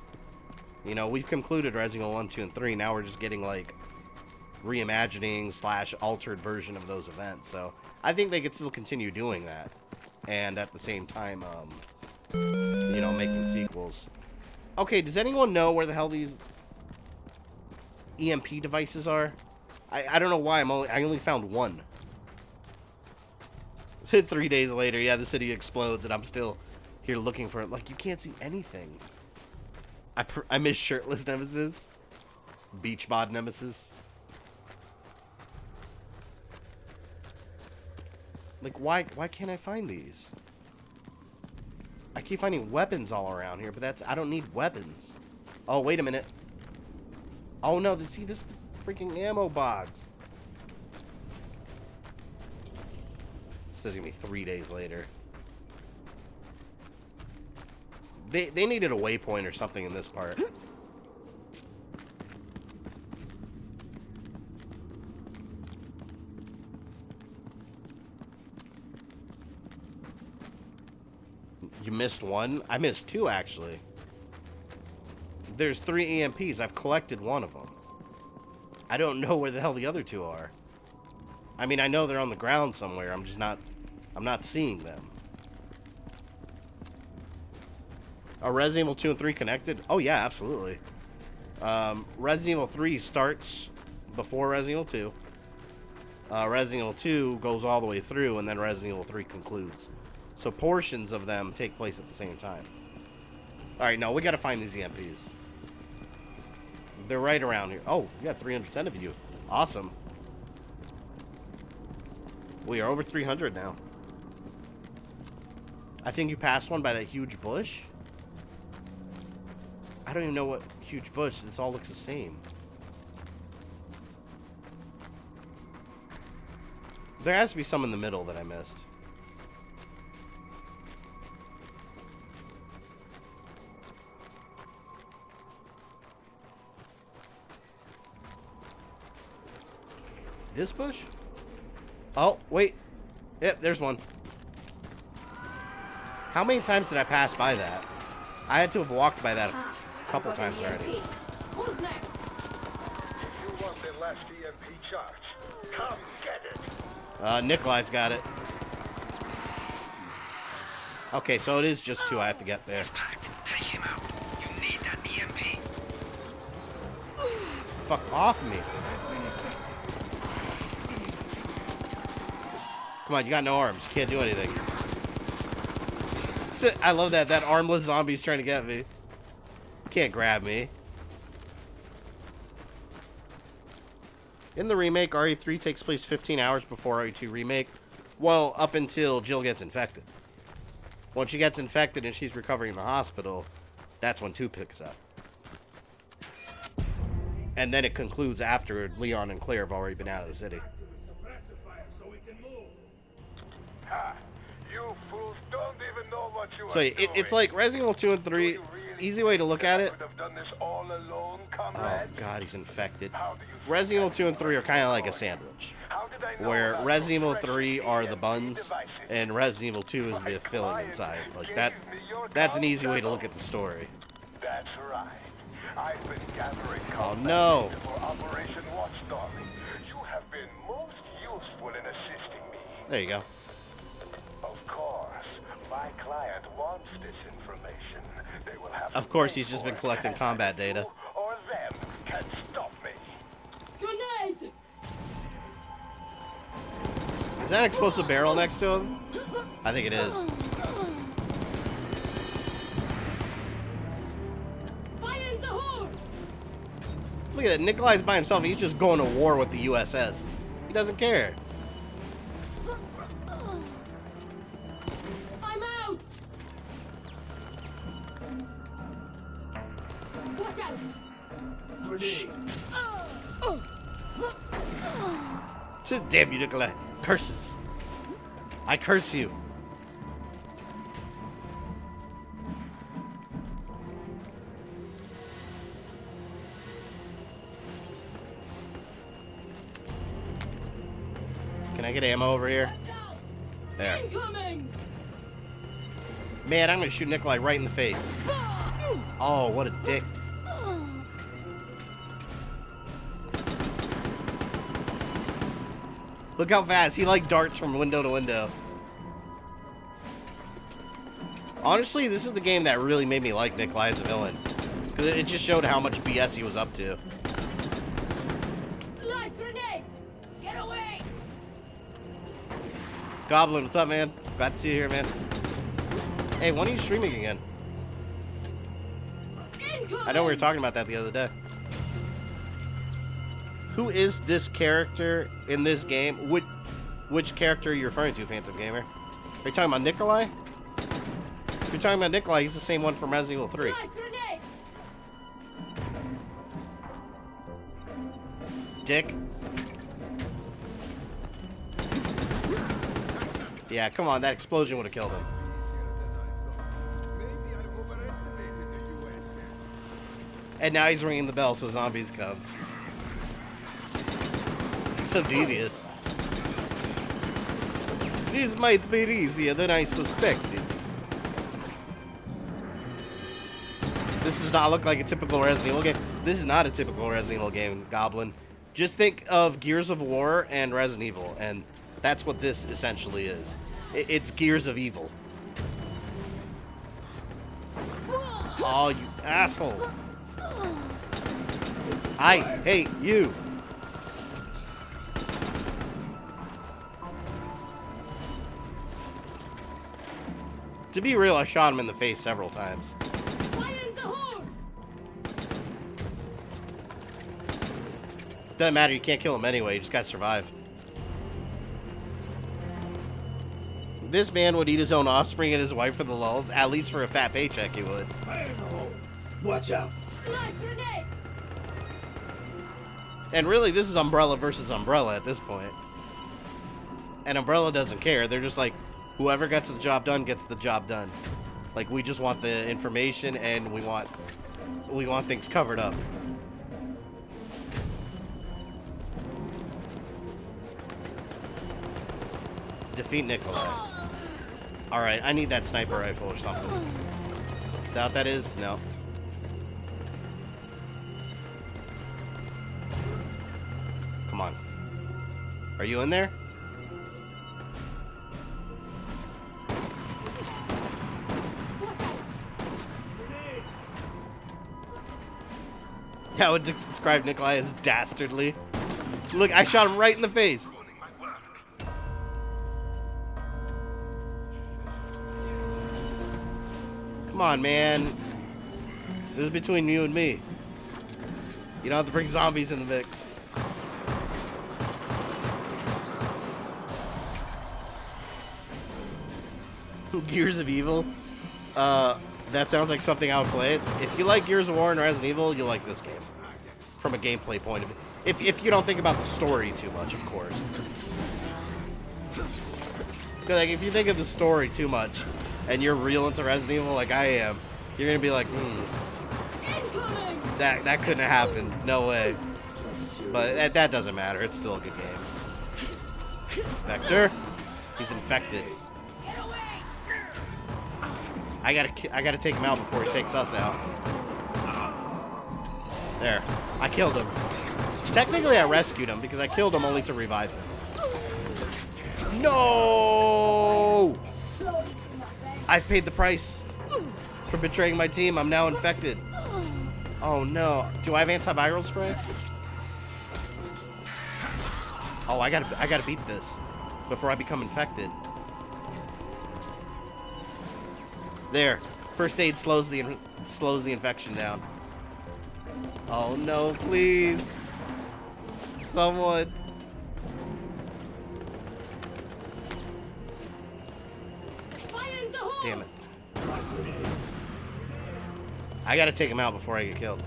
You know, we've concluded Resident Evil 1, 2, and 3. Now we're just getting, like, reimagining / altered version of those events. So I think they could still continue doing that. And at the same time, you know, making sequels. Okay, does anyone know where the hell these EMP devices are? I don't know why I only found one. 3 days later, yeah, the city explodes and I'm still here looking for it. Like, you can't see anything. I miss shirtless Nemesis. Beach bod Nemesis. Like, why can't I find these? I keep finding weapons all around here, but I don't need weapons. Oh, wait a minute. Oh no, see, this is the freaking ammo box. This is gonna be 3 days later. They needed a waypoint or something in this part. You missed one? I missed two, actually. There's 3 EMPs. I've collected one of them. I don't know where the hell the other 2 are. I mean, I know they're on the ground somewhere. I'm not seeing them. Are Resident Evil 2 and 3 connected? Oh, yeah, absolutely. Resident Evil 3 starts before Resident Evil 2. Resident Evil 2 goes all the way through, and then Resident Evil 3 concludes. So portions of them take place at the same time. Alright, no, we gotta find these EMPs. They're right around here. Oh, you got 310 of you. Awesome. We are over 300 now. I think you passed one by that huge bush. I don't even know what huge bush. This all looks the same. There has to be some in the middle that I missed. This bush? Oh, wait. Yep, there's one. How many times did I pass by that? I had to have walked by that a couple times already. Who's next? You want the last EMP charge? Come get it. Nikolai's got it. Okay, so it is just 2 I have to get there. Take him out. You need that EMP. Fuck off of me. Come on, you got no arms. You can't do anything. I love that. That armless zombie's trying to get me. Can't grab me. In the remake, RE3 takes place 15 hours before RE2 remake. Well, up until Jill gets infected. Once she gets infected and she's recovering in the hospital, that's when 2 picks up. And then it concludes after Leon and Claire have already been out of the city. Ha! You fools don't even know what you So it's like Resident Evil 2 and 3. Easy way to look at it. Oh god, he's infected. Resident Evil 2 and 3 are kind of like a sandwich. Where Resident Evil 3 are the buns, and Resident Evil 2 is the filling inside. Like that's an easy way to look at the story. That's right. I've been gathering oh no. for Operation Watchdog. You have been most useful in assisting me. There you go. Of course, my client wants this information. They will have of course, he's just been collecting combat data. Or them can stop me. Grenade! Is that an explosive barrel next to him? I think it is. Look at that. Nikolai's by himself. He's just going to war with the USS. He doesn't care. I'm out! Watch out! Damn you, Nikolai. Curses. I curse you. Can I get ammo over here? There. Man, I'm gonna shoot Nikolai right in the face. Oh, what a dick. Look how fast. He like darts from window to window. Honestly, this is the game that really made me like Nikolai as a villain. Because it just showed how much BS he was up to. Light grenade! Get away! Goblin, what's up, man? Glad to see you here, man. Hey, when are you streaming again? I know we were talking about that the other day. Who is this character in this game? Which character are you referring to, Phantom Gamer? Are you talking about Nikolai? If you're talking about Nikolai, he's the same one from Resident Evil 3. Dick. Yeah, come on, that explosion would have killed him. And now he's ringing the bell so zombies come. He's so devious. This might be easier than I suspected. This does not look like a typical Resident Evil game. This is not a typical Resident Evil game, Goblin. Just think of Gears of War and Resident Evil, and that's what this essentially is. It's Gears of Evil. Oh, you asshole. I hate you. To be real, I shot him in the face several times. Doesn't matter, you can't kill him anyway, you just gotta survive. This man would eat his own offspring and his wife for the lulz, at least for a fat paycheck he would. Watch out. And really, this is Umbrella versus Umbrella at this point. And Umbrella doesn't care, they're just like, whoever gets the job done gets the job done. Like, we just want the information and we want things covered up. Defeat Nikolai. Alright, I need that sniper rifle or something. Is that what that is? No. Come on. Are you in there? I would describe Nikolai as dastardly. Look, I shot him right in the face. Come on, man. This is between you and me. You don't have to bring zombies in the mix. Gears of Evil. That sounds like something I would play. If you like Gears of War and Resident Evil, you'll like this game. From a gameplay point of view. If you don't think about the story too much, of course. Like, if you think of the story too much, and you're real into Resident Evil like I am, you're gonna be like, that couldn't have happened. No way. But that doesn't matter. It's still a good game. Vector. He's infected. I gotta take him out before he takes us out. There. I killed him. Technically, I rescued him because I killed him only to revive him. No! I've paid the price for betraying my team. I'm now infected. Oh no. Do I have antiviral spray? Oh, I gotta beat this before I become infected. There. First aid slows the infection down. Oh no, please. Someone. Damn it. I gotta take him out before I get killed.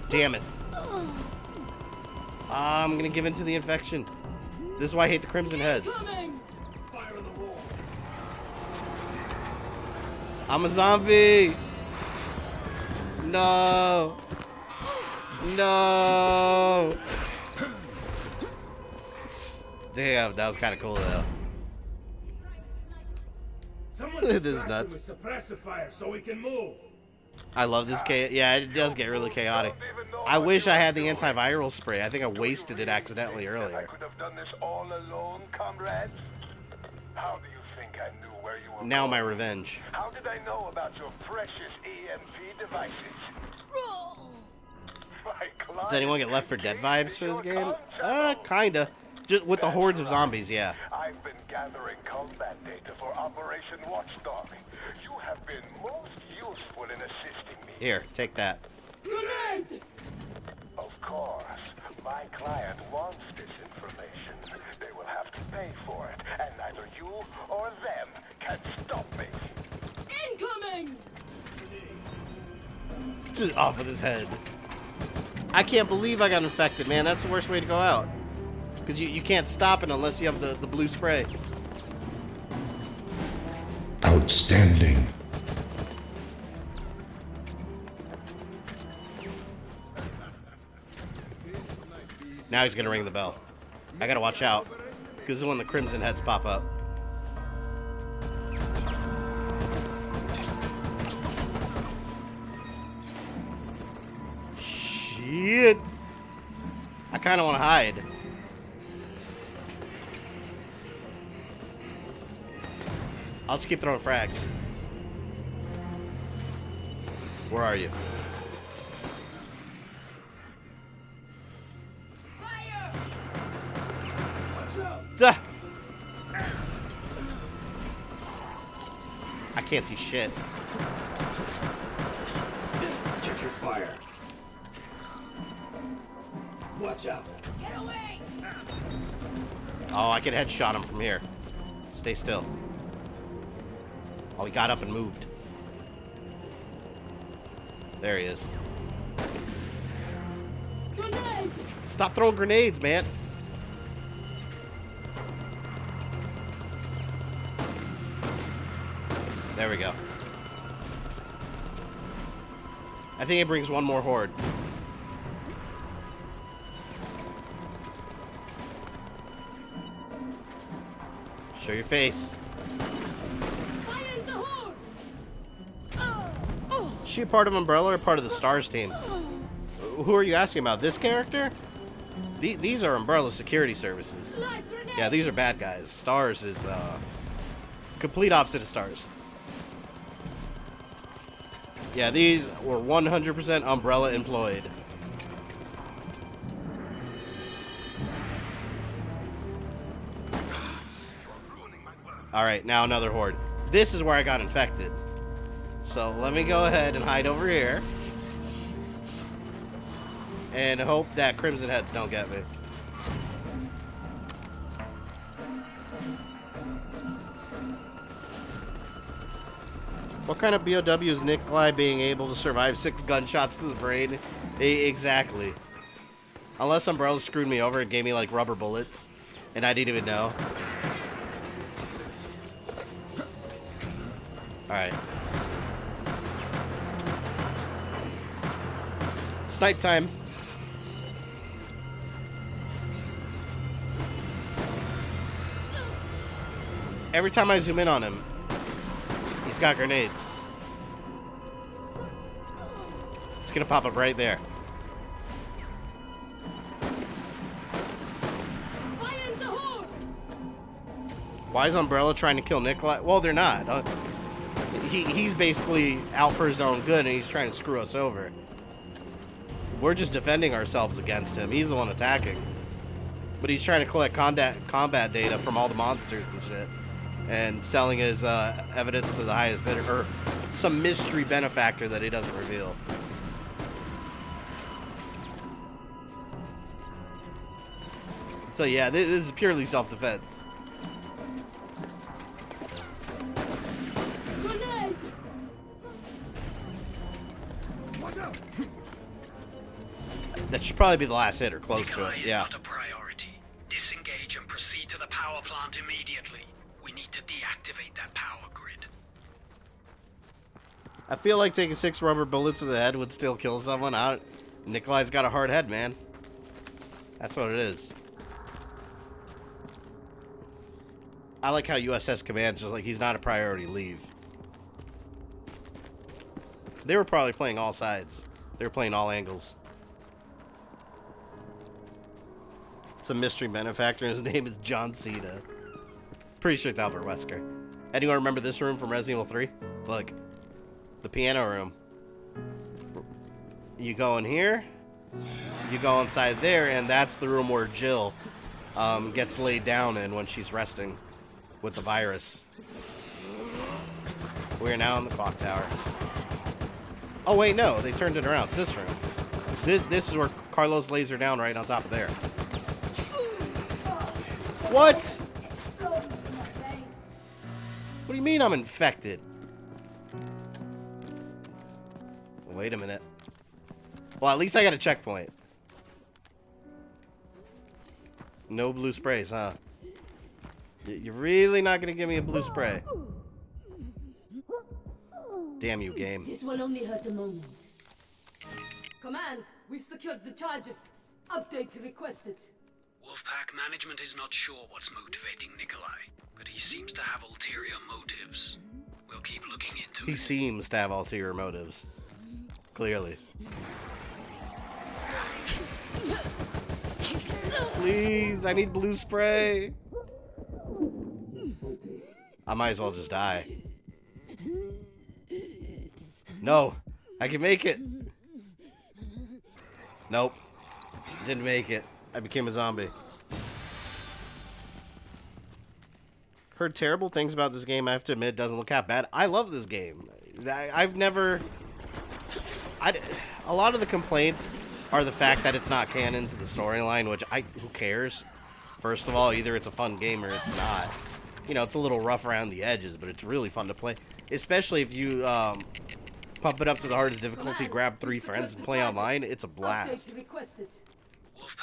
Damn it. I'm gonna give in to the infection. This is why I hate the Crimson Heads. I'm a zombie. No. No. Damn, that was kind of cool though. This is nuts. Suppressor fire so we can move. I love this yeah, it does get really chaotic. I wish I had the antiviral spray. I think I wasted it accidentally earlier. I could have done this all alone, comrades. How do you think I knew where you were Now going? my revenge. How did I know about your precious EMP devices? Does anyone get Left 4 Dead vibes for this game? Kinda. Just with the hordes of zombies, yeah. I've been gathering combat data for Operation Watchdog. You have been most useful in assisting me. Here, take that. Of course, my client wants this information. They will have to pay for it, and neither you or them can stop me. Incoming! Just off with his head. I can't believe I got infected, man. That's the worst way to go out. Because you can't stop it unless you have the blue spray. Outstanding. Now he's gonna ring the bell. I gotta watch out. Because this is when the Crimson Heads pop up. Shit. I kind of want to hide. I'll just keep throwing frags. Where are you? Fire! Duh. I can't see shit. Check your fire. Watch out. Get away! Oh, I can headshot him from here. Stay still. Oh, he got up and moved. There he is. Grenade! Stop throwing grenades, man. There we go. I think it brings one more horde. Show your face. Fire the horde! Is she a part of Umbrella or part of the Stars team? Who are you asking about? This character? These are Umbrella security services. Yeah, these are bad guys. Stars is complete opposite of Stars. Yeah, these were 100% Umbrella employed. Alright, now another horde. This is where I got infected. So let me go ahead and hide over here. And hope that Crimson Heads don't get me. What kind of BOW is Nikolai being able to survive 6 gunshots to the brain? Exactly. Unless Umbrella screwed me over and gave me like rubber bullets. And I didn't even know. Alright. Snipe time. Every time I zoom in on him, he's got grenades. It's gonna pop up right there. Why is Umbrella trying to kill Nikolai? Well, they're not. He's basically out for his own good, and he's trying to screw us over. We're just defending ourselves against him. He's the one attacking. But he's trying to collect combat data from all the monsters and shit. And selling his evidence to the highest bidder. Or some mystery benefactor that he doesn't reveal. So yeah, this is purely self-defense. That should probably be the last hit or close to it. Yeah. Not a priority. Disengage and proceed to the power plant immediately. We need to deactivate that power grid. I feel like taking 6 rubber bullets to the head would still kill someone. Nikolai's got a hard head, man. That's what it is. I like how USS Command's just like, he's not a priority, leave. They were probably playing all sides. They were playing all angles. It's a mystery benefactor. His name is John Cena. Pretty sure it's Albert Wesker. Anyone remember this room from Resident Evil 3? Look. The piano room. You go in here. You go inside there, and that's the room where Jill gets laid down in when she's resting with the virus. We are now in the clock tower. Oh, wait, no. They turned it around. It's this room. This is where Carlos lays her down right on top of there. What? What do you mean I'm infected? Wait a minute. Well, at least I got a checkpoint. No blue sprays, huh? You're really not gonna give me a blue spray? Damn you, game. This will only hurt a moment. Command, we've secured the charges. Update requested. Wolfpack management is not sure what's motivating Nikolai, but he seems to have ulterior motives. We'll keep looking into it. He seems to have ulterior motives. Clearly. Please, I need blue spray. I might as well just die. No, I can make it. Nope. Didn't make it. I became a zombie. Heard terrible things about this game. I have to admit, it doesn't look that bad. I love this game. I've never... a lot of the complaints are the fact that it's not canon to the storyline, which who cares? First of all, either it's a fun game or it's not. You know, it's a little rough around the edges, but it's really fun to play. Especially if you pump it up to the hardest difficulty, grab 3 friends and play online. It's a blast.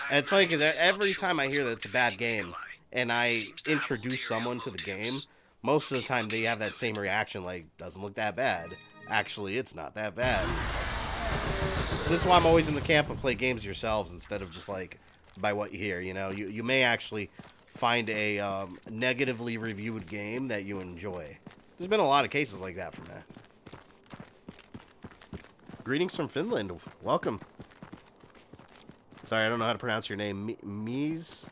And it's funny because every time I hear that it's a bad game and I introduce someone to the game, most of the time they have that same reaction, like, doesn't look that bad. Actually, it's not that bad. This is why I'm always in the camp of play games yourselves instead of just like by what you hear, you know. You may actually find a negatively reviewed game that you enjoy. There's been a lot of cases like that from that. Greetings from Finland. Welcome. Sorry, I don't know how to pronounce your name. Mies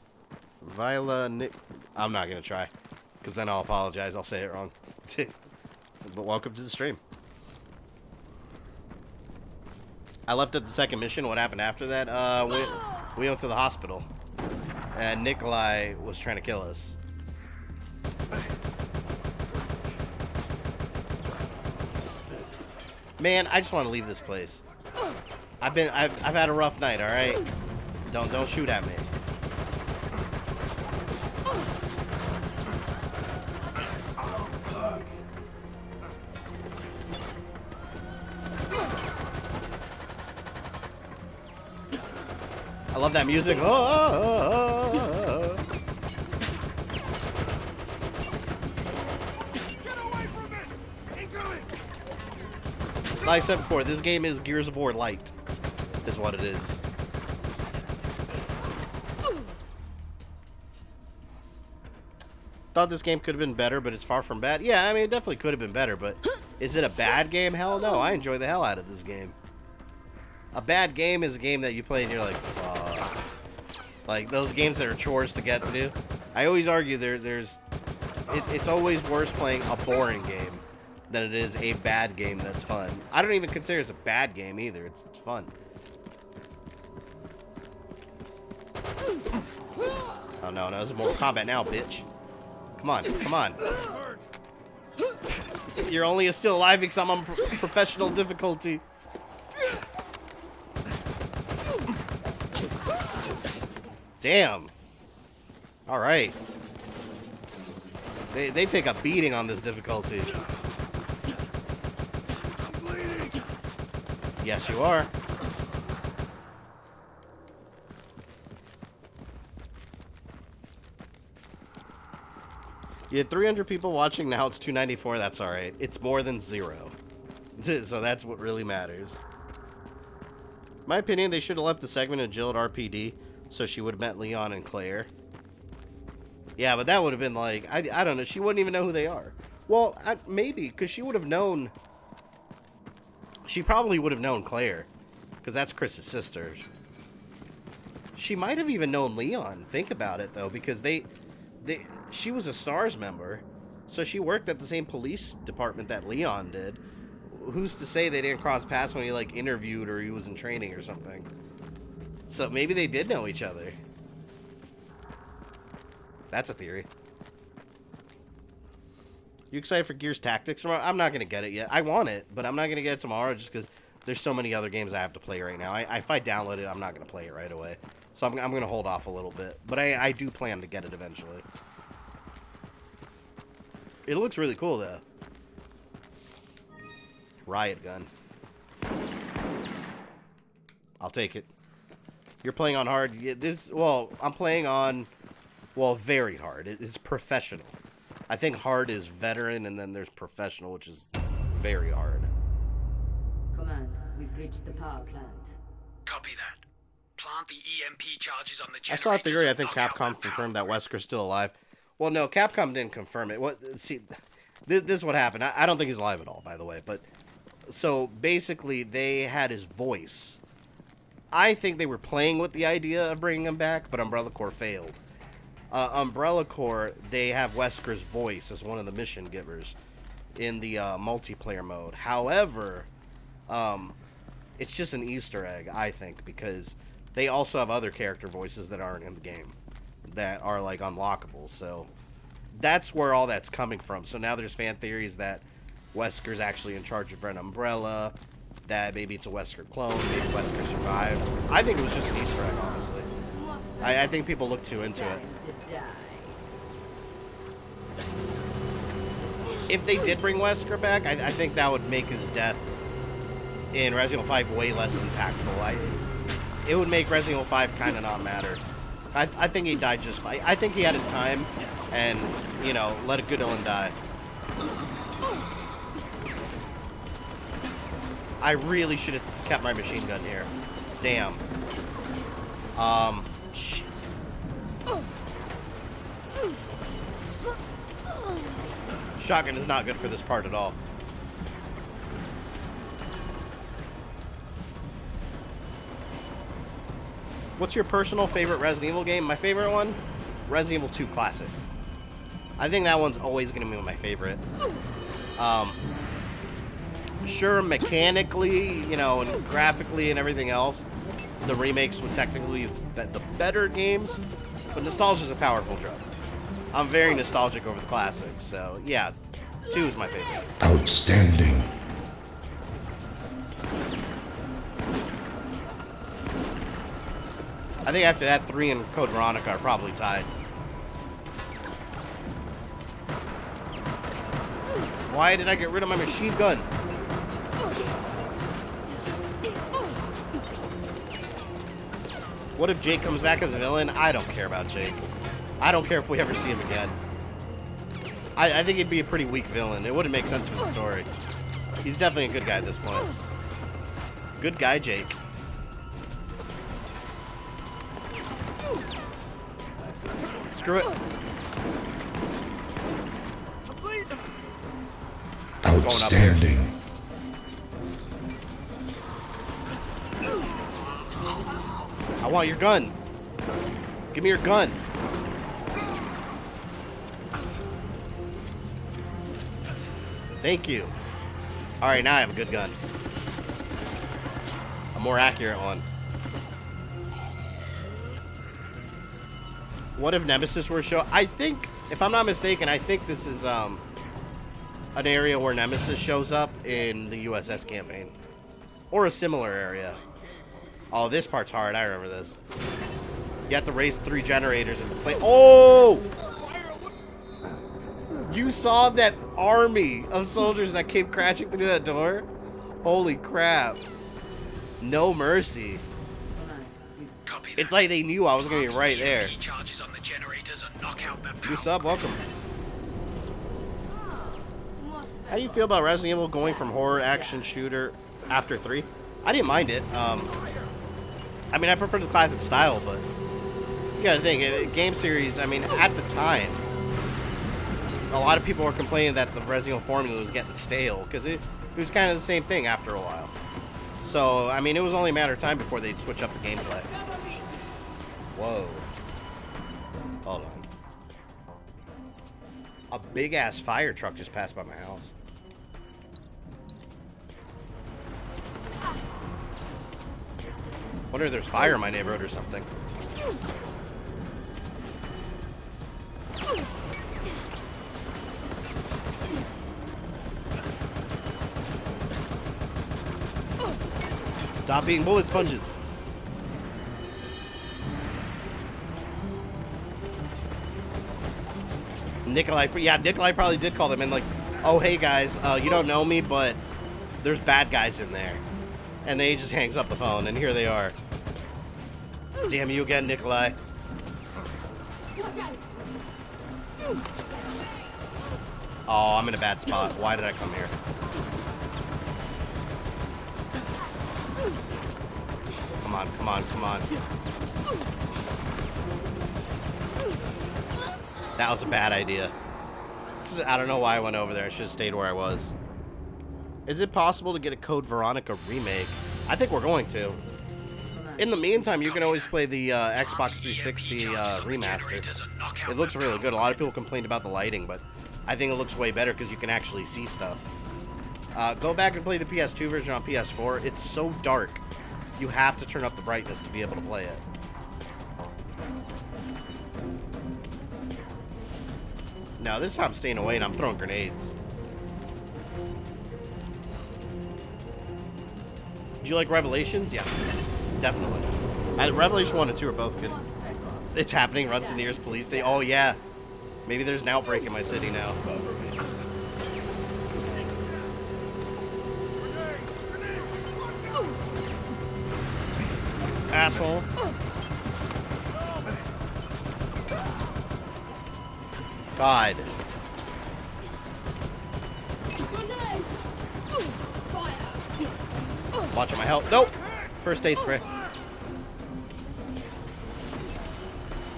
Vila Nick. I'm not going to try, because then I'll apologize. I'll say it wrong. But welcome to the stream. I left at the second mission. What happened after that? We went to the hospital. And Nikolai was trying to kill us. Man, I just want to leave this place. I've had a rough night, all right? Don't shoot at me. I love that music. Oh. Like I said before, this game is Gears of War Light, is what it is. Thought this game could have been better, but it's far from bad. Yeah, I mean, it definitely could have been better, but is it a bad game? Hell no. I enjoy the hell out of this game. A bad game is a game that you play and you're like, fuck. Like those games that are chores to get through. I always argue it's always worse playing a boring game than it is a bad game that's fun. I don't even consider it a bad game either. It's fun. Oh no, it's Mortal Kombat now, bitch. Come on. You're only still alive because I'm on professional difficulty. Damn. All right. They take a beating on this difficulty. Yes, you are. You had 300 people watching, now it's 294. That's all right. It's more than 0. So that's what really matters. In my opinion, they should have left the segment of Jill at RPD so she would have met Leon and Claire. Yeah, but that would have been like, I don't know. She wouldn't even know who they are. Well, maybe, because she would have known. She probably would have known Claire, because that's Chris's sister. She might have even known Leon. Think about it, though, because she was a STARS member, so she worked at the same police department that Leon did. Who's to say they didn't cross paths when he, like, interviewed or he was in training or something? So maybe they did know each other. That's a theory. You excited for Gears Tactics tomorrow? I'm not going to get it yet. I want it, but I'm not going to get it tomorrow just because there's so many other games I have to play right now. If I download it, I'm not going to play it right away. So I'm going to hold off a little bit. But I do plan to get it eventually. It looks really cool, though. Riot gun. I'll take it. You're playing on hard. I'm playing on, very hard. It's professional. I think hard is veteran, and then there's professional, which is very hard. Command, we've reached the power plant. Copy that. Plant the EMP charges on the generator. I saw a theory. I think Capcom confirmed that Wesker's still alive. Well, no, Capcom didn't confirm it. See, this is what happened. I don't think he's alive at all, by the way. But so basically, they had his voice. I think they were playing with the idea of bringing him back, but Umbrella Corps failed. Umbrella Corps, they have Wesker's voice as one of the mission givers in the multiplayer mode. However, it's just an Easter egg, I think, because they also have other character voices that aren't in the game that are, like, unlockable. So that's where all that's coming from. So now there's fan theories that Wesker's actually in charge of Red Umbrella, that maybe it's a Wesker clone, maybe Wesker survived. I think it was just an Easter egg, honestly. I think people look too into it. If they did bring Wesker back, I think that would make his death in Resident Evil 5 way less impactful. It would make Resident Evil 5 kind of not matter. I think he died just fine. I think he had his time, and, you know, let a good villain die. I really should have kept my machine gun here. Damn. Shit. Shotgun is not good for this part at all. What's your personal favorite Resident Evil game? My favorite one? Resident Evil 2 Classic. I think that one's always going to be my favorite. Sure, mechanically, you know, and graphically and everything else, the remakes would technically be the better games, but nostalgia is a powerful drug. I'm very nostalgic over the classics, so yeah, 2 is my favorite. Outstanding. I think after that, 3 and Code Veronica are probably tied. Why did I get rid of my machine gun? What if Jake comes back as a villain? I don't care about Jake. I don't care if we ever see him again. I think he'd be a pretty weak villain. It wouldn't make sense for the story. He's definitely a good guy at this point. Good guy, Jake. Screw it. Outstanding. I want your gun. Give me your gun. Thank you. Alright, now I have a good gun. A more accurate one. What if Nemesis were show? I think, if I'm not mistaken, I think this is an area where Nemesis shows up in the USS campaign. Or a similar area. Oh, this part's hard. I remember this. You have to raise 3 generators and play. Oh! You saw that army of soldiers that came crashing through that door? Holy crap. No mercy. It's like they knew I was going to be right there. You sub, welcome. How do you feel about Resident Evil going from horror action shooter after 3? I didn't mind it. I mean, I prefer the classic style, but you gotta think, game series, I mean, at the time, a lot of people were complaining that the Resident Evil formula was getting stale, because it was kind of the same thing after a while. So, I mean, it was only a matter of time before they'd switch up the gameplay. Whoa. Hold on. A big-ass fire truck just passed by my house. Wonder if there's fire in my neighborhood or something. Stop eating bullet sponges. Nikolai, yeah, Nikolai probably did call them in like, oh, hey guys, you don't know me, but there's bad guys in there. And then he just hangs up the phone, and here they are. Damn you again, Nikolai. Oh, I'm in a bad spot. Why did I come here? Come on, come on, come on. That was a bad idea. I don't know why I went over there. I should have stayed where I was. Is it possible to get a Code Veronica remake? I think we're going to. In the meantime, you can always play the Xbox 360 remaster. It looks really good. A lot of people complained about the lighting, but I think it looks way better because you can actually see stuff. Go back and play the PS2 version on PS4. It's so dark. You have to turn up the brightness to be able to play it. Now, this is how I'm staying away and I'm throwing grenades. Do you like Revelations? Yeah, definitely. Revelation 1 and 2 are both good. It's happening, runs in the nearest police station. Oh, yeah. Maybe there's an outbreak in my city now. Asshole. God. Watching my health. Nope. First aid spray.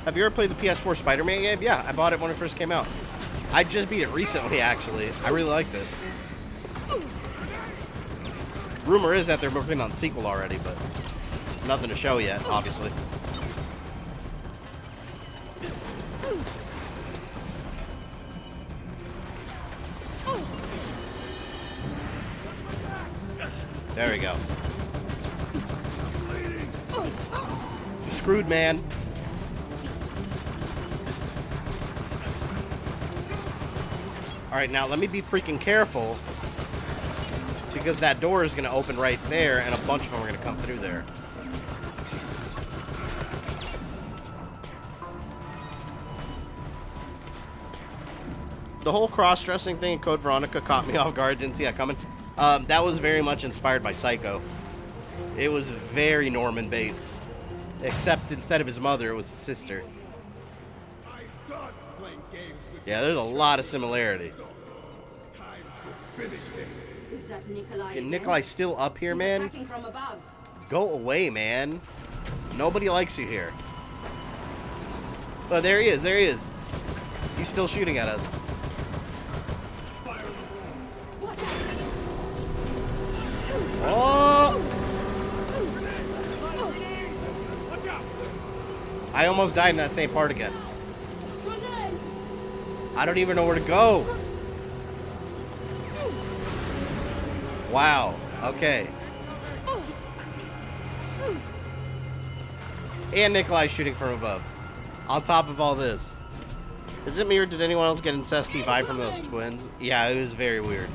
Have you ever played the PS4 Spider-Man game? Yeah, I bought it when it first came out. I just beat it recently, actually. I really liked it. Rumor is that they're working on a sequel already, but nothing to show yet, obviously. There we go. You're screwed, man. Alright, now let me be freaking careful. Because that door is going to open right there, and a bunch of them are going to come through there. the whole cross-dressing thing in Code Veronica caught me off guard. Didn't see that coming. That was very much inspired by Psycho. It was very Norman Bates. Except instead of his mother, it was his sister. Yeah, there's a lot of similarity. Is that Nikolai? And Nikolai's still up here, man? Attacking from above. Go away, man. Nobody likes you here. Oh, there he is. There he is. He's still shooting at us. Oh! I almost died in that same part again. I don't even know where to go. Wow. Okay. And Nikolai's shooting from above. On top of all this. Is it me or did anyone else get incesty vibe from those twins? Yeah, it was very weird.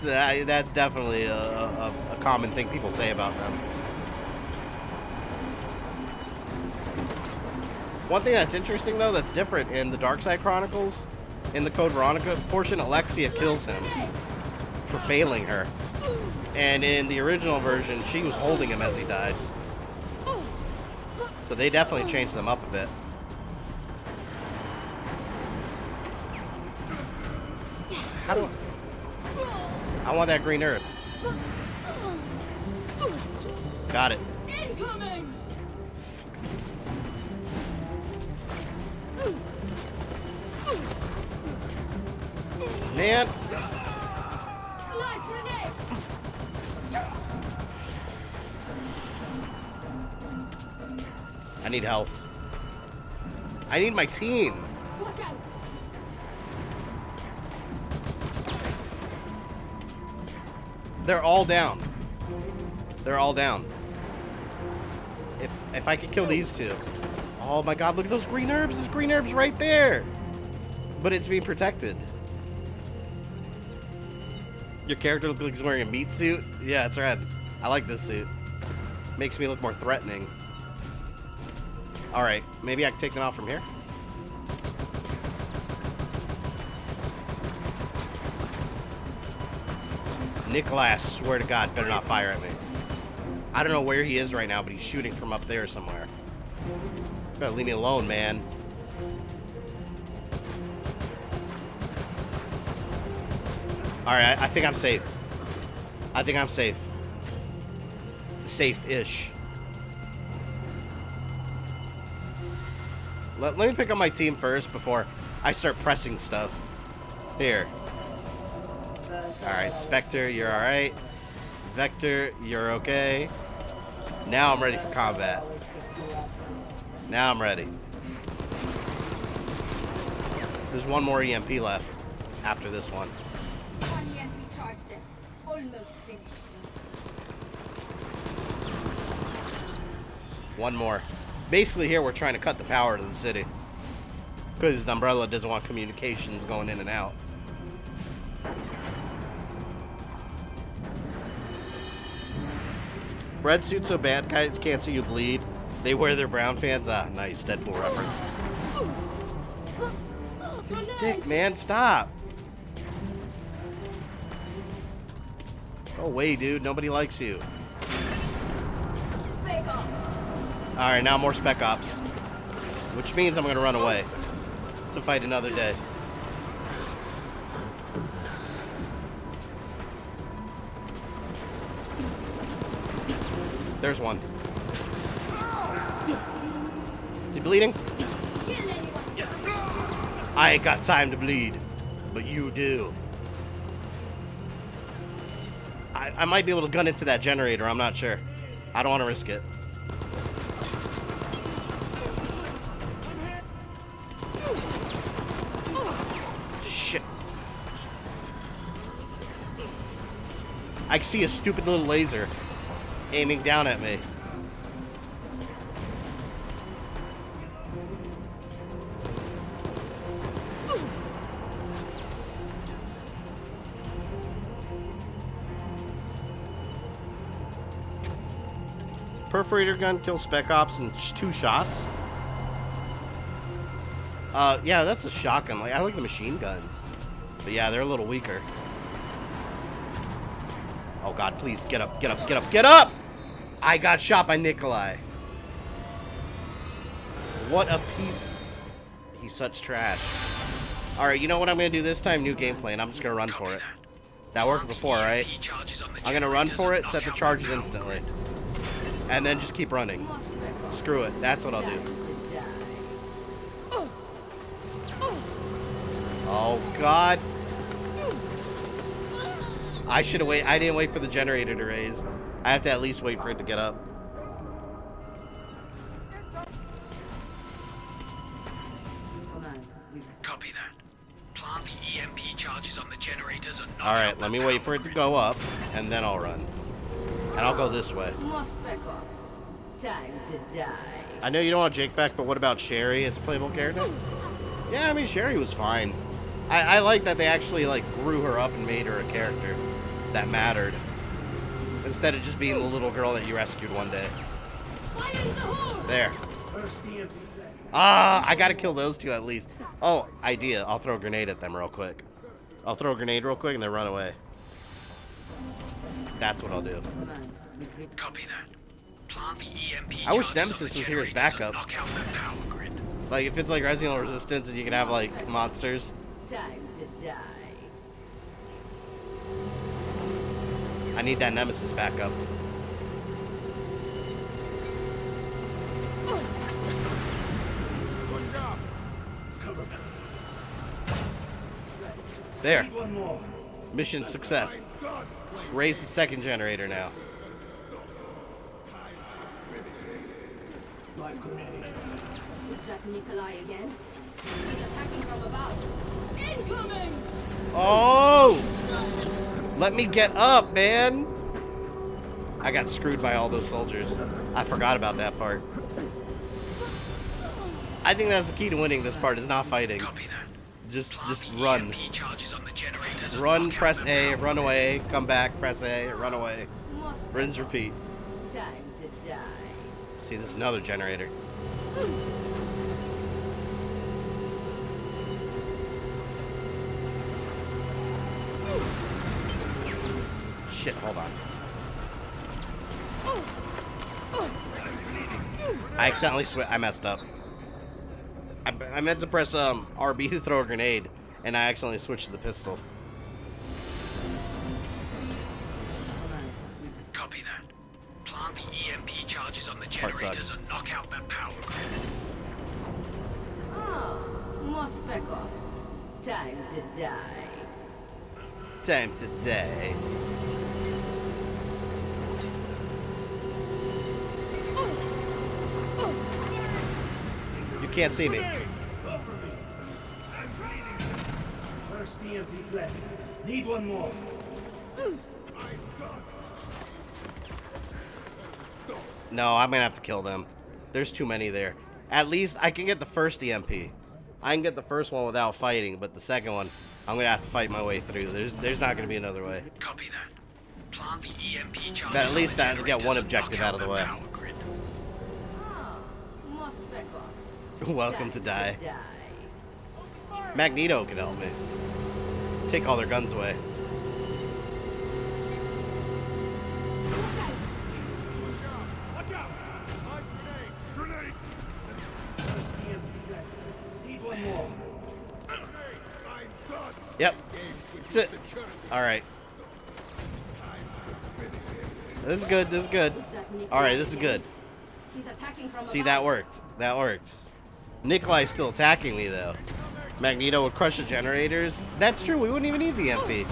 That's definitely a common thing people say about them. One thing that's interesting, though, that's different in the Darkside Chronicles, in the Code Veronica portion, Alexia kills him for failing her. And in the original version, she was holding him as he died. So they definitely changed them up a bit. How do I want that green herb. Got it. Incoming! Man. Light grenade! I need health. I need my team. Watch out! They're all down. They're all down. If I could kill these two. Oh my god, look at those green herbs. There's green herbs right there. But it's being protected. Your character looks like he's wearing a meat suit. Yeah, it's red. I like this suit. Makes me look more threatening. Alright, maybe I can take them out from here. Nikolai, I swear to God, better not fire at me. I don't know where he is right now, but he's shooting from up there somewhere. You better leave me alone, man. Alright, I think I'm safe. I think I'm safe. Safe-ish. Let me pick up my team first before I start pressing stuff. Here. Alright, Spectre, you're alright. Vector, you're okay. Now I'm ready for combat. Now I'm ready. There's one more EMP left after this one. One EMP charge set. Almost finished. One more. Basically here we're trying to cut the power to the city. Because the Umbrella doesn't want communications going in and out. Red suit so bad guys can't see you bleed. They wear their brown pants. Ah, nice Deadpool reference. Dick, man, stop. Go away, dude. Nobody likes you. Alright, now more Spec Ops. Which means I'm going to run away to fight another day. There's one. Is he bleeding? I ain't got time to bleed, but you do. I might be able to gun into that generator, I'm not sure. I don't want to risk it. Shit. I see a stupid little laser aiming down at me. Perforator gun kills Spec Ops in 2 shots. Yeah, that's a shotgun. Like, I like the machine guns. But yeah, they're a little weaker. Oh god, please, get up, get up, get up, get up! I got shot by Nikolai. What a piece. He's such trash. Alright, you know what I'm going to do this time? New game plan. I'm just going to run for it. That worked before, right? I'm going to run for it, set the charges instantly. And then just keep running. Screw it. That's what I'll do. Oh, God. I should have waited. I didn't wait for the generator to raise. I have to at least wait for it to get up. Copy that. Plant the EMP charges on the generators and knock Alright, out let the me wait for power it to grid. go up, and then I'll run. And I'll go this way. Time to die. I know you don't want Jake back, but what about Sherry as a playable character? Yeah, I mean, Sherry was fine. I like that they actually, like, grew her up and made her a character that mattered. Instead of just being the little girl that you rescued one day. There. Ah, I gotta kill those two at least. Oh, idea. I'll throw a grenade at them real quick. I'll throw a grenade real quick and then run away. That's what I'll do. Copy that. Plant the EMP I wish charges Nemesis on the was here as generators backup. and knock out the power grid. Like, if it's like Resident Evil Resistance and you can have, like, monsters. Time to die. I need that Nemesis backup. There. Mission success. Raise the second generator now. Is that Nikolai again? He's attacking from above. Incoming! Oh! Let me get up, man! I got screwed by all those soldiers. I forgot about that part. I think that's the key to winning this part, is not fighting. Just run. Run, press A, run away, come back, press A, run away. Rinse, repeat. Time to die. See, this is another generator. Shit, hold on. I accidentally I messed up. I meant to press RB to throw a grenade, and I accidentally switched to the pistol. Copy that. Plant the EMP charges on the Part generators sucks. and knock out the power grid. Ah, more spec ops. Time to die. Time to die. You can't see me. First EMP plant. Need one more. No, I'm gonna have to kill them. There's too many there. At least I can get the first EMP. I can get the first one without fighting, but the second one, I'm gonna have to fight my way through. There's not gonna be another way. Copy that. Plant the EMP charges. But at on least the I have to get generators one and objective knock out of the way. power grid. Ah, more spec ops. Welcome to die. Die. Magneto can help me. Take all their guns away. Watch out! Grenade! First EMP plant. Need one more. Yep. That's it. Alright. This is good. This is good. Alright, this is good. He's attacking from See, above. that worked. That worked. Nikolai's still attacking me, though. Magneto would crush the generators. That's true. We wouldn't even need the EMP.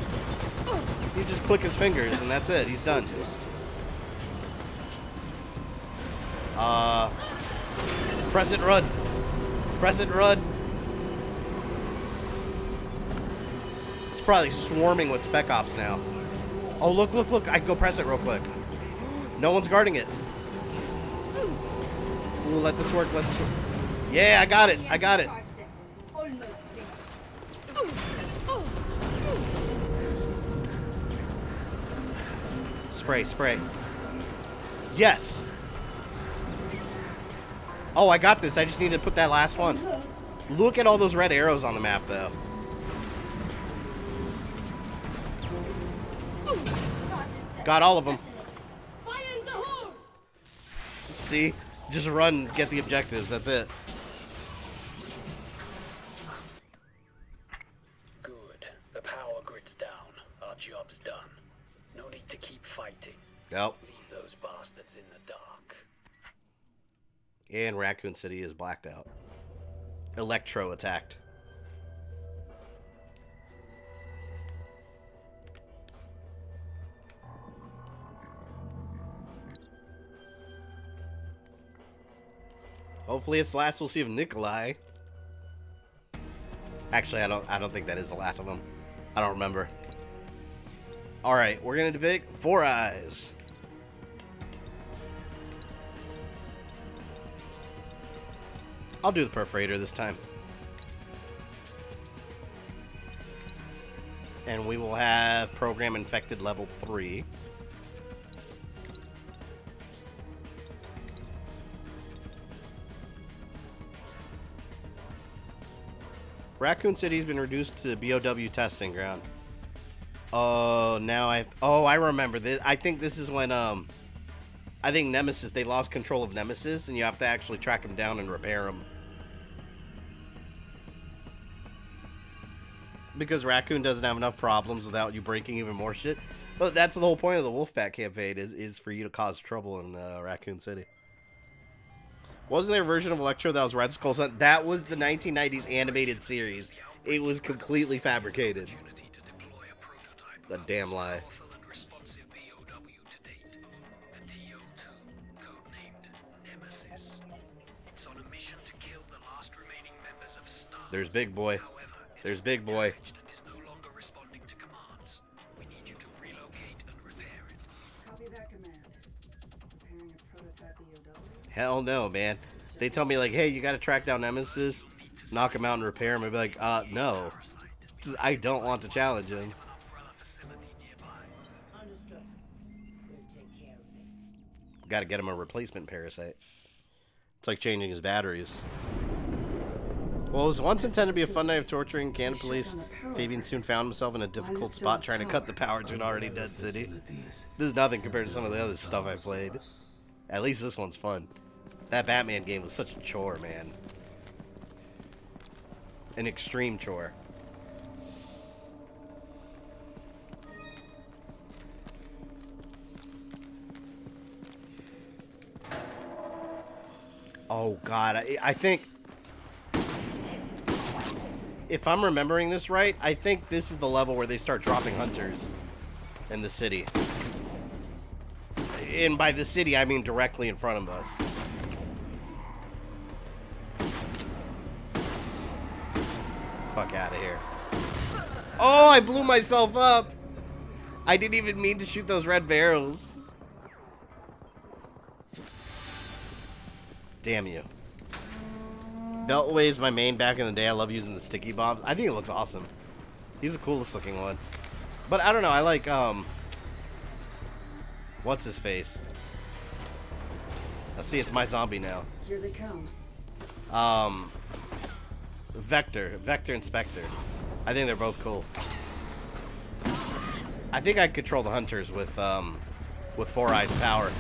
He'd just click his fingers, and that's it. He's done. Press it, run. Press it, run. It's probably swarming with Spec Ops now. Oh, look, look, look. I can go press it real quick. No one's guarding it. Ooh, let this work. Let this work. Yeah, I got it. I got it. Almost finished. Spray, spray. Yes. Oh, I got this. I just need to put that last one. Look at all those red arrows on the map, though. Got all of them. See? Just run, get the objectives. That's it. Good. The power grid's down. Our job's done. No need to keep fighting. Yep. Leave those bastards in the dark. And Raccoon City is blacked out. Electro attacked. Hopefully it's the last we'll see of Nikolai. Actually, I don't think that is the last of them. I don't remember. All right, we're gonna depict Four Eyes. I'll do the perforator this time. And we will have program infected level 3. Raccoon City has been reduced to BOW testing ground. Oh, now I remember this. I think this is when I think Nemesis, they lost control of Nemesis and you have to actually track him down and repair him. Because Raccoon doesn't have enough problems without you breaking even more shit. But that's the whole point of the Wolfpack campaign is for you to cause trouble in Raccoon City. Wasn't there a version of Electro that was Red Skull Sun? That was the 1990s animated series. It was completely fabricated. The damn lie. There's Big Boy. There's Big Boy. Hell no, man. They tell me, like, hey, you gotta track down Nemesis, knock him out and repair him. I'd be like, no. I don't want to challenge him. Gotta get him a replacement parasite. It's like changing his batteries. Well, it was once intended to be a fun night of torturing Canada police. Fabian soon found himself in a difficult spot trying to cut the power to an already dead city. This is nothing compared to some of the other stuff I played. At least this one's fun. That Batman game was such a chore, man. An extreme chore. Oh, God. I think... If I'm remembering this right, I think this is the level where they start dropping hunters in the city. And by the city, I mean directly in front of us. Fuck out of here. Oh, I blew myself up. I didn't even mean to shoot those red barrels. Damn you. Beltway is my main back in the day. I love using the sticky bombs. I think it looks awesome. He's the coolest looking one. But I don't know. I like, what's his face? Let's see. It's my zombie now. Here they come. Vector Inspector. I think they're both cool. I think I control the hunters with Four Eyes power.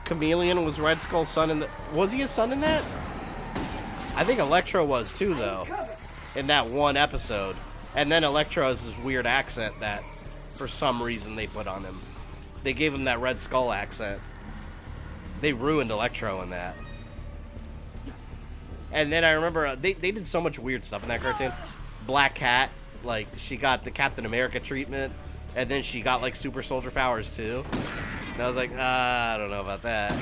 Chameleon was Red Skull's son in the... Was he a son in that? I think Electro was too, though. In that one episode. And then Electro has this weird accent that, for some reason, they put on him. They gave him that Red Skull accent. They ruined Electro in that. And then I remember, they did so much weird stuff in that cartoon. Black Cat, like, she got the Captain America treatment. And then she got, like, super soldier powers, too. And I was like, I don't know about that.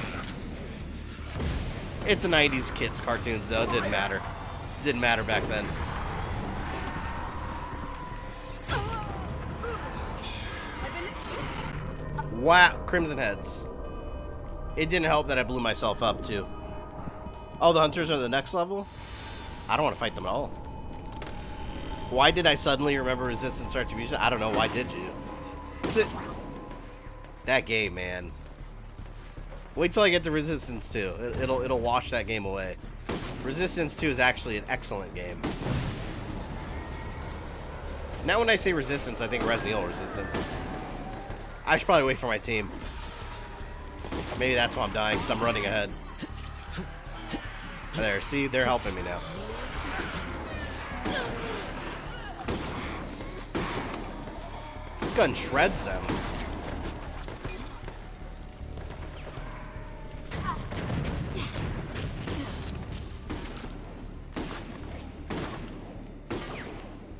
It's a 90s kids cartoons, though. It didn't matter. It didn't matter back then. Wow, Crimson Heads. It didn't help that I blew myself up, too. Oh, the hunters are the next level? I don't want to fight them at all. Why did I suddenly remember Resistance Retribution? I don't know. Why did you? That game, man. Wait till I get to Resistance 2. It'll wash that game away. Resistance 2 is actually an excellent game. Now when I say Resistance, I think Resident Evil Resistance. I should probably wait for my team. Maybe that's why I'm dying, because I'm running ahead. There, see? They're helping me now. This gun shreds them.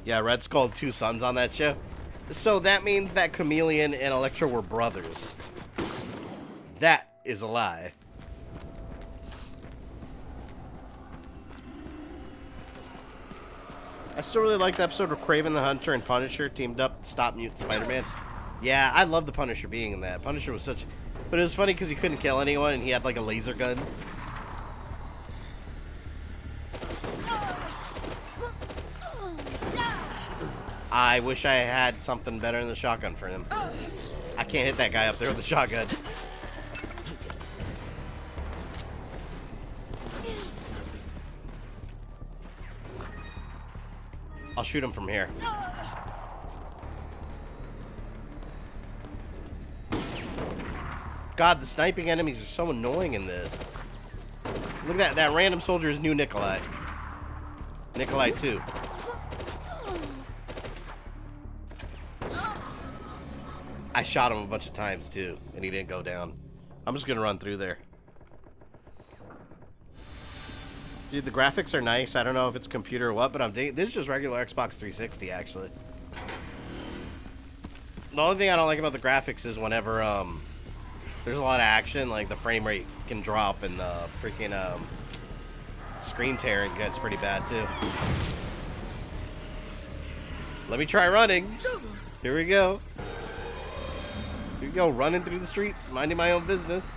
Yeah, Red Skull had 2 sons on that ship. So that means that Chameleon and Electra were brothers. That is a lie. I still really like the episode where Kraven the Hunter and Punisher teamed up to stop Mutant Spider-Man. Yeah, I love the Punisher being in that. Punisher was such... But it was funny because he couldn't kill anyone and he had like a laser gun. I wish I had something better than the shotgun for him. I can't hit that guy up there with the shotgun. I'll shoot him from here. God, the sniping enemies are so annoying in this. Look at that. That random soldier is new Nikolai. Nikolai 2. I shot him a bunch of times too, and he didn't go down. I'm just gonna run through there. Dude, the graphics are nice. I don't know if it's computer or what, but this is just regular Xbox 360 actually. The only thing I don't like about the graphics is whenever there's a lot of action, like the frame rate can drop and the freaking screen tearing gets pretty bad too. Let me try running. Here we go. Here we go, running through the streets, minding my own business.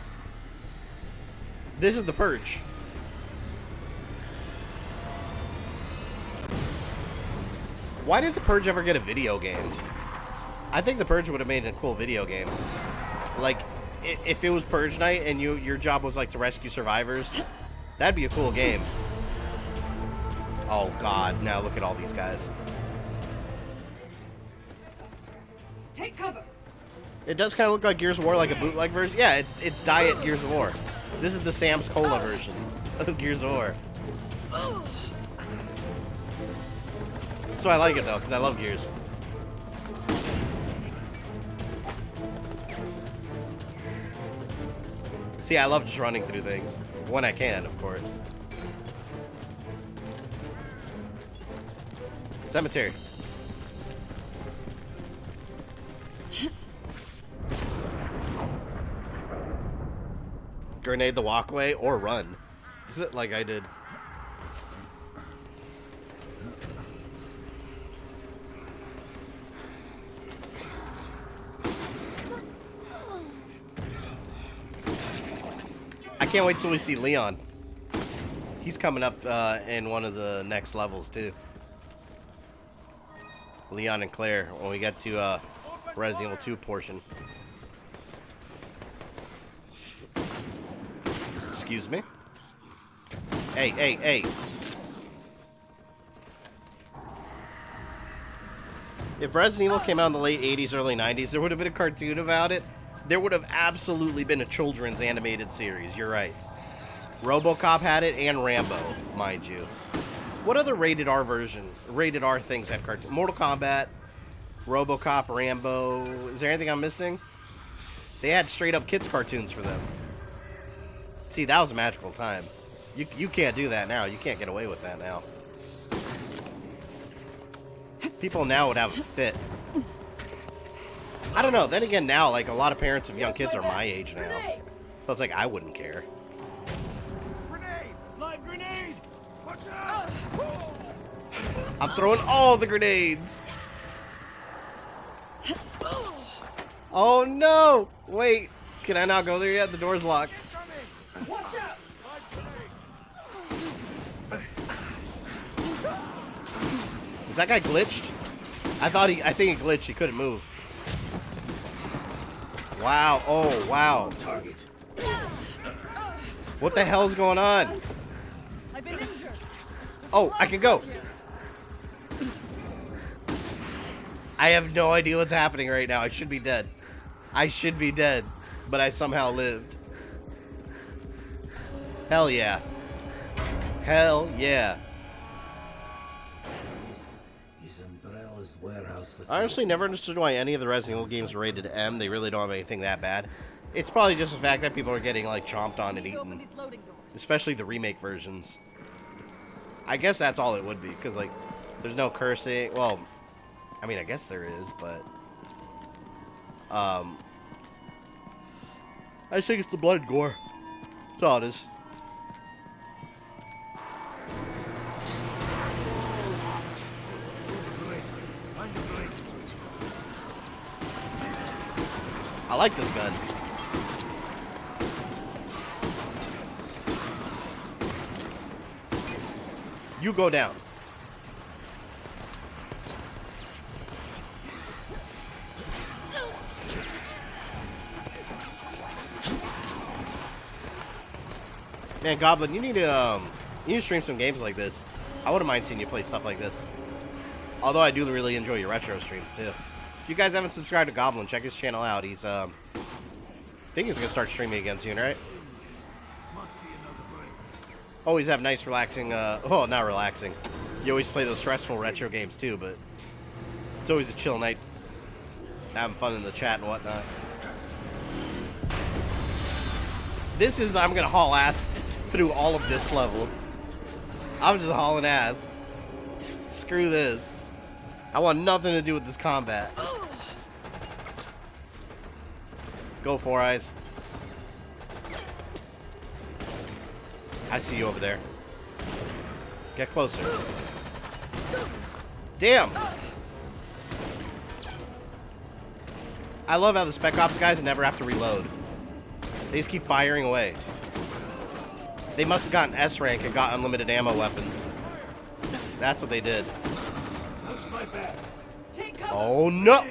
This is the Purge. Why did the Purge ever get a video game? I think the Purge would have made a cool video game. Like, if it was Purge night and your job was like to rescue survivors, that'd be a cool game. Oh God, now look at all these guys. Take cover. It does kind of look like Gears of War, like a bootleg version. Yeah, it's Diet Gears of War. This is the Sam's Cola version of Gears of War. So I like it though, because I love Gears. See, I love just running through things. When I can, of course. Cemetery. Grenade the walkway or run. Like I did. I can't wait till we see Leon. He's coming up in one of the next levels too. Leon and Claire when we get to Resident Evil 2 portion. Excuse me. Hey, hey, hey. If Resident Evil came out in the late 80s, early 90s, there would have been a cartoon about it. There would have absolutely been a children's animated series. You're right. RoboCop had it and Rambo, mind you. What other rated R things had cartoons? Mortal Kombat, RoboCop, Rambo. Is there anything I'm missing? They had straight up kids cartoons for them. See, that was a magical time. You can't do that now. You can't get away with that now. People now would have a fit. I don't know. Then again, now, like, a lot of parents of young kids are my age now. So it's like, I wouldn't care. Grenade! Live grenade! Watch out! I'm throwing all the grenades. Oh, no! Wait. Can I not go there yet? The door's locked. Watch out! Is that guy glitched? I think he glitched. He couldn't move. Wow. Oh, wow. Target. What the hell's going on? I've been injured. Oh, I can go. I have no idea what's happening right now. I should be dead. I should be dead, but I somehow lived. Hell yeah. Hell yeah. Is Umbrella's warehouse I honestly never understood why any of the Resident Evil games are rated M. They really don't have anything that bad. It's probably just the fact that people are getting like chomped on and eaten. Especially the remake versions. I guess that's all it would be, because like there's no cursing. Well, I mean I guess there is, but I just think it's the blood and gore. That's all it is. I like this gun. You go down. Man, Goblin, you need to stream some games like this. I wouldn't mind seeing you play stuff like this. Although I do really enjoy your retro streams too. If you guys haven't subscribed to Goblin, check his channel out. He's I think he's gonna start streaming again soon, right? Always have nice, relaxing. Oh, not relaxing. You always play those stressful retro games too, but it's always a chill night, having fun in the chat and whatnot. This is I'm gonna haul ass through all of this level. I'm just hauling ass. Screw this. I want nothing to do with this combat. Go, Four Eyes. I see you over there. Get closer. Damn! I love how the Spec Ops guys never have to reload. They just keep firing away. They must have gotten S rank and got unlimited ammo weapons. That's what they did. Oh no!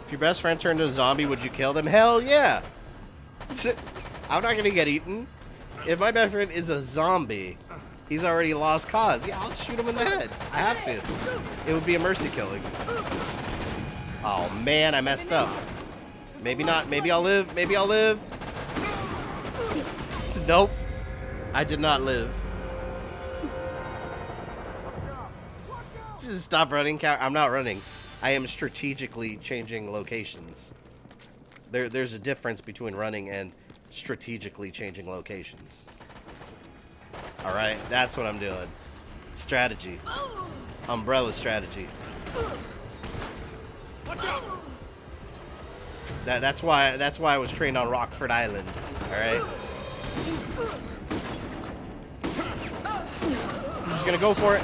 If your best friend turned into a zombie, would you kill them? Hell yeah! I'm not gonna get eaten. If my best friend is a zombie, he's already lost cause. Yeah, I'll shoot him in the head. I have to. It would be a mercy killing. Oh man, I messed up. Maybe not. Maybe I'll live. Maybe I'll live. Nope. I did not live. Just stop running. I'm not running. I am strategically changing locations. There's a difference between running and strategically changing locations. Alright, that's what I'm doing. Strategy. Umbrella strategy. That's why I was trained on Rockford Island. Alright? He's gonna go for it.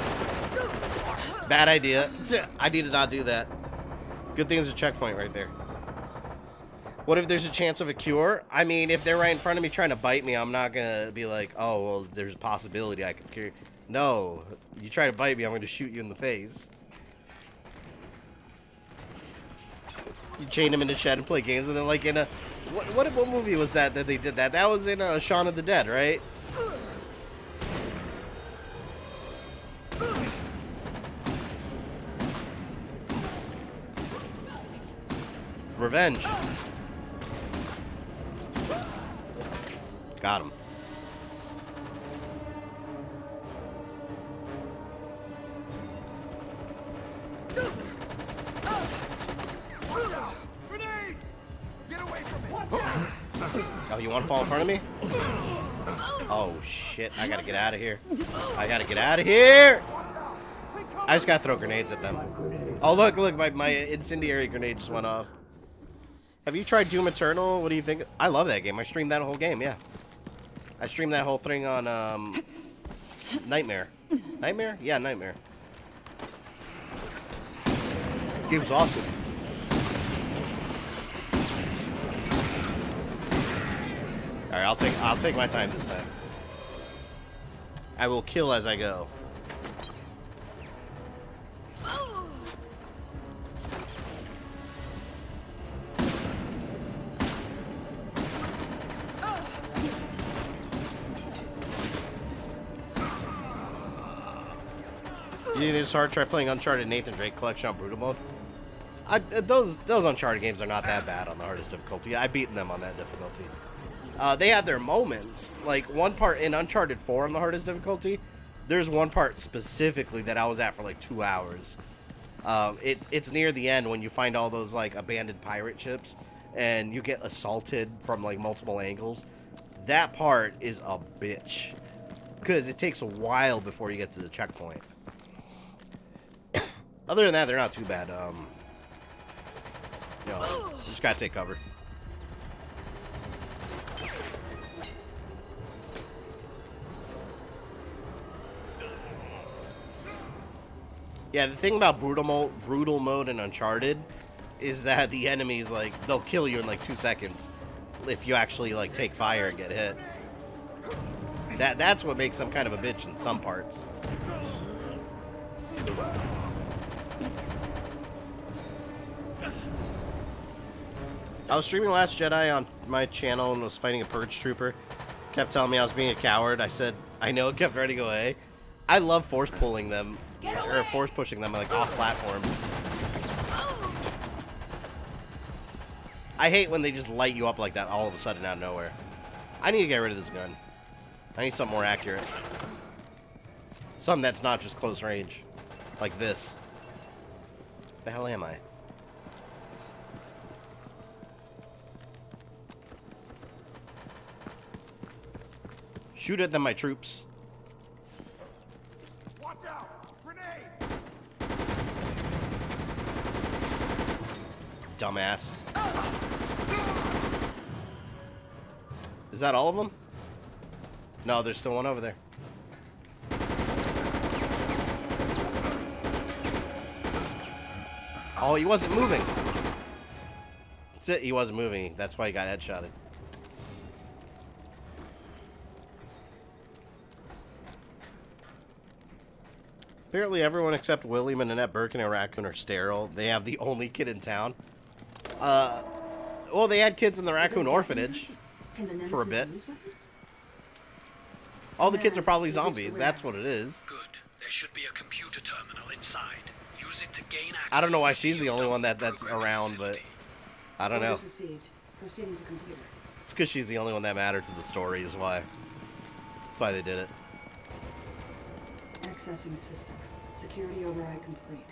Bad idea. I need to not do that. Good thing there's a checkpoint right there. What if there's a chance of a cure? I mean, if they're right in front of me trying to bite me, I'm not gonna be like, oh, well, there's a possibility I could cure. No. You try to bite me, I'm gonna shoot you in the face. You chain them in the shed and play games, and then like in a... What movie was that they did that? That was in Shaun of the Dead, right? Revenge. Got him. Oh, you want to fall in front of me? Oh, shit. I gotta get out of here. I gotta get out of here! I just gotta throw grenades at them. Oh, look, my incendiary grenade just went off. Have you tried Doom Eternal? What do you think? I love that game. I streamed that whole game, yeah. I streamed that whole thing on, Nightmare. Nightmare? Yeah, Nightmare. Game's awesome. Alright, I'll take my time this time. I will kill as I go. You think it's hard? Try playing Uncharted Nathan Drake Collection on Brutal Mode. Those Uncharted games are not that bad on the hardest difficulty. I've beaten them on that difficulty. They have their moments. Like, one part in Uncharted 4 on the hardest difficulty, there's one part specifically that I was at for like 2 hours. It's near the end when you find all those like abandoned pirate ships and you get assaulted from like multiple angles. That part is a bitch because it takes a while before you get to the checkpoint. Other than that, they're not too bad. You know, you just gotta take cover. Yeah, the thing about brutal mode in Uncharted is that the enemies, like, they'll kill you in like 2 seconds if you actually like take fire and get hit. That's what makes them kind of a bitch in some parts. I was streaming Last Jedi on my channel and was fighting a purge trooper. Kept telling me I was being a coward. I said, I know, kept running away. I love force pulling them, or force pushing them like off platforms. I hate when they just light you up like that all of a sudden out of nowhere. I need to get rid of this gun. I need something more accurate. Something that's not just close range. Like this. The hell am I? Shoot at them, my troops. Watch out! Grenade! Dumbass. Is that all of them? No, there's still one over there. Oh, he wasn't moving. That's it, he wasn't moving. That's why he got headshotted. Apparently everyone except William and Annette Birkin and Raccoon are sterile. They have the only kid in town. Well, they had kids in the Raccoon orphanage for a bit. All the kids are probably zombies. That's what it is. Good. There should be a computer terminal inside. Use it to gain access. I don't know why she's the only one that's around, but I don't know. Proceeding to computer. It's because she's the only one that mattered to the story is why. That's why they did it. Accessing system. Security override complete.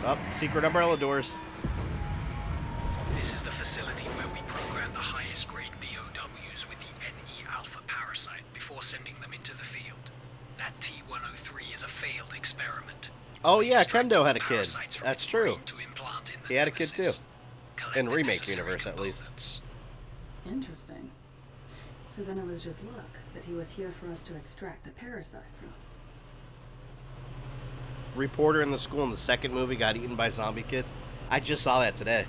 Oh, secret umbrella doors. This is the facility where we program the highest grade BOWs with the NE alpha parasite before sending them into the field. That T-103 is a failed experiment. Oh yeah, Kendo had a kid. That's true. He had a kid too. In Remake Universe, at least. Interesting. So then it was just luck that he was here for us to extract the parasite from. Reporter in the school in the second movie got eaten by zombie kids. I just saw that today.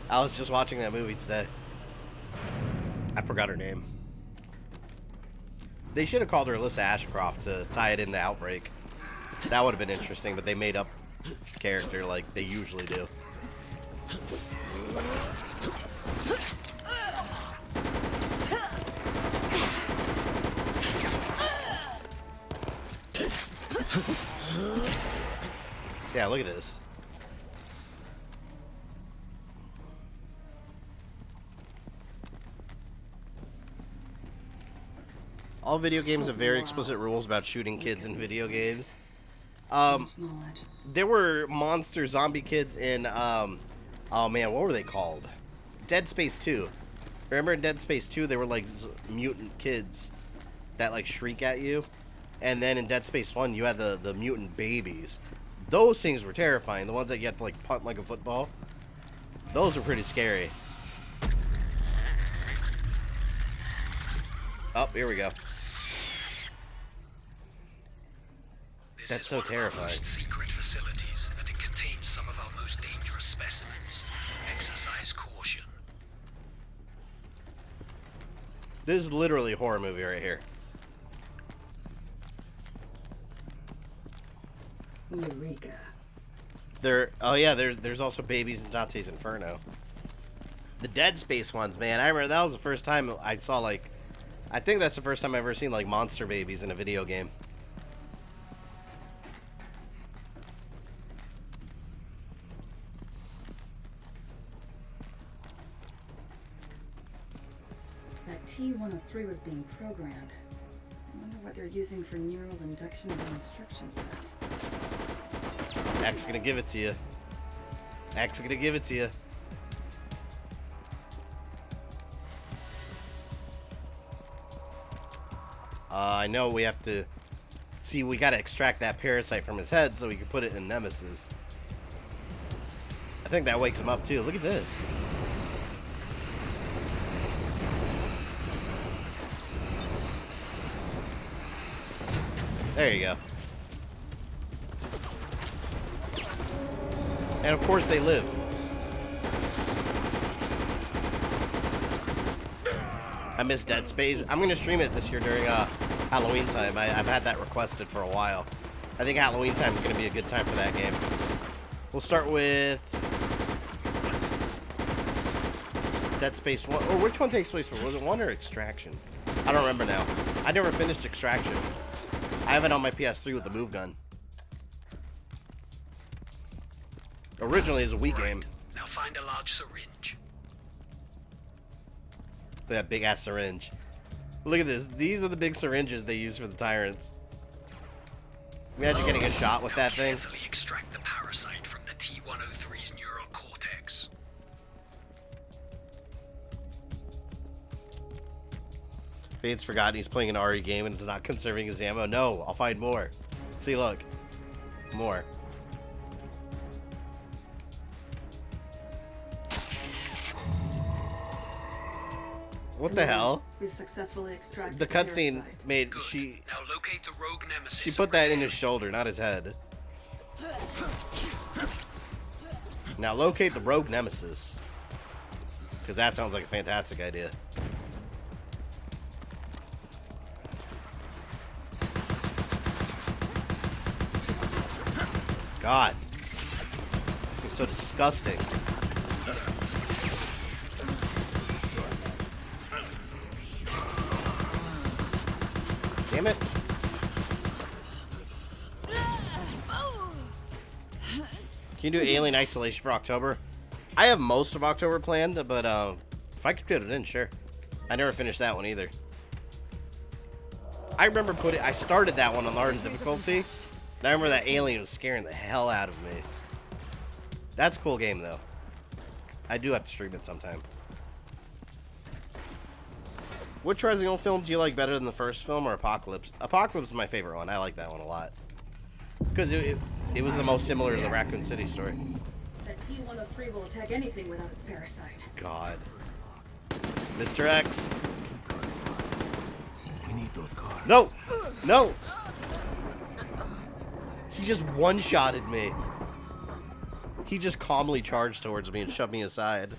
I was just watching that movie today. I forgot her name. They should have called her Alyssa Ashcroft to tie it into Outbreak. That would have been interesting, but they made up character like they usually do. Yeah, look at this. All video games have very explicit rules about shooting kids in video games. There were monster zombie kids in, oh man, what were they called? Dead Space 2. Remember in Dead Space 2, they were like mutant kids that like shriek at you? And then in Dead Space 1, you had the mutant babies. Those things were terrifying. The ones that you had to like punt like a football. Those were pretty scary. Oh, here we go. That's so terrifying. Secret facilities, and it contains some of our most dangerous specimens. Exercise caution. This is literally a horror movie right here. Eureka. There's also babies in Dante's Inferno. The Dead Space ones, man. I remember that was the first time I saw like I think that's the first time I've ever seen, like, monster babies in a video game. That T-103 was being programmed. I wonder what they're using for neural induction of the instruction sets. X gonna give it to you. X gonna give it to you. I know we have to... See, we gotta extract that parasite from his head so we can put it in Nemesis. I think that wakes him up too. Look at this. There you go. And of course they live. I miss Dead Space. I'm going to stream it this year during Halloween time. I've had that requested for a while. I think Halloween time is going to be a good time for that game. We'll start with Dead Space 1. Or which one takes place first? Was it 1 or Extraction? I don't remember now. I never finished Extraction. I have it on my PS3 with the move gun. Originally, it was a Wii game. Now find a large syringe. That big ass syringe. Look at this. These are the big syringes they use for the tyrants. Imagine getting a shot with that thing. Carefully extract the parasite from the T-103's neural cortex. Fade's forgotten he's playing an RE game and is not conserving his ammo. No, I'll find more. See, look. More. What the hell? We've successfully extracted the cutscene made Good. she. Now locate the rogue nemesis. She put that in his shoulder, not his head. Now locate the rogue nemesis, because that sounds like a fantastic idea. God, it's so disgusting. Damn it. Can you do Alien Isolation for October? I have most of October planned, but if I could get it in, sure. I never finished that one either. I remember I started that one on large difficulty. And I remember that alien was scaring the hell out of me. That's a cool game, though. I do have to stream it sometime. Which Resident Evil film do you like better than the first film or Apocalypse? Apocalypse is my favorite one. I like that one a lot. Because it was the most similar to the Raccoon City story. That T-103 will attack anything without its parasite. God. Mr. X. We need those cars. No! No! He just one-shotted me. He just calmly charged towards me and shoved me aside.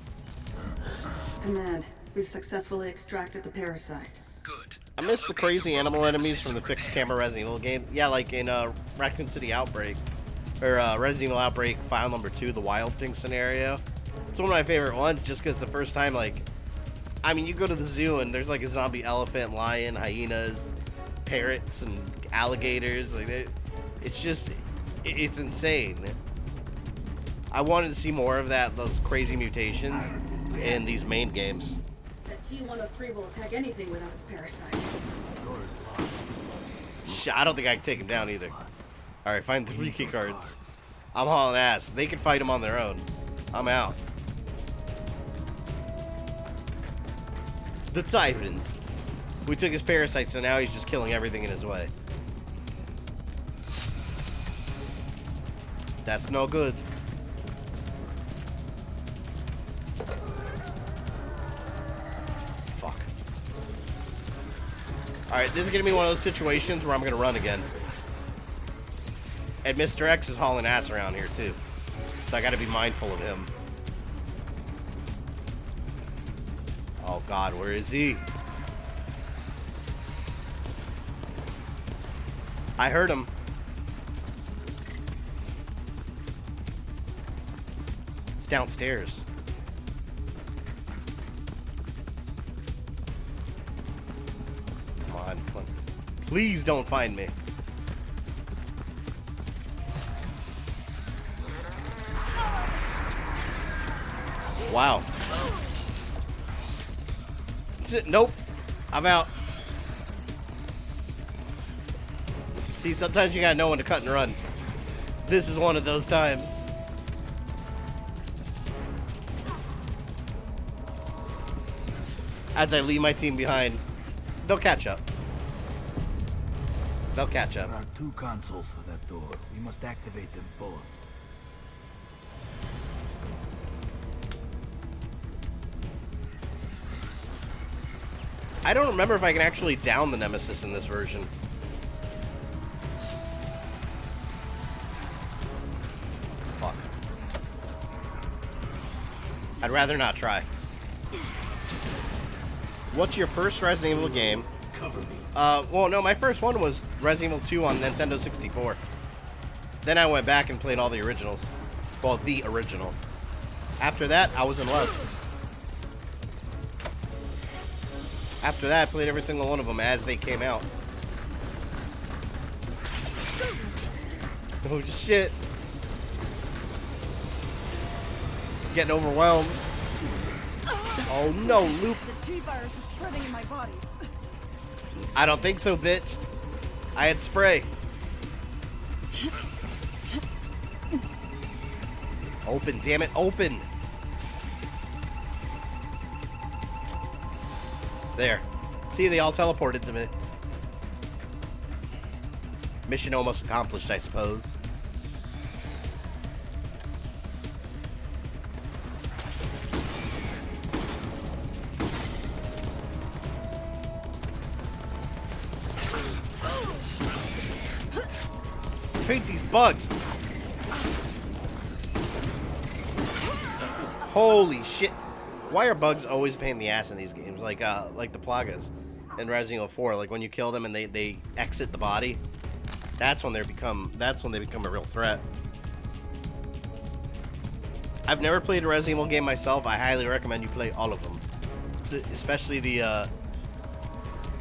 Command, we've successfully extracted the parasite. Good. I miss the crazy animal enemies from the fixed camera Resident Evil game. Yeah, like in Raccoon City Outbreak. Or Resident Evil Outbreak File Number 2, the Wild Thing scenario. It's one of my favorite ones just because the first time, like... I mean, you go to the zoo and there's like a zombie elephant, lion, hyenas, parrots, and alligators. Like, it's just... It's insane. I wanted to see more of that, those crazy mutations in these main games. That T-103 will attack anything without its parasite. Door is locked. I don't think I can take him down either. Alright, find the 3 key cards. I'm hauling ass. They can fight him on their own. I'm out. The Tyrant. We took his parasite, so now he's just killing everything in his way. That's no good. Fuck. Alright, this is gonna be one of those situations where I'm gonna run again. And Mr. X is hauling ass around here too. So I gotta be mindful of him. Oh God, where is he? I heard him. It's downstairs. Please don't find me. Wow. Nope. I'm out. See, sometimes you gotta know when to cut and run. This is one of those times. As I leave my team behind, they'll catch up. They'll catch up. There are 2 consoles for that door. We must activate them both. I don't remember if I can actually down the Nemesis in this version. Fuck. I'd rather not try. What's your first Resident Evil game? Cover me. Well, no, my first one was Resident Evil 2 on Nintendo 64. Then I went back and played all the originals. Well, the original. After that, I was in love. After that, I played every single one of them as they came out. Oh, shit. Getting overwhelmed. Oh, no, Luke. The T-virus is spreading in my body. I don't think so, bitch. I had spray. Open, damn it, open. There. See, they all teleported to me. Mission almost accomplished, I suppose. Hate these bugs. Holy shit. Why are bugs always a pain in the ass in these games? Like the Plagas in Resident Evil 4. Like when you kill them and they exit the body, that's when they become a real threat. I've never played a Resident Evil game myself. I highly recommend you play all of them. Especially the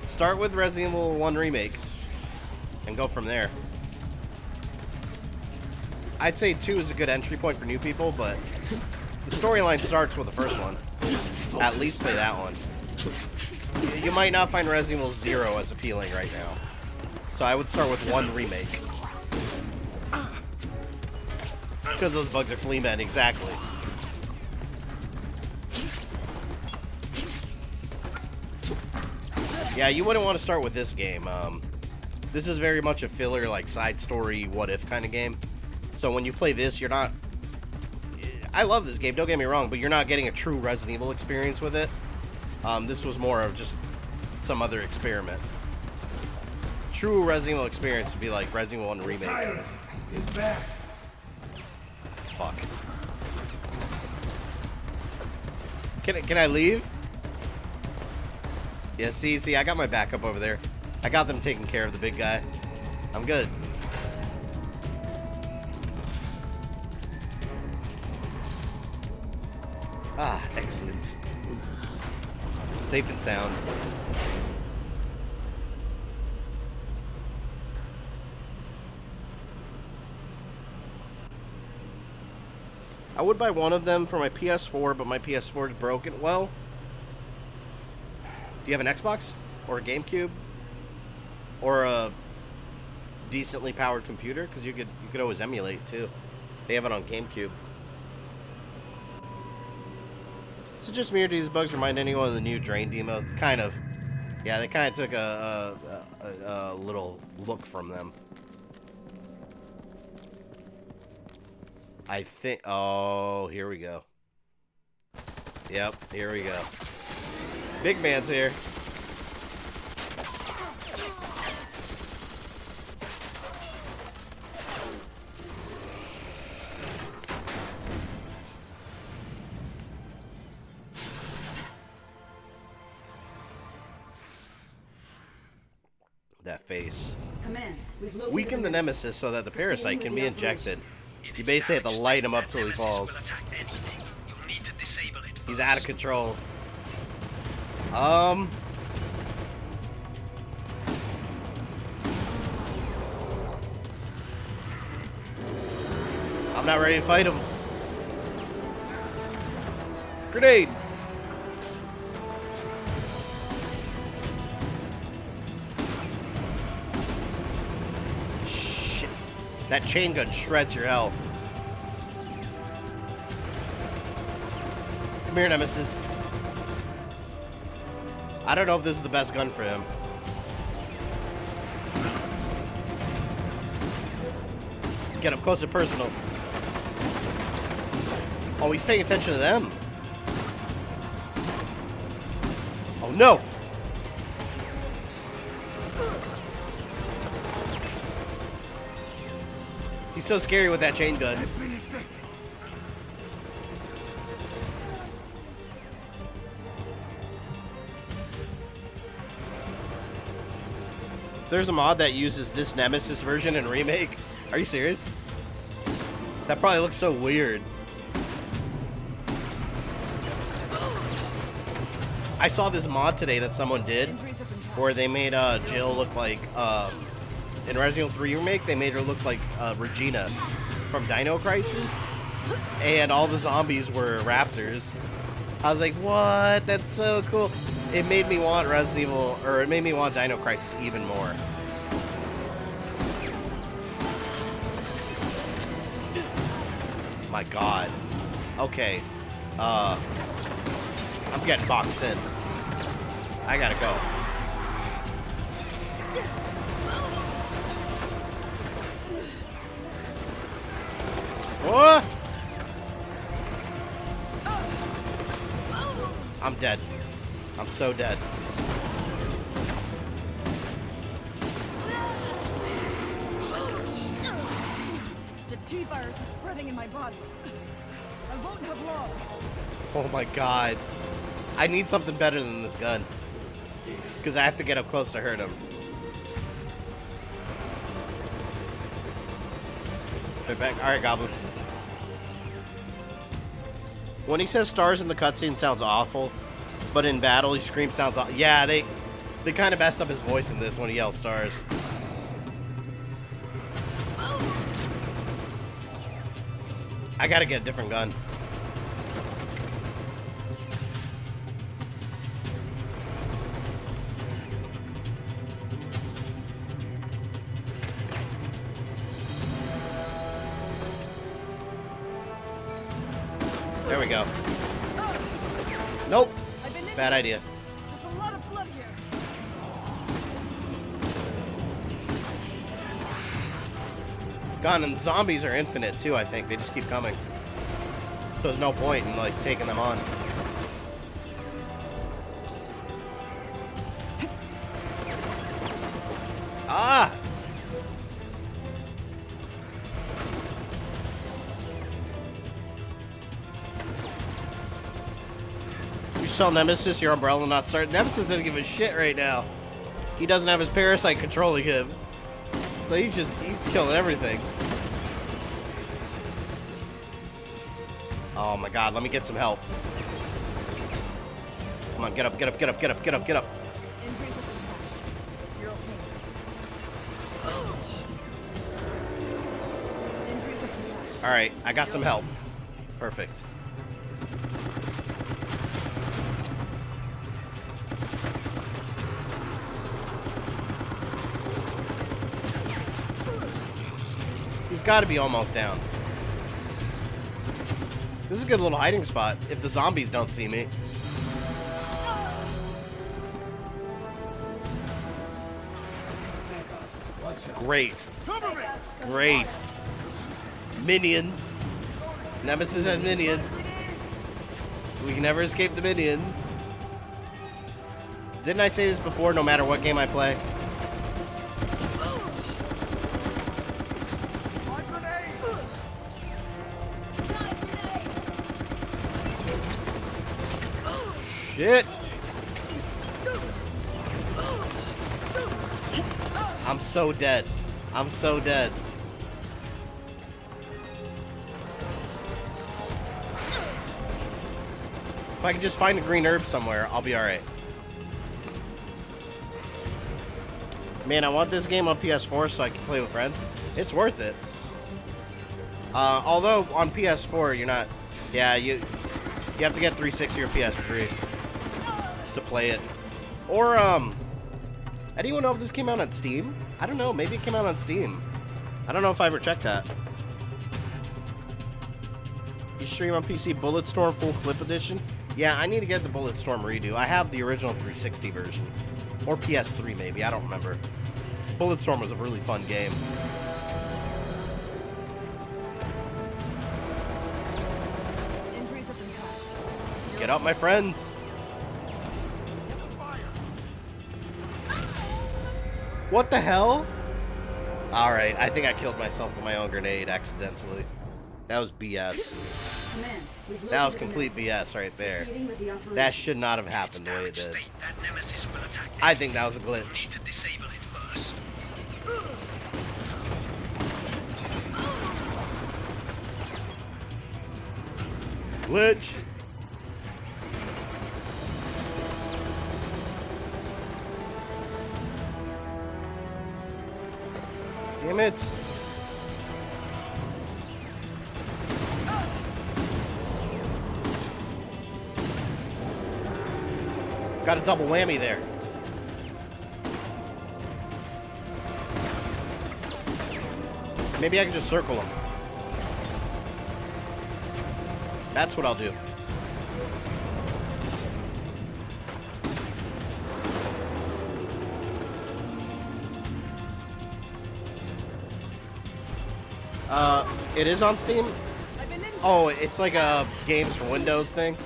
start with Resident Evil 1 Remake and go from there. I'd say 2 is a good entry point for new people, but the storyline starts with the first one. At least play that one. You might not find Resident Evil 0 as appealing right now. So I would start with 1 Remake. Because those bugs are flea men, exactly. Yeah, you wouldn't want to start with this game. This is very much a filler, like, side story, what-if kind of game. So when you play this, you're not... I love this game, don't get me wrong, but you're not getting a true Resident Evil experience with it. This was more of just some other experiment. True Resident Evil experience would be like Resident Evil 1 Remake. Tyler is back. Fuck. Can I leave? Yeah, see, I got my backup over there. I got them taking care of the big guy. I'm good. Ah, excellent. Safe and sound. I would buy one of them for my PS4, but my PS4 is broken. Well, do you have an Xbox? Or a GameCube? Or a decently powered computer? Because you could always emulate, too. They have it on GameCube. Is it just me or do these bugs remind anyone of the new Drain demos? Kind of. Yeah, they kind of took a little look from them. I think... Oh, here we go. Yep, here we go. Big man's here. That face. Weaken the Nemesis so that the parasite can be injected. You basically have to light him up till he falls. He's out of control. not ready to fight him. Grenade! Shit. That chain gun shreds your health. Come here, Nemesis. I don't know if this is the best gun for him. Get up close and personal. Oh, he's paying attention to them. Oh, no! He's so scary with that chain gun. There's a mod that uses this Nemesis version in Remake. Are you serious? That probably looks so weird. I saw this mod today that someone did where they made Jill look like, in Resident Evil 3 Remake, they made her look like Regina from Dino Crisis, and all the zombies were raptors. I was like, what? That's so cool. It made me want Resident Evil, or it made me want Dino Crisis even more. My God. Okay. I'm getting boxed in. I gotta go. What? I'm dead. I'm so dead. The T-virus is spreading in my body. I won't have long. Oh my God. I need something better than this gun. Because I have to get up close to hurt him. Right back. Alright, Goblin. When he says stars in the cutscene sounds awful, but in battle he screams sounds awful. Yeah, they kind of messed up his voice in this when he yells stars. I gotta get a different gun. There we go. Nope. Bad idea. There's a lot of blood here. God, and zombies are infinite too, I think. They just keep coming. So there's no point in like taking them on. Ah! Tell Nemesis your umbrella not start. Nemesis doesn't give a shit right now. He doesn't have his parasite controlling him. So he's killing everything. Oh my God, let me get some help. Come on, get up, get up, get up, get up, get up, get up. Injuries have been patched. You're okay. Injuries have been patched. Alright, I got some help. Perfect. Got to be almost down. This is a good little hiding spot if the zombies don't see me. Great. Great. Minions. Nemesis has minions. We can never escape the minions. Didn't I say this before? No matter what game I play. Shit! I'm so dead. I'm so dead. If I can just find a green herb somewhere, I'll be alright. Man, I want this game on PS4 so I can play with friends. It's worth it. Although on PS4 you're not. Yeah, you have to get 360 or PS3 to play it. Or anyone know if this came out on Steam? I don't know. Maybe it came out on Steam. I don't know if I ever checked that. You stream on PC Bulletstorm Full Clip Edition? Yeah, I need to get the Bulletstorm redo. I have the original 360 version. Or PS3 maybe, I don't remember. Bulletstorm was a really fun game. Injuries have been patched. Get up, my friends! What the hell? Alright, I think I killed myself with my own grenade accidentally. That was BS. That was complete BS right there. That should not have happened the way it did. I think that was a glitch. Glitch! Damn it! Got a double whammy there. Maybe I can just circle him. That's what I'll do. It is on Steam? Oh, it's like a games for Windows thing?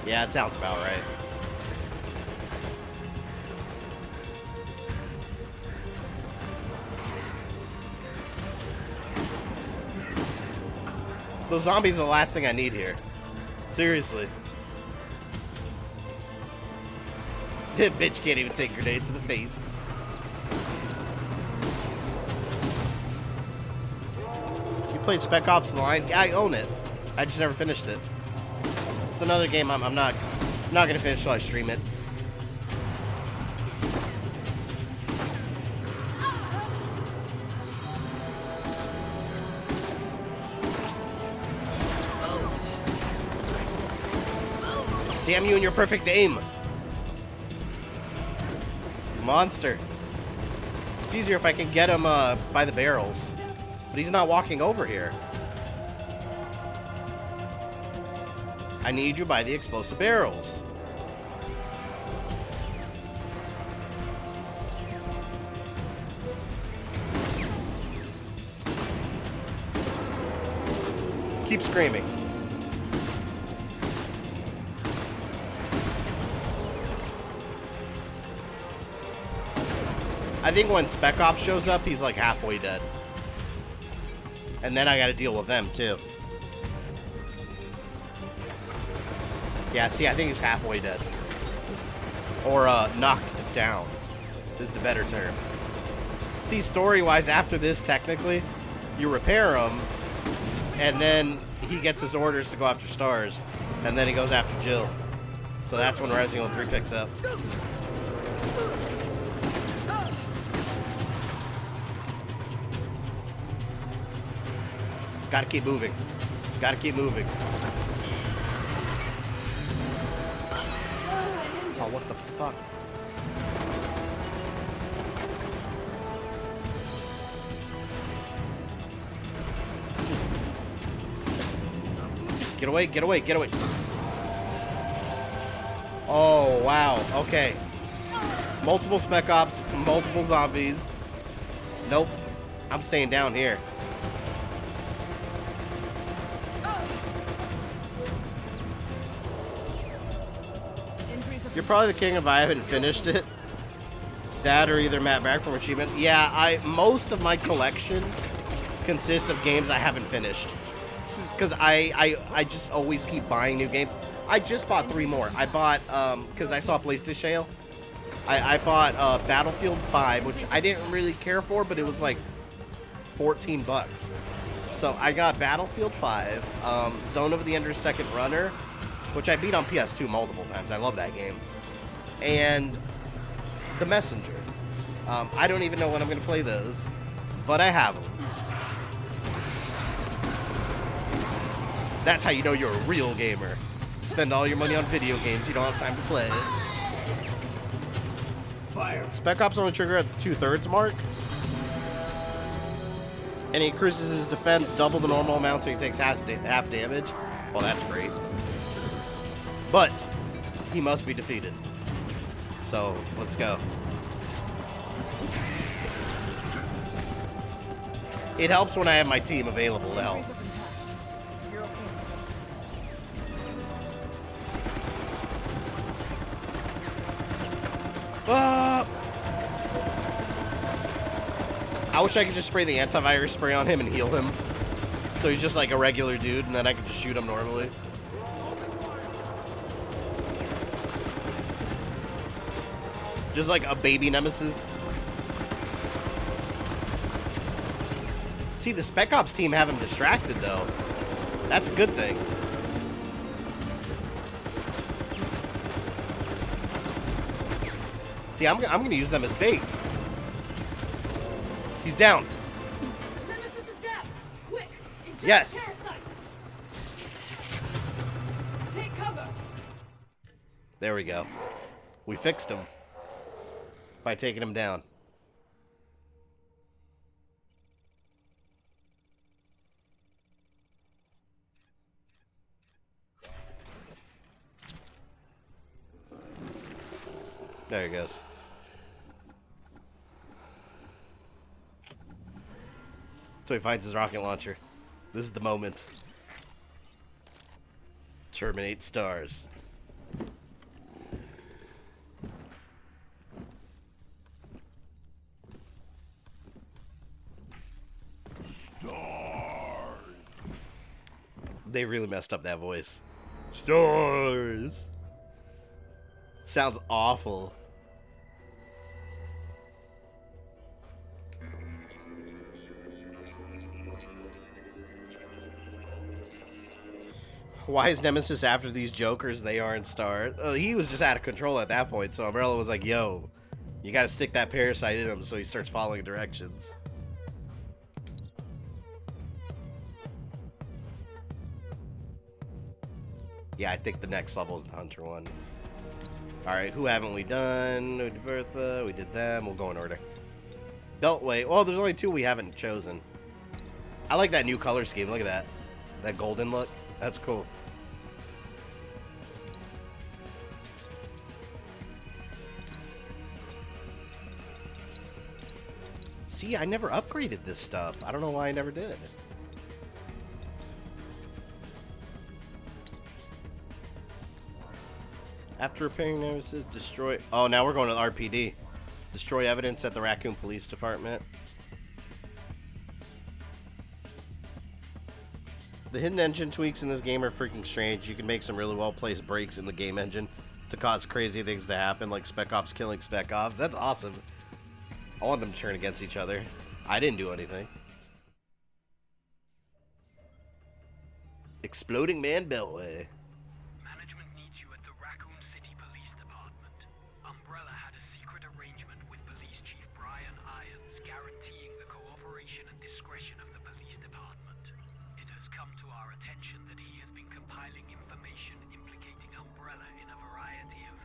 Yeah, it sounds about right. Those zombies are the last thing I need here. Seriously. That bitch can't even take grenades to the face. You played Spec Ops The Line? Yeah, I own it. I just never finished it. It's another game I'm not gonna finish till I stream it. Damn you and your perfect aim. Monster. It's easier if I can get him by the barrels. But he's not walking over here. I need you by the explosive barrels. Keep screaming. I think when Spec Ops shows up, he's like halfway dead. And then I gotta deal with them too. Yeah, see, I think he's halfway dead. Or knocked down is the better term. See, story-wise, after this, technically, you repair him, and then he gets his orders to go after stars, and then he goes after Jill. So that's when Resident Evil 3 picks up. Gotta keep moving. Gotta keep moving. Oh, what the fuck? Get away, get away, get away. Oh, wow. Okay. Multiple Spec Ops, multiple zombies. Nope. I'm staying down here. You're probably the king if I haven't finished it. That or either Matt Back from Achievement. Yeah, most of my collection consists of games I haven't finished. Because I just always keep buying new games. I just bought 3 more. I bought, because I saw PlayStation sale. I bought Battlefield 5, which I didn't really care for, but it was like $14. So I got Battlefield 5, Zone of the Ender's Second Runner, which I beat on PS2 multiple times. I love that game. And The Messenger. I don't even know when I'm going to play those, but I have them. That's how you know you're a real gamer. Spend all your money on video games you don't have time to play. Fire. Spec Ops only trigger at the 2/3 mark. And he increases his defense double the normal amount, so he takes half damage. Well, that's great. But he must be defeated. So, let's go. It helps when I have my team available to help. I wish I could just spray the antivirus spray on him and heal him. So he's just like a regular dude, and then I can just shoot him normally. Just like a baby nemesis. See, the Spec Ops team have him distracted, though. That's a good thing. See, I'm going to use them as bait. He's down. Nemesis is down. Quick, inject Yes. parasite. Take cover. There we go. We fixed him by taking him down. There he goes. So he finds his rocket launcher. This is the moment. Terminate stars. Stars. They really messed up that voice. Stars. Sounds awful. Why is Nemesis after these jokers? They aren't stars. He was just out of control at that point, so Umbrella was like, yo, you gotta stick that parasite in him, so he starts following directions. Yeah, I think the next level is the Hunter one. Alright, who haven't we done? We did Bertha, we did them. We'll go in order. Beltway. Well, there's only two we haven't chosen. I like that new color scheme. Look at that. That golden look. That's cool. See, I never upgraded this stuff. I don't know why I never did. After repairing notices, destroy... Oh, now we're going to the RPD. Destroy evidence at the Raccoon Police Department. The hidden engine tweaks in this game are freaking strange. You can make some really well-placed breaks in the game engine to cause crazy things to happen, like Spec Ops killing Spec Ops. That's awesome. I want them to turn against each other. I didn't do anything. Exploding Man Beltway. Management needs you at the Raccoon City Police Department. Umbrella had a secret arrangement with Police Chief Brian Irons, guaranteeing the cooperation and discretion of the police department. It has come to our attention that he has been compiling information implicating Umbrella in a variety of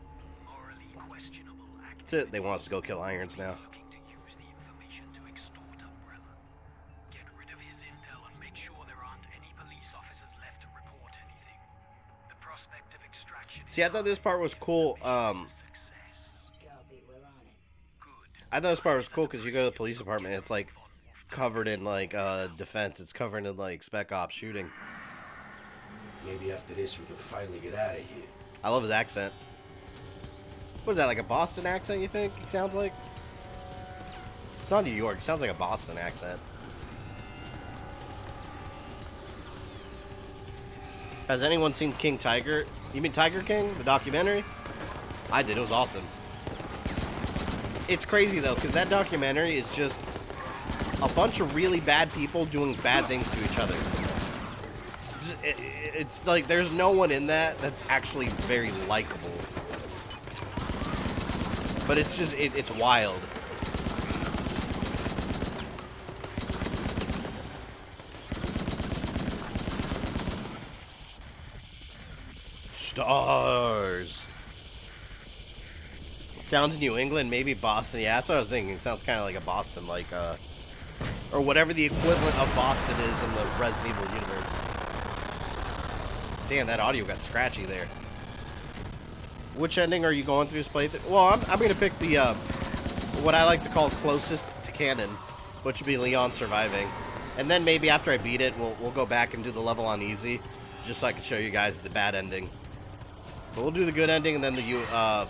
morally questionable activities. That's it. They want us to go kill Irons now. See, I thought this part was cool. I thought this part was cool because you go to the police department, it's like covered in like defense. It's covered in like Spec Ops shooting. Maybe after this we can finally get out of here. I love his accent. What is that, like a Boston accent, you think? He sounds like? It's not New York. It sounds like a Boston accent. Has anyone seen King Tiger? You mean Tiger King, the documentary? I did. It was awesome. It's crazy, though, because that documentary is just a bunch of really bad people doing bad things to each other. It's like there's no one in that that's actually very likable. But it's just, it's wild. Stars. Sounds New England, maybe Boston. Yeah, that's what I was thinking. It sounds kind of like a Boston, like, or whatever the equivalent of Boston is in the Resident Evil universe. Damn, that audio got scratchy there. Which ending are you going through this playthrough? Well, I'm going to pick the, what I like to call closest to canon, which would be Leon surviving. And then maybe after I beat it, we'll go back and do the level on easy, just so I can show you guys the bad ending. But we'll do the good ending and then the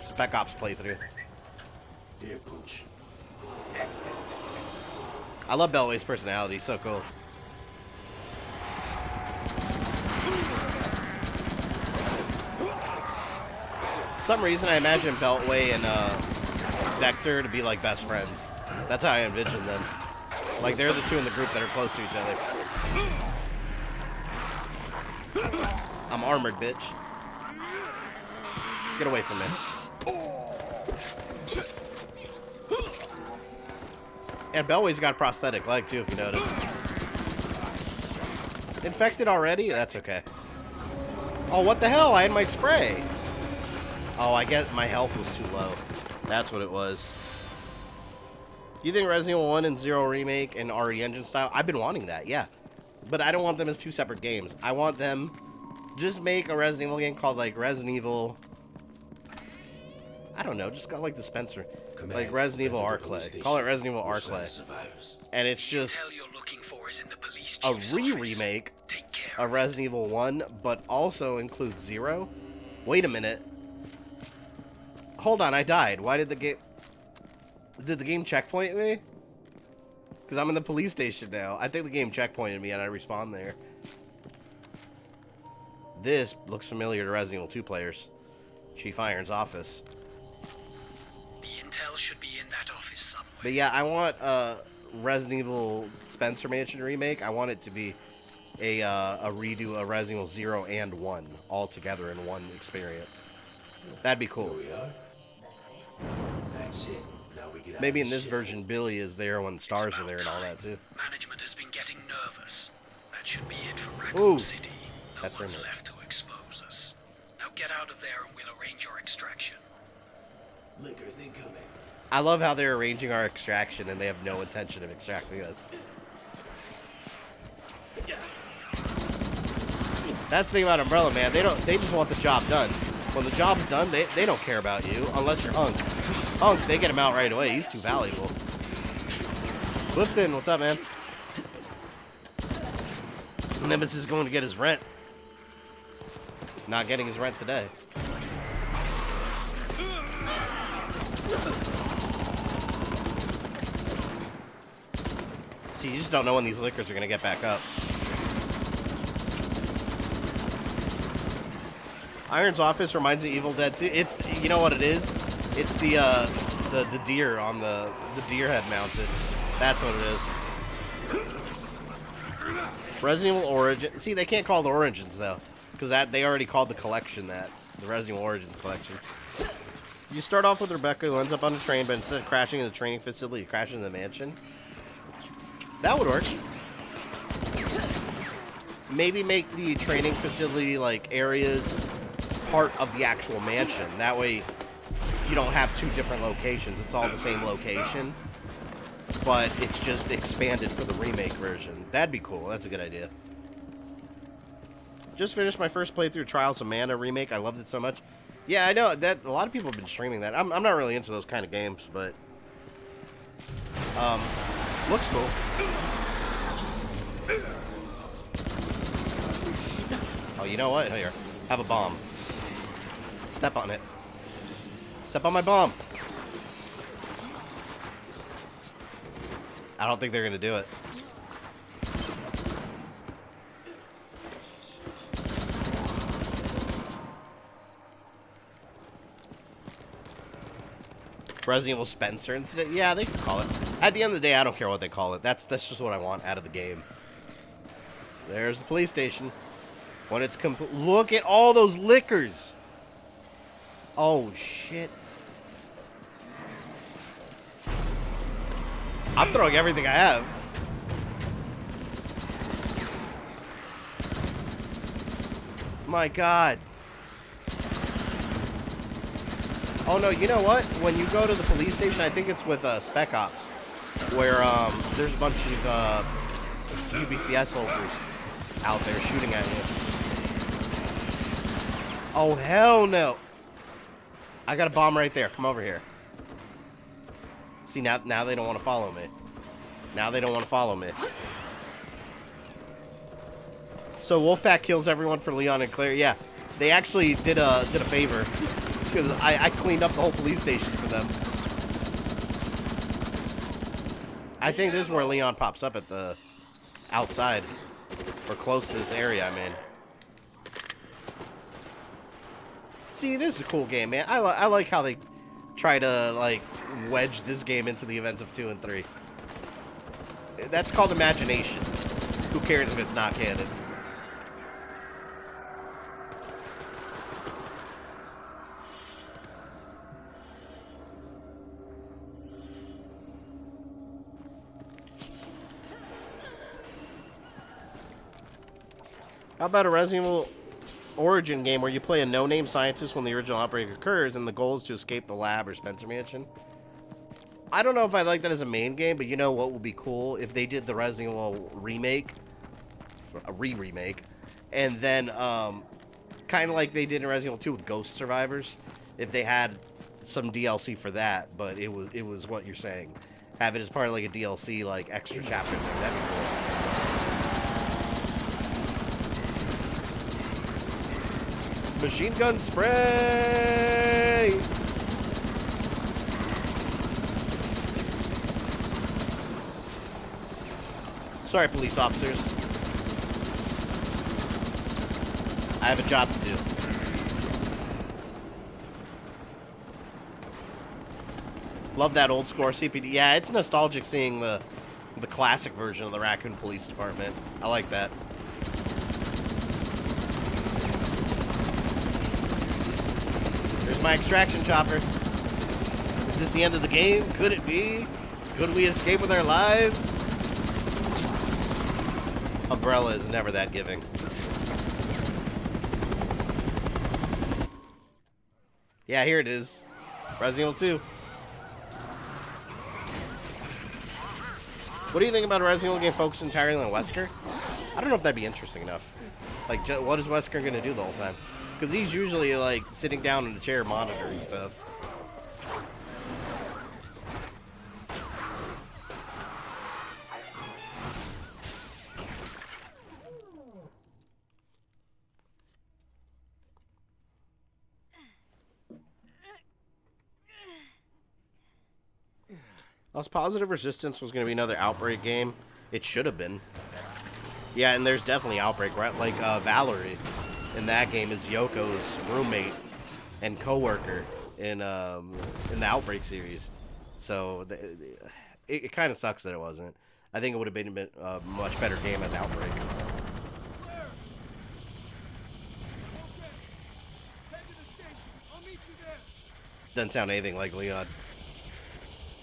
Spec Ops playthrough. Here, Pooch. I love Beltway's personality, so cool. For some reason, I imagine Beltway and Vector to be like best friends. That's how I envision them. Like, they're the two in the group that are close to each other. I'm armored, bitch. Get away from me. And Beltway's got a prosthetic leg, too, if you notice. Infected already? That's okay. Oh, what the hell? I had my spray. Oh, I get my health was too low. That's what it was. Do you think Resident Evil 1 and 0 Remake and RE Engine style? I've been wanting that, yeah. But I don't want them as two separate games. I want them... Just make a Resident Evil game called, like, Resident Evil... I don't know, just got like the Spencer. Command, like Resident Evil Arclay. Call it Resident Evil Arclay. And it's just a remake of Resident Evil 1, but also includes 0. Wait a minute. Hold on, I died. Why did the game... Did the game checkpoint me? Because I'm in the police station now. I think the game checkpointed me and I respawned there. This looks familiar to Resident Evil 2 players. Chief Iron's office. The intel should be in that office somewhere. But yeah, I want Resident Evil Spencer Mansion remake. I want it to be a redo of Resident Evil 0 and 1 all together in one experience. That'd be cool. Here we are. That's it. Now we get out Maybe of in this shit. version, Billy is there when the stars are there and all that too. Management has been getting nervous. That should be it for Ooh, Raccoon City. No that one's framework. left to expose us. Now get out of there and we'll arrange your extraction. Liquor's incoming. I love how they're arranging our extraction and they have no intention of extracting us. That's the thing about Umbrella, man. They just want the job done. When the job's done, they don't care about you unless you're Hunk. Hunks, they get him out right away. He's too valuable. Clifton, what's up, man? Nemesis is going to get his rent. Not getting his rent today. See, you just don't know when these liquors are going to get back up. Iron's office reminds me of Evil Dead 2. It's, you know what it is? It's the deer on the deer head mounted. That's what it is. Resident Evil Origin. See, they can't call it Origins though, because they already called the collection that, the Resident Evil Origins collection. You start off with Rebecca, who ends up on the train, but instead of crashing in the training facility, you crash in the mansion. That would work. Maybe make the training facility like areas part of the actual mansion. That way you don't have two different locations. It's all the same location, but it's just expanded for the remake version. That'd be cool. That's a good idea. Just finished my first playthrough Trials of Mana remake. I loved it so much. Yeah, I know that a lot of people have been streaming that. I'm not really into those kind of games, but looks cool. Oh, you know what? Here, have a bomb. Step on it. Step on my bomb. I don't think they're gonna do it. Resident Evil Spencer incident? Yeah, they can call it. At the end of the day, I don't care what they call it. That's just what I want out of the game. There's the police station. When it's complete. Look at all those liquors. Oh, shit. I'm throwing everything I have. My God. Oh no, you know what? When you go to the police station, I think it's with Spec Ops, where there's a bunch of UBCS soldiers out there shooting at you. Oh hell no! I got a bomb right there. Come over here. See, now they don't want to follow me. Now they don't want to follow me. So Wolfpack kills everyone for Leon and Claire. Yeah, they actually did a favor because I cleaned up the whole police station for them. I think this is where Leon pops up at the outside or close to this area I'm in. See, this is a cool game, man. I like how they try to like wedge this game into the events of 2 and 3. That's called imagination. Who cares if it's not canon? How about a Resident Evil Origin game where you play a no-name scientist when the original outbreak occurs and the goal is to escape the lab or Spencer Mansion? I don't know if I like that as a main game, but you know what would be cool? If they did the Resident Evil remake, a remake, and then kind of like they did in Resident Evil 2 with Ghost Survivors. If they had some DLC for that, but it was what you're saying. Have it as part of like a DLC, like extra chapter. That'd be cool. Machine gun spray! Sorry, police officers. I have a job to do. Love that old score CPD. Yeah, it's nostalgic seeing the classic version of the Raccoon Police Department. I like that. There's my extraction chopper. Is this the end of the game? Could it be? Could we escape with our lives? Umbrella is never that giving. Yeah, here it is. Resident Evil 2. What do you think about a Resident Evil game focused entirely on Wesker? I don't know if that'd be interesting enough. Like, what is Wesker gonna do the whole time? Because he's usually, like, sitting down in a chair monitoring stuff. I was positive Resistance was going to be another Outbreak game. It should have been. Yeah, and there's definitely Outbreak, right? Like, Valerie in that game is Yoko's roommate and co-worker in the Outbreak series. So, it kind of sucks that it wasn't. I think it would have been a much better game as Outbreak. Doesn't sound anything like Leon.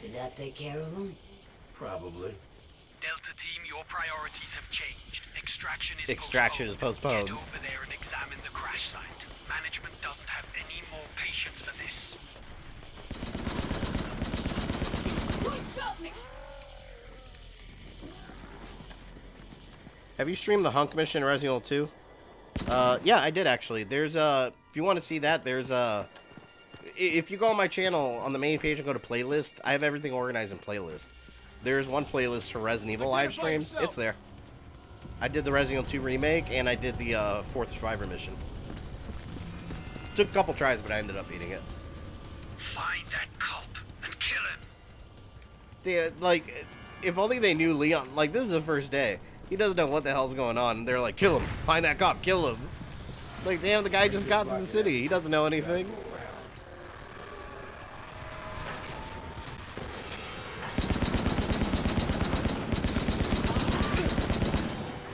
Did that take care of him? Probably. Delta team, your priorities have changed. Extraction is postponed. Get over there and examine the crash site. Management doesn't have any more patience for this. Who shot me? Have you streamed the Hunk mission in Resident Evil 2? Yeah, I did actually. There's if you want to see that, there's if you go on my channel, on the main page and go to playlist, I have everything organized in playlist. There's one playlist for Resident Evil live streams. It's there. I did the Resident Evil 2 remake, and I did the Fourth Survivor mission. Took a couple tries, but I ended up beating it. Find that cop and kill him. Yeah, like, if only they knew Leon. Like, this is the first day. He doesn't know what the hell's going on, and they're like, kill him. Find that cop. Kill him. Like, damn, the guy just got to the city. He doesn't know anything.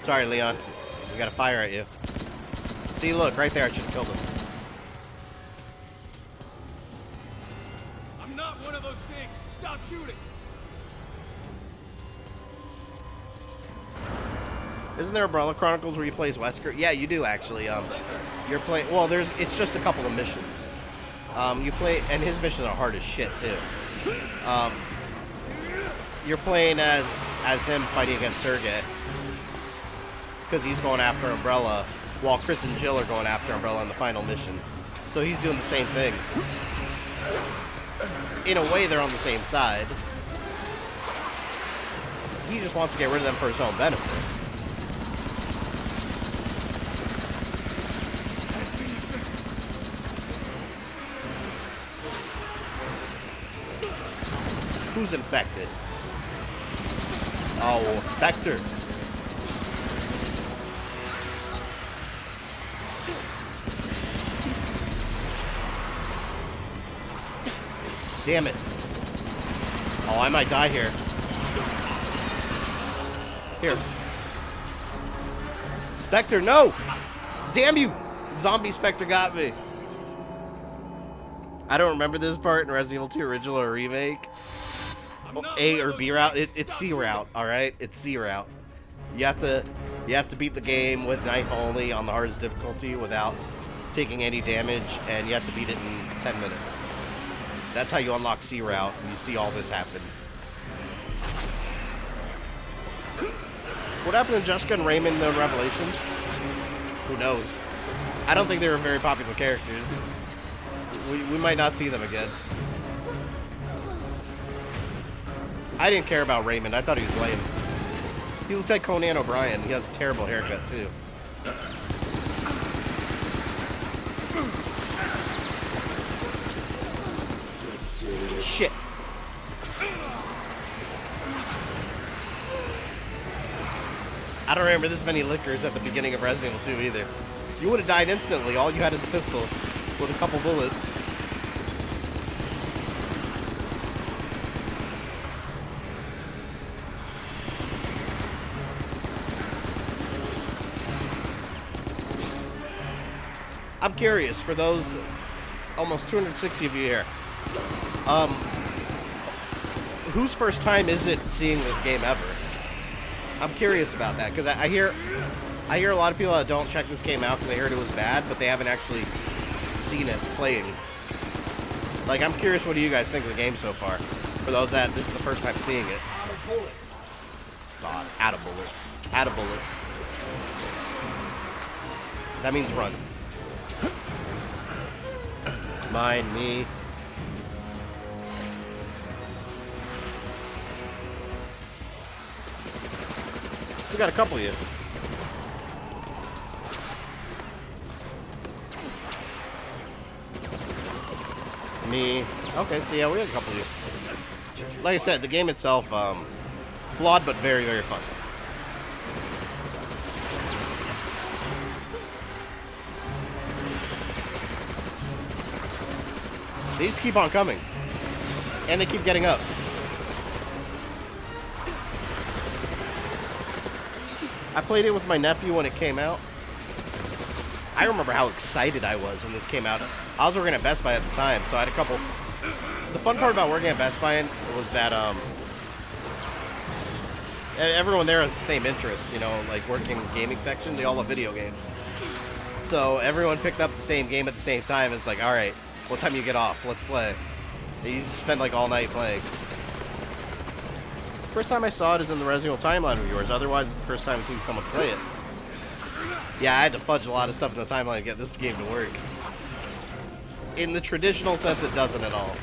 Sorry, Leon. We gotta fire at you. See, look, right there. I should have killed him. I'm not one of those things. Stop shooting. Isn't there Umbrella Chronicles where you play as Wesker? Yeah, you do actually. You're playing. Well, it's just a couple of missions. You play, and his missions are hard as shit too. You're playing as him fighting against Sergei, because he's going after Umbrella, while Chris and Jill are going after Umbrella in the final mission. So he's doing the same thing. In a way, they're on the same side. He just wants to get rid of them for his own benefit. Who's infected? Oh, Spectre. Damn it. Oh, I might die here. Here. Spectre, no! Damn you! Zombie Spectre got me. I don't remember this part in Resident Evil 2 original or remake. A or B route. It's C route, alright? It's C route. You have to beat the game with knife only on the hardest difficulty without taking any damage, and you have to beat it in 10 minutes. That's how you unlock C route, and you see all this happen. What happened to Jessica and Raymond in Revelations? Who knows? I don't think they were very popular characters. We might not see them again. I didn't care about Raymond. I thought he was lame. He looks like Conan O'Brien. He has a terrible haircut, too. Shit. I don't remember this many liquors at the beginning of Resident Evil 2 either. You would have died instantly. All you had is a pistol with a couple bullets. I'm curious, for those almost 260 of you here, whose first time is it seeing this game ever? I'm curious about that, because I hear a lot of people that don't check this game out because they heard it was bad, but they haven't actually seen it playing. Like, I'm curious, what do you guys think of the game so far? For those that this is the first time seeing it. Out of bullets. God, out of bullets. Out of bullets. That means run. Mind me. We got a couple of you. Me. Okay, so yeah, we got a couple of you. Like I said, the game itself, flawed but very, very fun. They just keep on coming. And they keep getting up. I played it with my nephew when it came out. I remember how excited I was when this came out. I was working at Best Buy at the time, so I had a couple... The fun part about working at Best Buy was that everyone there has the same interest, you know, like working in the gaming section, they all love video games. So everyone picked up the same game at the same time, and it's like, alright, what time do you get off? Let's play. And you just spend like all night playing. First time I saw it is in the Resident Evil timeline of yours. Otherwise, it's the first time I've seen someone play it. Yeah, I had to fudge a lot of stuff in the timeline to get this game to work. In the traditional sense, it doesn't at all.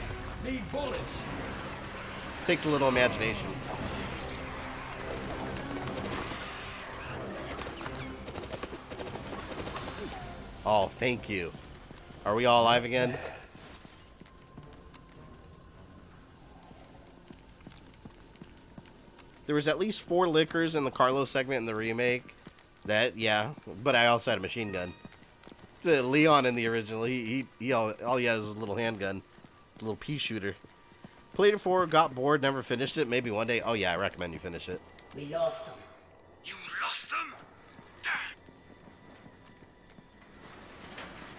Need bullets. Takes a little imagination. Oh, thank you. Are we all alive again? There was at least 4 liquors in the Carlos segment in the remake. That, yeah, but I also had a machine gun. Leon in the original, all he has is a little handgun, a little pea shooter. Played it 4, got bored, never finished it. Maybe one day. Oh yeah, I recommend you finish it. We lost them. You lost them?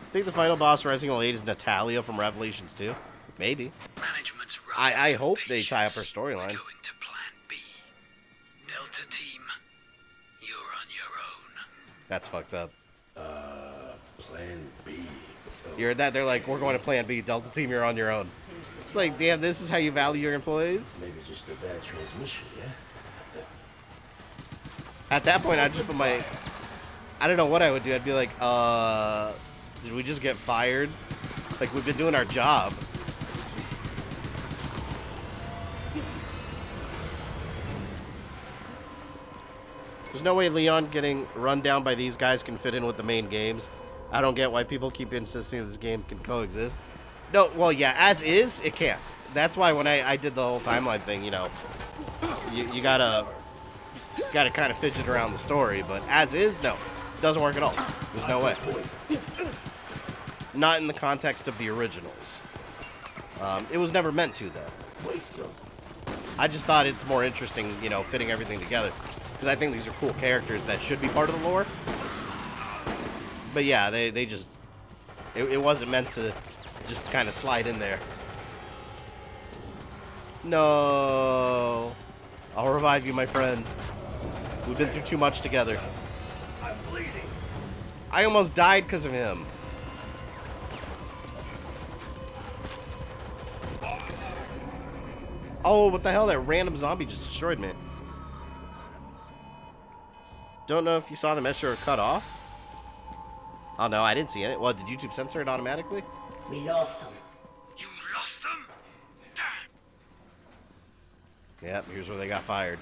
I think the final boss Resident Evil 8 is Natalia from Revelations 2. Maybe. Management's I hope they tie up her storyline. Going to Plan B. Delta Team, you're on your own. That's fucked up. Plan B. You heard that? They're like, we're going to Plan B. Delta Team, you're on your own. It's like, damn, this is how you value your employees? Maybe just a bad transmission, yeah? At that point, I'd just put my... I don't know what I would do. I'd be like, did we just get fired? Like, we've been doing our job. There's no way Leon getting run down by these guys can fit in with the main games. I don't get why people keep insisting this game can coexist. No, well, yeah, as is, it can't. That's why when I did the whole timeline thing, you know, you gotta kind of fidget around the story, but as is, no. It doesn't work at all. There's no way. Not in the context of the originals. It was never meant to, though. I just thought it's more interesting, you know, fitting everything together. Because I think these are cool characters that should be part of the lore. But yeah, they just... It wasn't meant to just kind of slide in there. No. I'll revive you, my friend. We've been through too much together. I'm bleeding. I almost died because of him. Oh, what the hell? That random zombie just destroyed me. Don't know if you saw the measure cut off. Oh, no, I didn't see it. Well, did YouTube censor it automatically? We lost them. You lost them? Damn. Yep, here's where they got fired.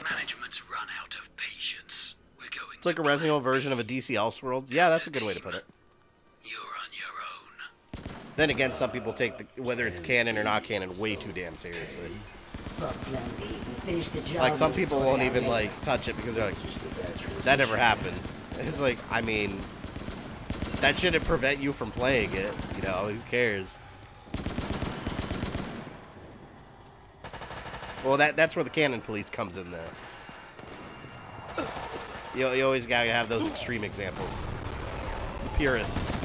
Management's run out of patience. We're going. It's like a Resident Evil version of a DC Elseworlds. Yeah, that's a good way to put it. You're on your own. Then again, some people take the, whether it's canon or not canon, way too damn seriously. Like, some people won't even, like, touch it because they're like, that never happened. It's like, I mean, that shouldn't prevent you from playing it. You know, who cares? Well, that's where the canon police comes in there. You always gotta have those extreme examples. The purists.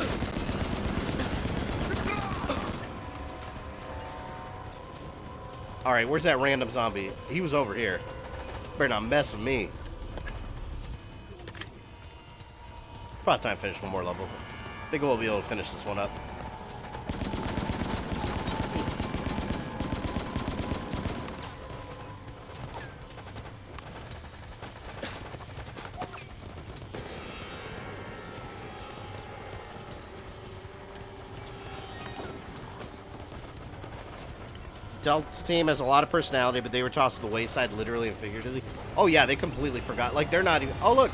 Alright, where's that random zombie? He was over here. Better not mess with me. Probably time to finish one more level. I think we'll be able to finish this one up. Delta Team has a lot of personality, but they were tossed to the wayside, literally and figuratively. Oh yeah, they completely forgot. Like, they're not even... Oh, look!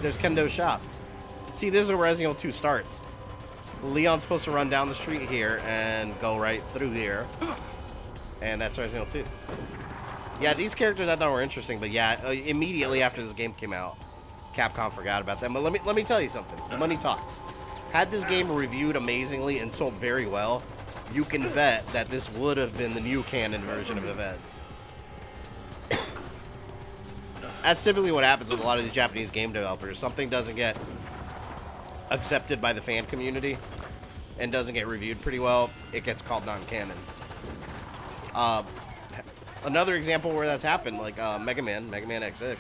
There's Kendo's shop. See, this is where Resident Evil 2 starts. Leon's supposed to run down the street here and go right through here. And that's Resident Evil 2. Yeah, these characters I thought were interesting, but yeah, immediately after this game came out, Capcom forgot about them. But let me tell you something. Money talks. Had this game reviewed amazingly and sold very well, you can bet that this would have been the new canon version of events. That's typically what happens with a lot of these Japanese game developers. Something doesn't get accepted by the fan community and doesn't get reviewed pretty well, it gets called non-canon. Another example where that's happened, like Mega Man XX,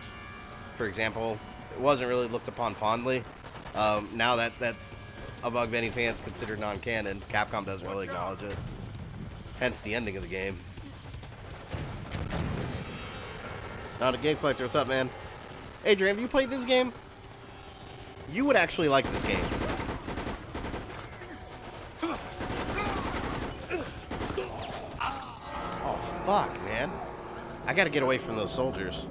for example, it wasn't really looked upon fondly. Now that's among many fans considered non-canon. Capcom doesn't really acknowledge it. Hence the ending of the game. NotAnotherGameCollector, what's up, man? Adrian, have you played this game? You would actually like this game. Oh, fuck, man. I gotta get away from those soldiers.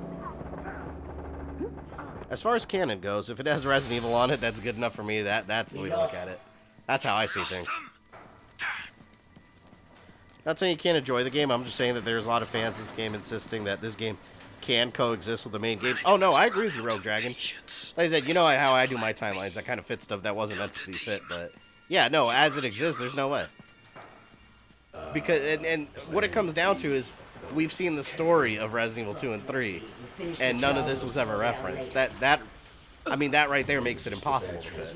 As far as canon goes, if it has Resident Evil on it, that's good enough for me. That's the way to look at it. That's how I see things. Not saying you can't enjoy the game. I'm just saying that there's a lot of fans of this game insisting that this game can coexist with the main game. Oh, no, I agree with you, Rogue Dragon. Like I said, you know how I do my timelines. I kind of fit stuff that wasn't meant to be fit, but... Yeah, no, as it exists, there's no way. Because, and what it comes down to is, we've seen the story of Resident Evil 2 and 3, and none of this was ever referenced. I mean, that right there makes it impossible to fit.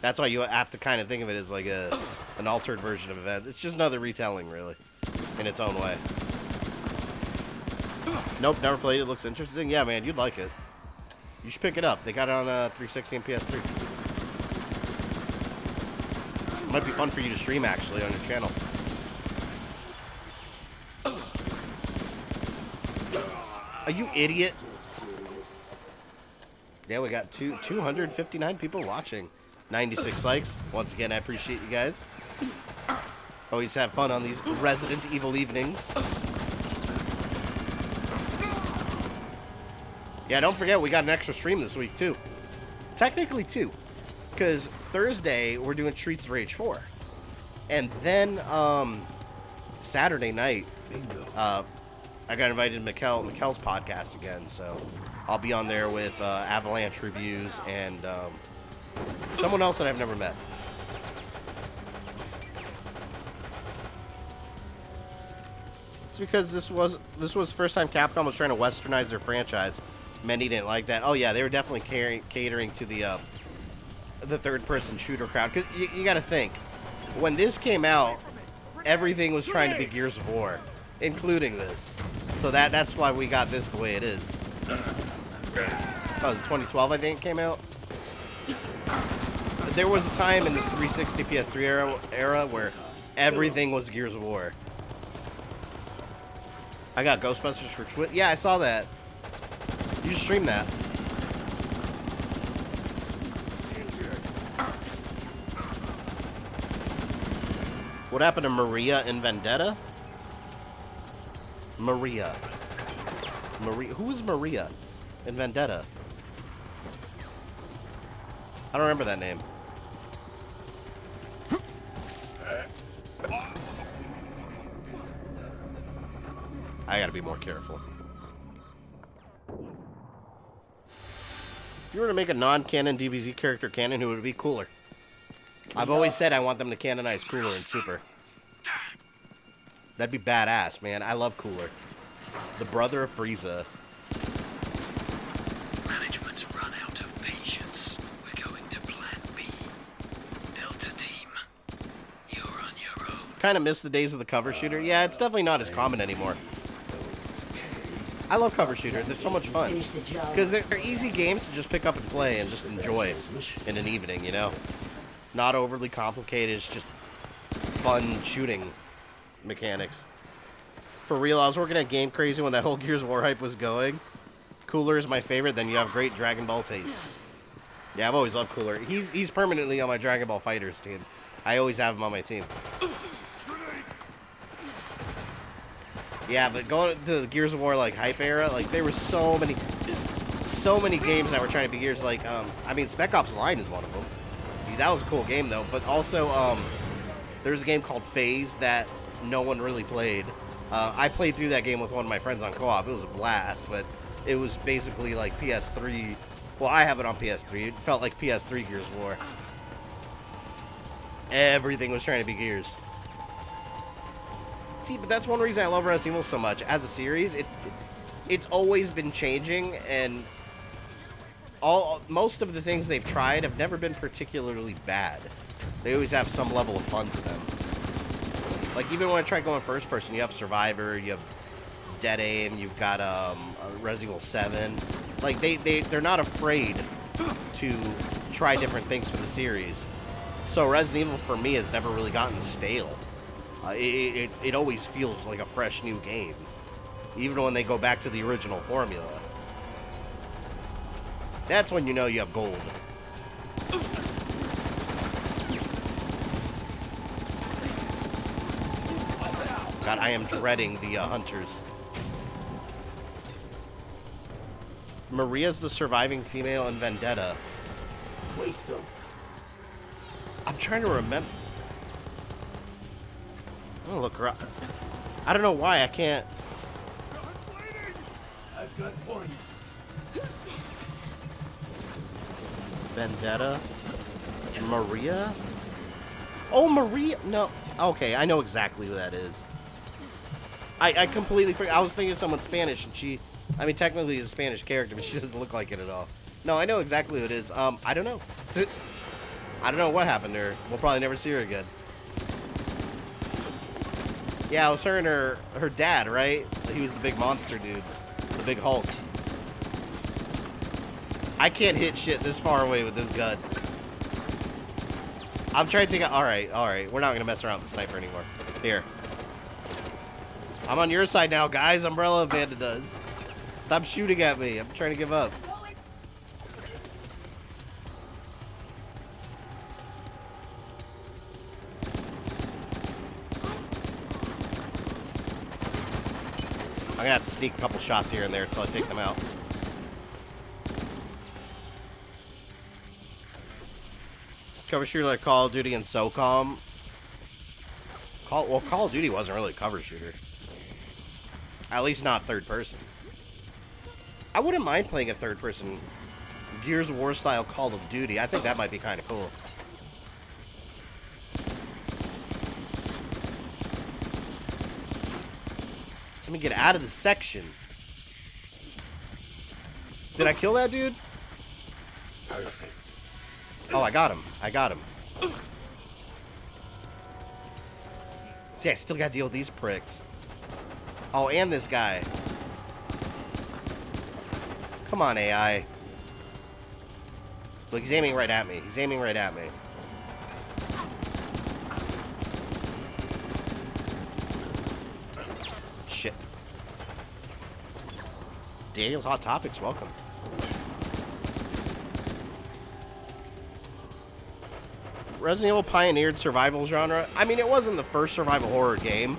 That's why you have to kind of think of it as like an altered version of events. It's just another retelling, really, in its own way. Nope, never played it. Looks interesting. Yeah, man, you'd like it. You should pick it up. They got it on 360 and PS3. Might be fun for you to stream, actually, on your channel. Are you idiot? Yeah, we got 259 people watching. 96 likes. Once again, I appreciate you guys. Always have fun on these Resident Evil evenings. Yeah, don't forget, we got an extra stream this week, too. Technically, 2. Because Thursday, we're doing Streets of Rage 4. And then, Saturday night, I got invited to Mikkel's podcast again, so I'll be on there with Avalanche reviews and someone else that I've never met. It's because this was the first time Capcom was trying to westernize their franchise. Many didn't like that. Oh yeah, they were definitely catering to the third-person shooter crowd. Because you got to think, when this came out, everything was trying to be Gears of War, including this. So that's why we got this the way it is. That was 2012, I think, it came out. There was a time in the 360 PS3 era where everything was Gears of War. I got Ghostbusters for Twitch. Yeah, I saw that. You should stream that. What happened to Maria in Vendetta? Maria. Who is Maria in Vendetta? I don't remember that name. I gotta be more careful. If you were to make a non-canon DBZ character canon, who would be cooler? I've always said I want them to canonize Cooler and Super. That'd be badass, man. I love Cooler. The brother of Frieza. Management's run out of patience. We're going to Plan B. Delta Team, you're on your own. Kind of miss the days of the cover shooter. Yeah, it's definitely not as common anymore. I love cover shooter. They're so much fun. Because they're easy games to just pick up and play and just enjoy in an evening, you know? Not overly complicated. It's just fun shooting mechanics. For real, I was working at Game Crazy when that whole Gears of War hype was going. Cooler is my favorite, then you have great Dragon Ball taste. Yeah, I've always loved Cooler. He's permanently on my Dragon Ball FighterZ team. I always have him on my team. Yeah, but going to the Gears of War like hype era, like there were so many games that were trying to be Gears. Like, I mean, Spec Ops Line is one of them. Dude, that was a cool game though. But also, there's a game called Phase that no one really played. I played through that game with one of my friends on co-op. It was a blast, but it was basically like PS3. Well, I have it on PS3. It felt like PS3 Gears of War. Everything was trying to be Gears. See, but that's one reason I love Resident Evil so much. As a series, it's always been changing, and most of the things they've tried have never been particularly bad. They always have some level of fun to them. Like, even when I try going first person, you have Survivor, you have Dead Aim, you've got Resident Evil 7. Like, they're not afraid to try different things for the series. So Resident Evil, for me, has never really gotten stale. It always feels like a fresh new game, even when they go back to the original formula. That's when you know you have gold. God, I am dreading the hunters. Maria's the surviving female in Vendetta. Waste them. I'm trying to remember. I'm gonna look around. I don't know why I can't. I've got one. Vendetta. Maria? Oh, Maria. No. Okay, I know exactly who that is. I completely forgot. I was thinking of someone Spanish, and she. I mean, technically, is a Spanish character, but she doesn't look like it at all. No, I know exactly who it is. I don't know. I don't know what happened to her. We'll probably never see her again. Yeah, it was her and her dad, right? He was the big monster dude. The big Hulk. I can't hit shit this far away with this gun. I'm trying to take it. Alright, alright. We're not going to mess around with the sniper anymore. Here. I'm on your side now, guys. Umbrella abandoned us. Stop shooting at me. I'm trying to give up. I'm gonna have to sneak a couple shots here and there until I take them out. Cover shooter like Call of Duty and SOCOM. Call of Duty wasn't really a cover shooter. At least not third person. I wouldn't mind playing a third person Gears of War style Call of Duty. I think that might be kind of cool. Let me get out of the section. Did I kill that dude? Perfect. Oh, I got him. I got him. See, I still gotta deal with these pricks. Oh, and this guy. Come on, AI. Look, he's aiming right at me. He's aiming right at me. Shit. Daniel's Hot Topics, welcome. Resident Evil pioneered survival genre. I mean, it wasn't the first survival horror game,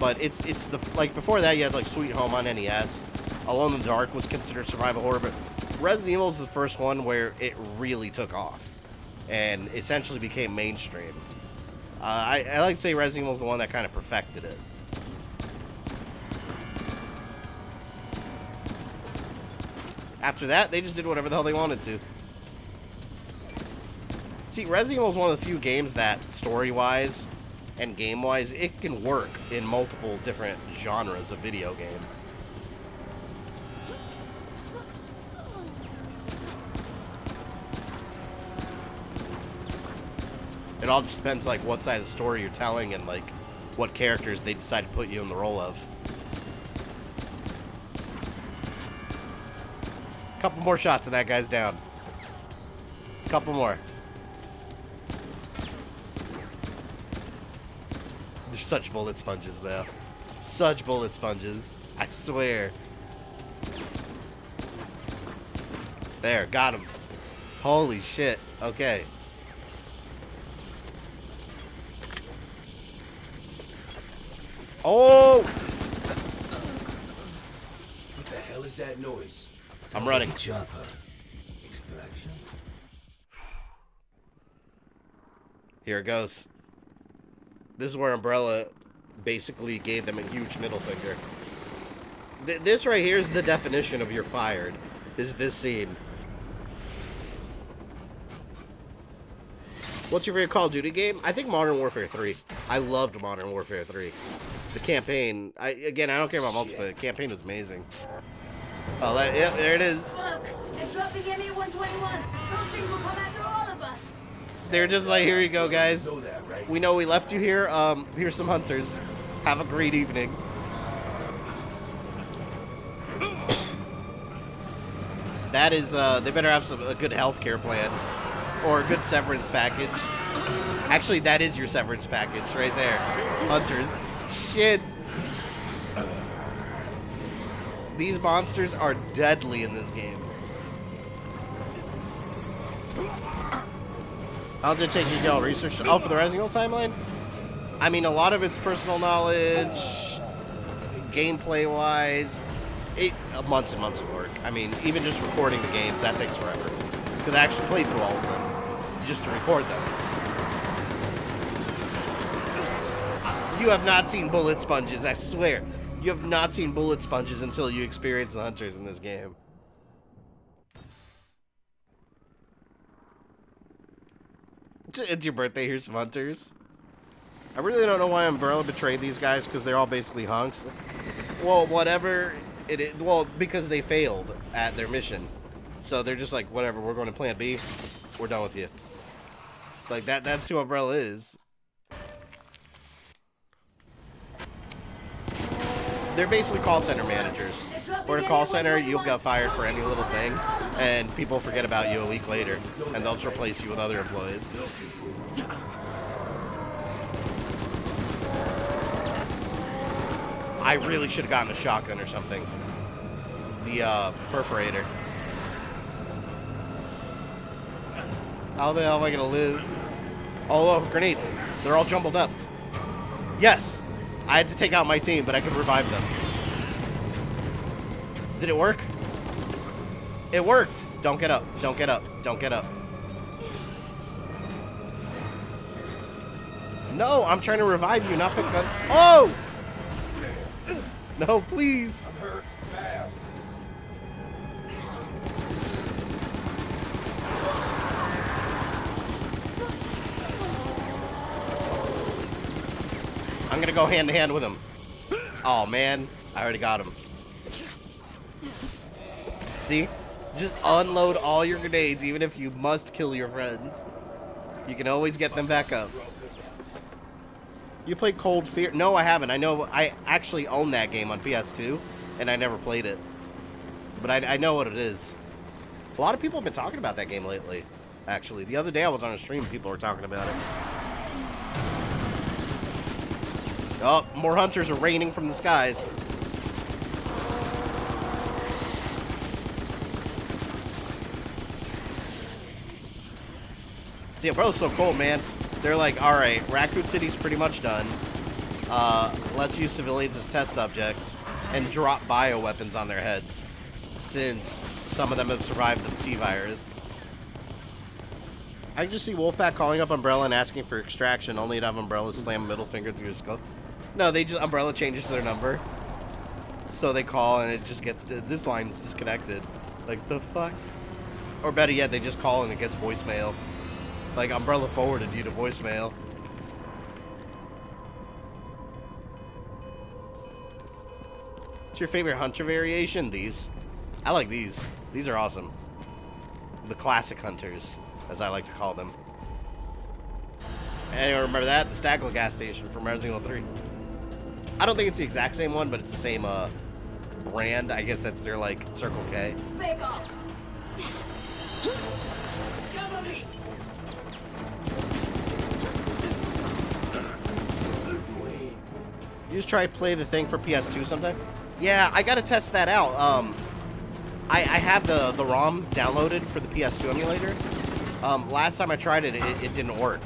but it's the, like, before that you had like Sweet Home on NES. Alone in the Dark was considered survival horror, but Resident Evil is the first one where it really took off and essentially became mainstream. I like to say Resident Evil is the one that kind of perfected it. After that, they just did whatever the hell they wanted to. See, Resident Evil is one of the few games that, story-wise and game-wise, it can work in multiple different genres of video game. It all just depends, like, what side of the story you're telling and, like, what characters they decide to put you in the role of. Couple more shots and that guy's down. Couple more. They're such bullet sponges, though. Such bullet sponges. I swear. There, got him. Holy shit. Okay. Oh! What the hell is that noise? I'm running. Chopper. Extraction. Here it goes. This is where Umbrella basically gave them a huge middle finger. This right here is the definition of you're fired. Is this scene. What's your favorite Call of Duty game? I think Modern Warfare 3. I loved Modern Warfare 3. The campaign, again, I don't care about multiplayer. The campaign was amazing. Oh, yeah, there it is. Fuck! They're dropping ME-121s! Those things will come after all of us! They're just like, here you go, guys. We know we left you here. Here's some hunters. Have a great evening. That is, they better have a good healthcare plan. Or a good severance package. Actually, that is your severance package right there. Hunters. Shit. These monsters are deadly in this game. I'll just take you to research. Oh, for the Resident Evil timeline? I mean, a lot of it's personal knowledge, gameplay-wise. Months and months of work. I mean, even just recording the games, that takes forever. Because I actually play through all of them just to record them. You have not seen bullet sponges, I swear. You have not seen bullet sponges until you experience the hunters in this game. It's your birthday, here's some hunters. I really don't know why Umbrella betrayed these guys, because they're all basically hunks. Well, whatever it is. Well, because they failed at their mission. So they're just like, whatever, we're going to plan B. We're done with you. Like, that's who Umbrella is. they're basically call center managers. Or a call center, you'll get fired for any little thing, and people forget about you a week later, and they'll just replace you with other employees. I really should have gotten a shotgun or something. The perforator. How the hell am I gonna live? Oh, grenades. They're all jumbled up. Yes! I had to take out my team, but I could revive them. Did it work? It worked! Don't get up. Don't get up. Don't get up. No, I'm trying to revive you, not pick guns. Oh! No, please. I'm hurt bad. I'm gonna go hand to hand with him. Oh man, I already got him. See? Just unload all your grenades, even if you must kill your friends. You can always get them back up. You played Cold Fear? No, I haven't. I know I actually own that game on PS2, and I never played it. But I know what it is. A lot of people have been talking about that game lately, actually. The other day I was on a stream and people were talking about it. Oh, more hunters are raining from the skies. See, Umbrella's so cool, man. They're like, alright, Raccoon City's pretty much done. Let's use civilians as test subjects and drop bioweapons on their heads, since some of them have survived the T-virus. I can just see Wolfpack calling up Umbrella and asking for extraction, only to have Umbrella slam a middle finger through his skull. No, Umbrella changes their number. So they call and it just gets this line's disconnected. Like, the fuck? Or better yet, they just call and it gets voicemail. Like, Umbrella forwarded you to voicemail. What's your favorite hunter variation? These. I like these. These are awesome. The classic hunters, as I like to call them. Anyone remember that? The Stagler gas station from Resident Evil 3. I don't think it's the exact same one, but it's the same brand. I guess that's their, like, Circle K. Stay off. Cover me. You just try to play the thing for PS2 sometime? Yeah, I gotta test that out. I have the ROM downloaded for the PS2 emulator. Last time I tried it, it didn't work.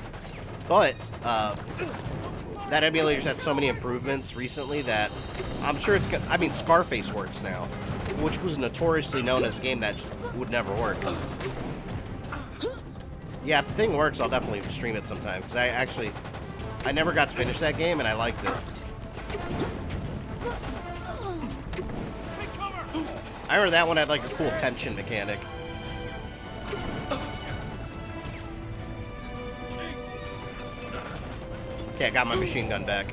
But, that emulator's had so many improvements recently that I'm sure it's good. I mean, Scarface works now, which was notoriously known as a game that just would never work. Yeah, if the thing works, I'll definitely stream it sometime, because I never got to finish that game, and I liked it. I remember that one had, like, a cool tension mechanic. Okay, I got my machine gun back.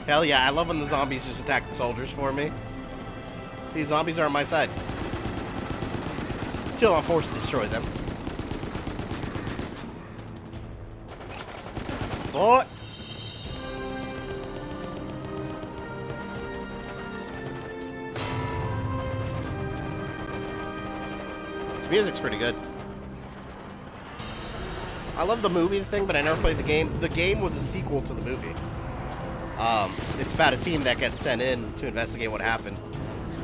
Hell yeah, I love when the zombies just attack the soldiers for me. See, zombies are on my side. Until I'm forced to destroy them. What? This music's pretty good. I love the movie thing, but I never played the game. The game was a sequel to the movie. It's about a team that gets sent in to investigate what happened.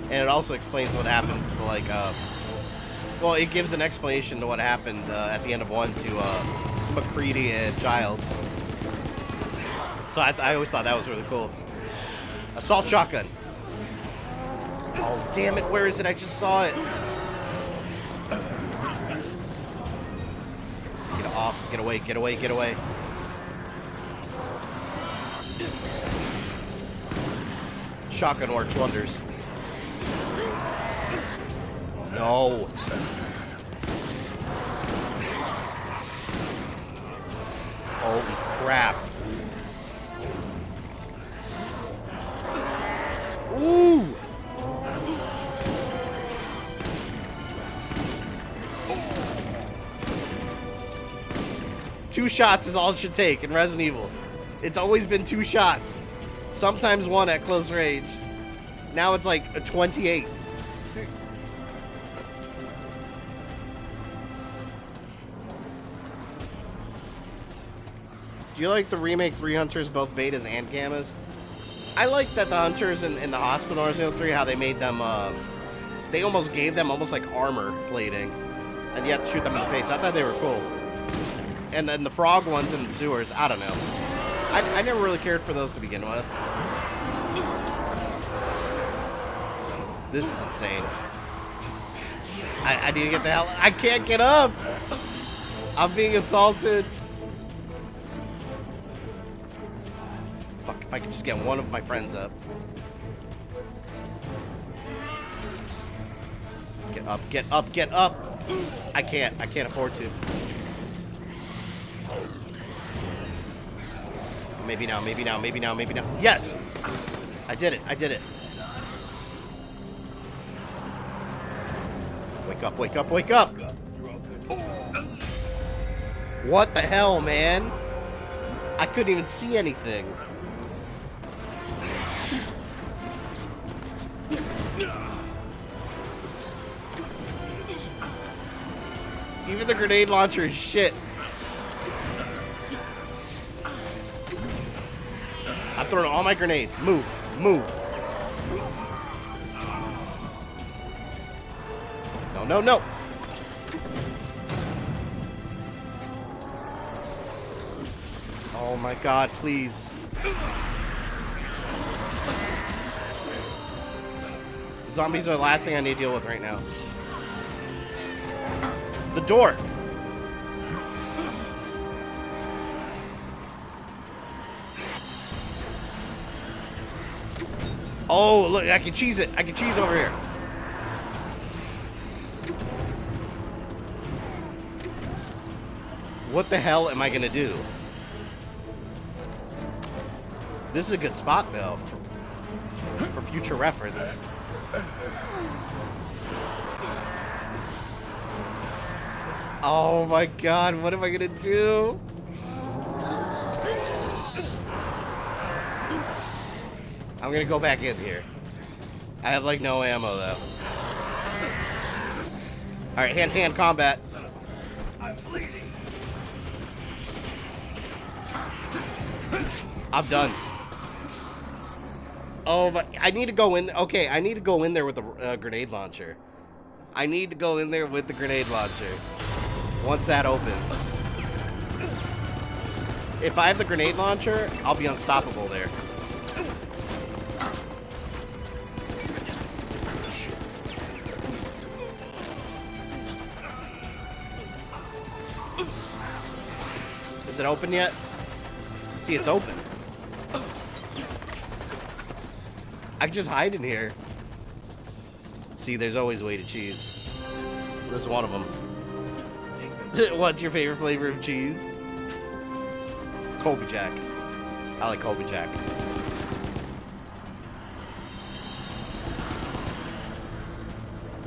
And it also explains what happens to, like, well, it gives an explanation to what happened at the end of 1 to McCready and Childs. So I always thought that was really cool. Assault shotgun. Oh, damn it. Where is it? I just saw it. Get off. Get away. Get away. Get away. Shotgun works wonders. No. Holy crap. Ooh. Two shots is all it should take in Resident Evil. It's always been 2 shots. Sometimes 1 at close range. Now it's like a 28. Do you like the remake 3 Hunters, both betas and gammas? I like that the Hunters in the hospital Resident Evil 3, how they made them, they almost gave them almost like armor plating. And you have to shoot them in the face. I thought they were cool. And then the frog ones in the sewers, I don't know. I never really cared for those to begin with. This is insane. I need to get the hell... I can't get up! I'm being assaulted. Fuck, if I could just get one of my friends up. Get up, get up, get up! I can't afford to. Maybe now, maybe now, maybe now, maybe now. Yes! I did it, I did it. Wake up, wake up, wake up! What the hell, man? I couldn't even see anything. Even the grenade launcher is shit. I'm throwing all my grenades. Move, move. No, no, no. Oh my god, please. Zombies are the last thing I need to deal with right now. The door. Oh, look, I can cheese it. I can cheese over here. What the hell am I gonna do? This is a good spot, though, for future reference. Oh my god, what am I gonna do? I'm gonna go back in here. I have like no ammo though. Alright, hand-to-hand combat. I'm bleeding. I'm done. Oh my, I need to go in. Okay, I need to go in there with the grenade launcher. I need to go in there with the grenade launcher. Once that opens. If I have the grenade launcher, I'll be unstoppable there. Is it open yet? See, it's open. I can just hide in here. See, there's always a way to cheese. This is one of them. What's your favorite flavor of cheese? Colby Jack. I like Colby Jack.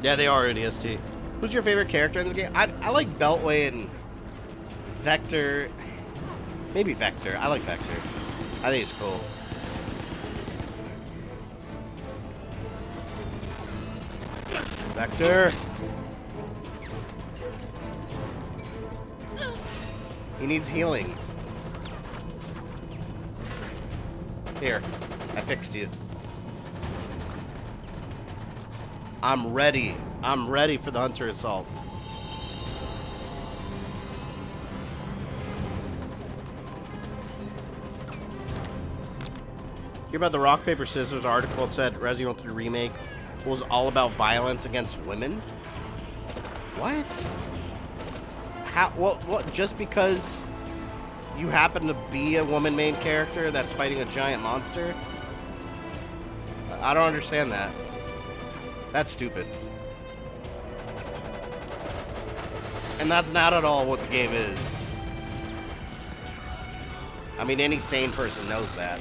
Yeah, they are ODST. Who's your favorite character in the game? I like Beltway and Vector. Maybe Vector. I like Vector. I think it's cool. Vector. He needs healing. Here, I fixed you. I'm ready. I'm ready for the Hunter Assault. Hear about the rock, paper, scissors article? It said Resident Evil 3 Remake was all about violence against women. What? How? What? Just because you happen to be a woman main character that's fighting a giant monster? I don't understand that. That's stupid. And that's not at all what the game is. I mean, any sane person knows that.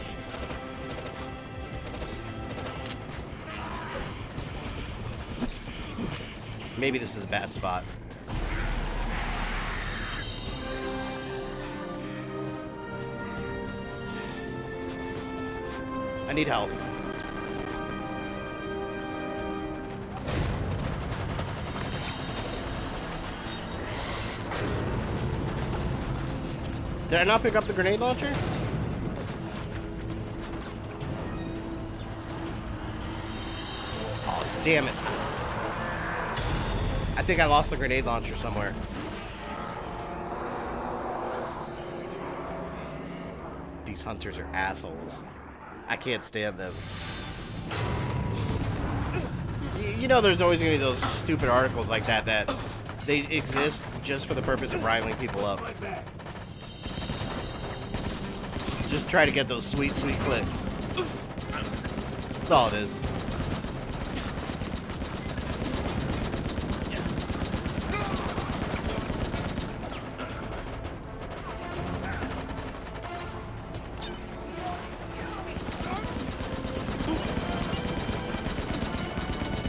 Maybe this is a bad spot. I need health. Did I not pick up the grenade launcher? Oh, damn it. I think I lost the grenade launcher somewhere. These hunters are assholes. I can't stand them. You know there's always going to be those stupid articles like that that they exist just for the purpose of riling people up. Just try to get those sweet, sweet clicks. That's all it is.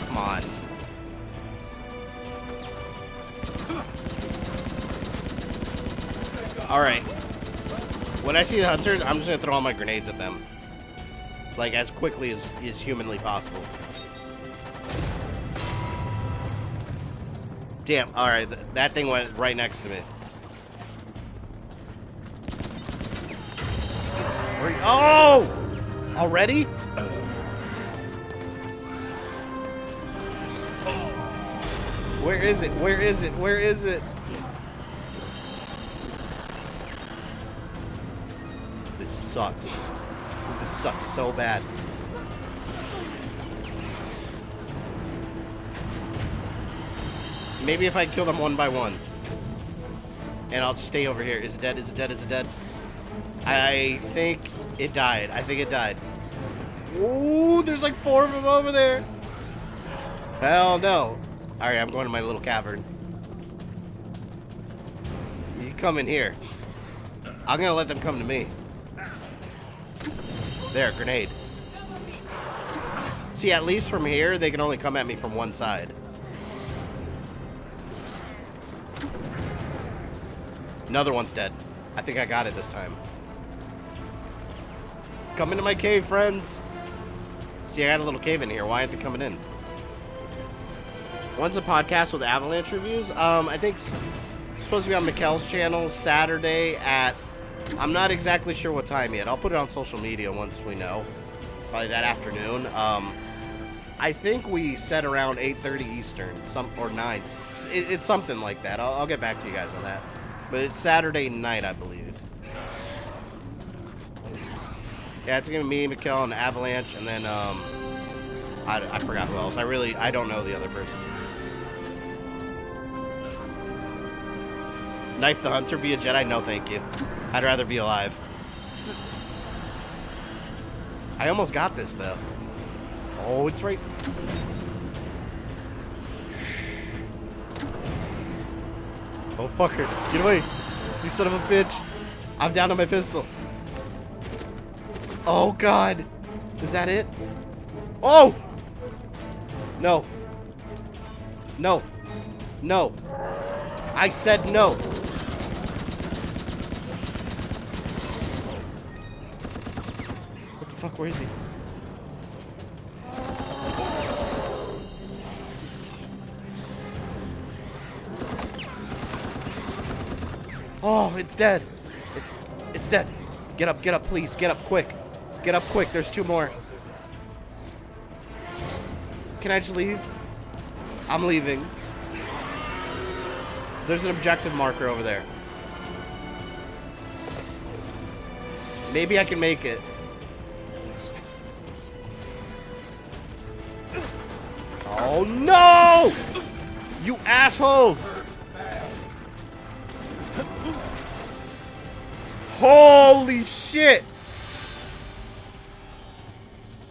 Come on. All right. When I see the hunters, I'm just gonna throw all my grenades at them. Like, as quickly as humanly possible. Damn, alright, that thing went right next to me. Oh! Already? Where is it? Where is it? Where is it? This sucks. This sucks so bad. Maybe if I kill them one by one. And I'll stay over here. Is it dead? Is it dead? Is it dead? I think it died. I think it died. Ooh, there's like 4 of them over there. Hell no. Alright, I'm going to my little cavern. You come in here. I'm gonna let them come to me. There, grenade. See, at least from here, they can only come at me from one side. Another one's dead. I think I got it this time. Come into my cave, friends. See, I got a little cave in here. Why aren't they coming in? When's a podcast with Avalanche reviews? I think it's supposed to be on Mikkel's channel Saturday at... I'm not exactly sure what time yet. I'll put it on social media once we know. Probably that afternoon. I think we set around 8:30 Eastern, or 9. It's something like that. I'll get back to you guys on that. But it's Saturday night, I believe. Yeah, it's gonna be me, Mikkel, and Avalanche, and then I forgot who else. I don't know the other person. Knife the Hunter, be a Jedi? No, thank you. I'd rather be alive. I almost got this, though. Oh, it's right... Oh, fucker. Get away. You son of a bitch. I'm down to my pistol. Oh, God. Is that it? Oh! No. No. No. I said no. What the fuck? Where is he? Oh, it's dead. It's dead. Get up, please. Get up quick. Get up quick. There's 2 more. Can I just leave? I'm leaving. There's an objective marker over there. Maybe I can make it. Oh no! You assholes! Holy shit!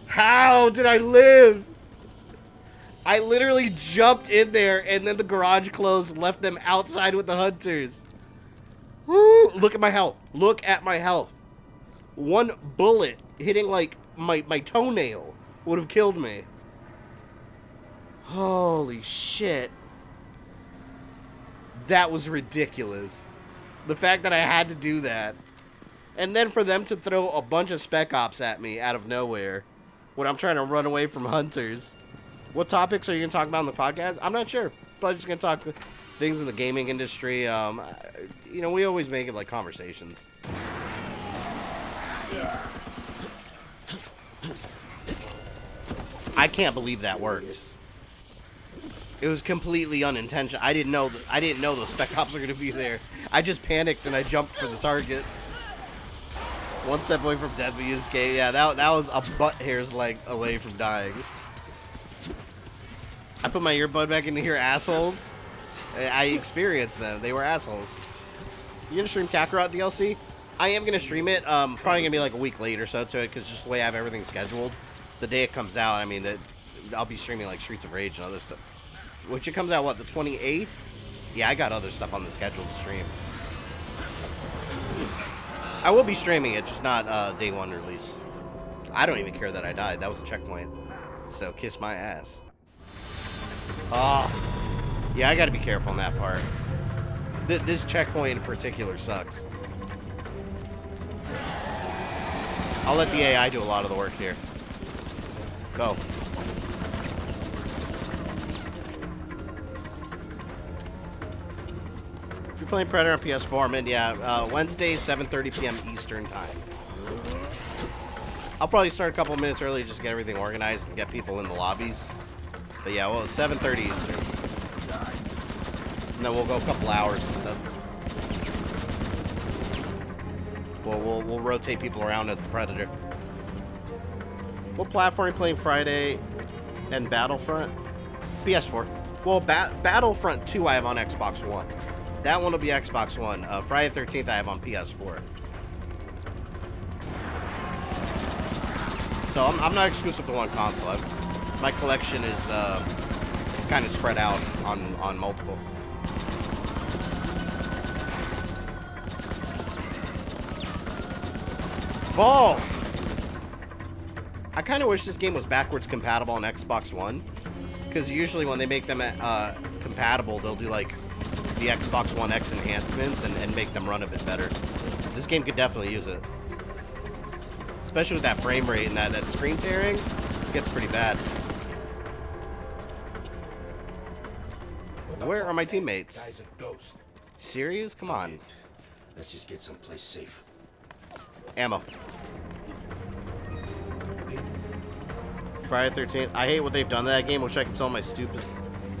How did I live? I literally jumped in there and then the garage closed, left them outside with the hunters. Woo! Look at my health. Look at my health. 1 bullet hitting like my toenail would have killed me. Holy shit. That was ridiculous. The fact that I had to do that. And then for them to throw a bunch of spec ops at me out of nowhere when I'm trying to run away from hunters. What topics are you going to talk about on the podcast? I'm not sure. Probably just going to talk things in the gaming industry. You know, we always make it like conversations. I can't believe that worked. It was completely unintentional. I didn't know those spec ops were going to be there. I just panicked and I jumped for the target. One step away from death, but you escape. Yeah, that was a butt hair's length away from dying. I put my earbud back into here, assholes. I experienced them. They were assholes. You gonna stream Kakarot DLC? I am gonna stream it. Probably gonna be like a week late or so to it, because just the way I have everything scheduled. The day it comes out, I mean, I'll be streaming like Streets of Rage and other stuff. Which it comes out, what, the 28th? Yeah, I got other stuff on the schedule to stream. I will be streaming it, just not day one release. I don't even care that I died. That was a checkpoint. So kiss my ass. Oh. Yeah, I gotta be careful on that part. This checkpoint in particular sucks. I'll let the AI do a lot of the work here. Go. If you're playing Predator on PS4, I'm in, yeah. Wednesday, 7:30 p.m. Eastern time. I'll probably start a couple minutes early just to get everything organized and get people in the lobbies. But yeah, well, 7:30 Eastern. And then we'll go a couple hours and stuff. We'll rotate people around as the Predator. What platform are you playing Friday and Battlefront? PS4. Well, Battlefront 2 I have on Xbox One. That one will be Xbox One. Friday the 13th I have on PS4. So I'm not exclusive to one console. My collection is kind of spread out on multiple. Fall! I kind of wish this game was backwards compatible on Xbox One. Because usually when they make them compatible, they'll do like the Xbox One X enhancements and make them run a bit better. This game could definitely use it. Especially with that frame rate and that screen tearing, it gets pretty bad. Where are my teammates? Guy's a ghost. Serious? Come on. Let's just get someplace safe. Ammo. Friday 13th. I hate what they've done to that game. Wish I could sell my stupid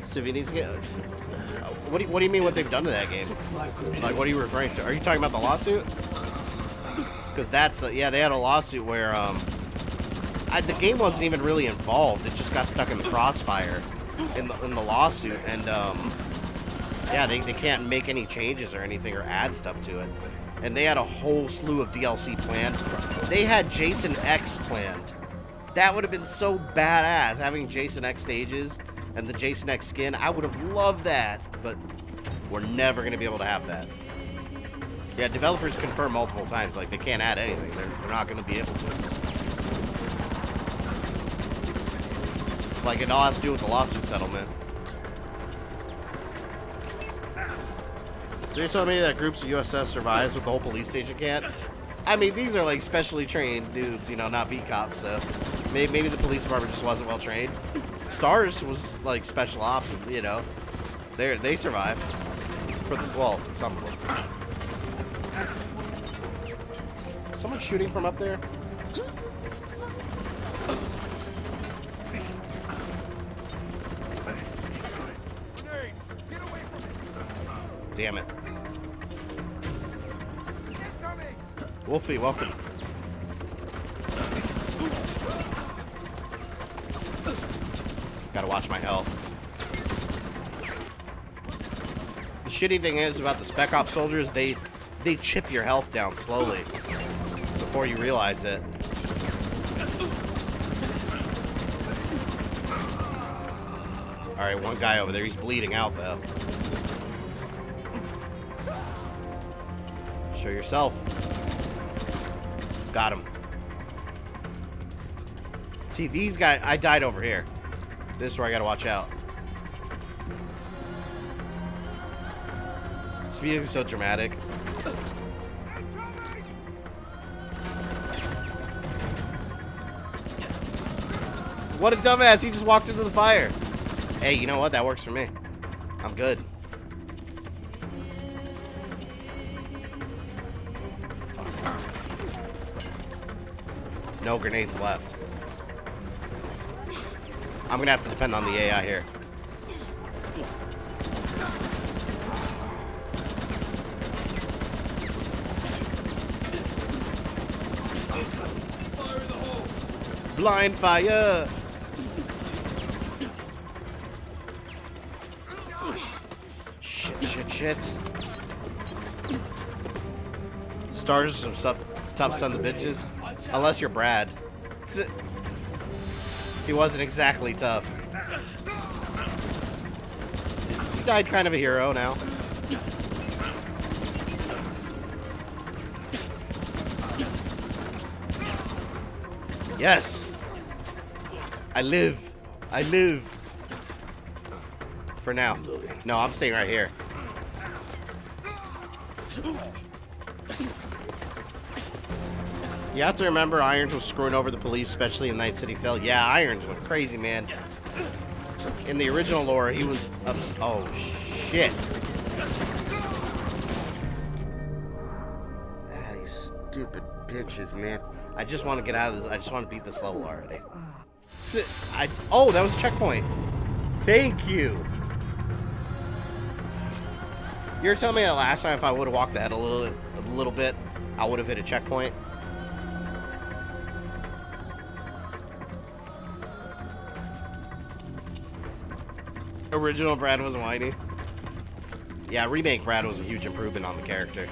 souvenirs again. What do you mean what they've done to that game? Like, what are you referring to? Are you talking about the lawsuit? Because that's yeah, they had a lawsuit where the game wasn't even really involved. It just got stuck in the crossfire in the lawsuit, and yeah, they can't make any changes or anything or add stuff to it. And they had a whole slew of DLC planned. They had Jason X planned. That would have been so badass, having Jason X stages and the Jason X skin. I would have loved that, but we're never going to be able to have that. Yeah, developers confirm multiple times, like, they can't add anything. They're not going to be able to. Like, it all has to do with the lawsuit settlement. So you're telling me that groups of USS survives with the whole police station can't? I mean, these are, like, specially trained dudes, you know, not beat cops, so maybe the police department just wasn't well trained. Stars was, like, special ops, you know. They survived. For the 12th, some of them. Someone shooting from up there? Damn it. Wolfie, welcome. Gotta watch my health. The shitty thing is about the Spec Ops soldiers, they chip your health down slowly before you realize it. Alright, one guy over there, he's bleeding out though. Show yourself. Got him. See, these guys, I died over here. This is where I gotta watch out. This music is so dramatic. What a dumbass. He just walked into the fire. Hey, you know what? That works for me. I'm good. No grenades left. I'm gonna have to depend on the AI here. Blind fire! Shit. Stars are some tough sons of bitches. Unless you're Brad. He wasn't exactly tough. He died kind of a hero now. Yes! I live. I live. For now. No, I'm staying right here. You have to remember Irons was screwing over the police, especially in Night City Phil. Yeah, Irons went crazy, man. In the original lore, he was oh, shit. Ah, these stupid bitches, man. I just want to get out of this. I just want to beat this level already. Oh, that was a checkpoint. Thank you. You were telling me that last time if I would have walked ahead a little bit, I would have hit a checkpoint. Original Brad was whiny. Yeah, remake Brad was a huge improvement on the character.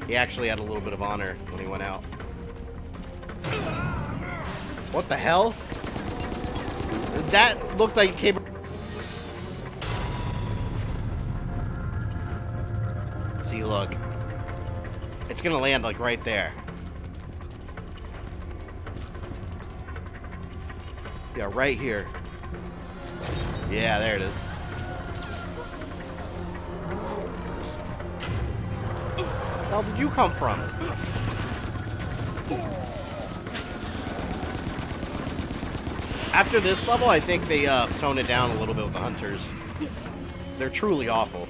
He actually had a little bit of honor when he went out. What the hell? That looked like it came... See, look. It's gonna land like right there. Yeah, right here. Yeah, there it is. Where the hell did you come from? After this level, I think they tone it down a little bit with the hunters. They're truly awful.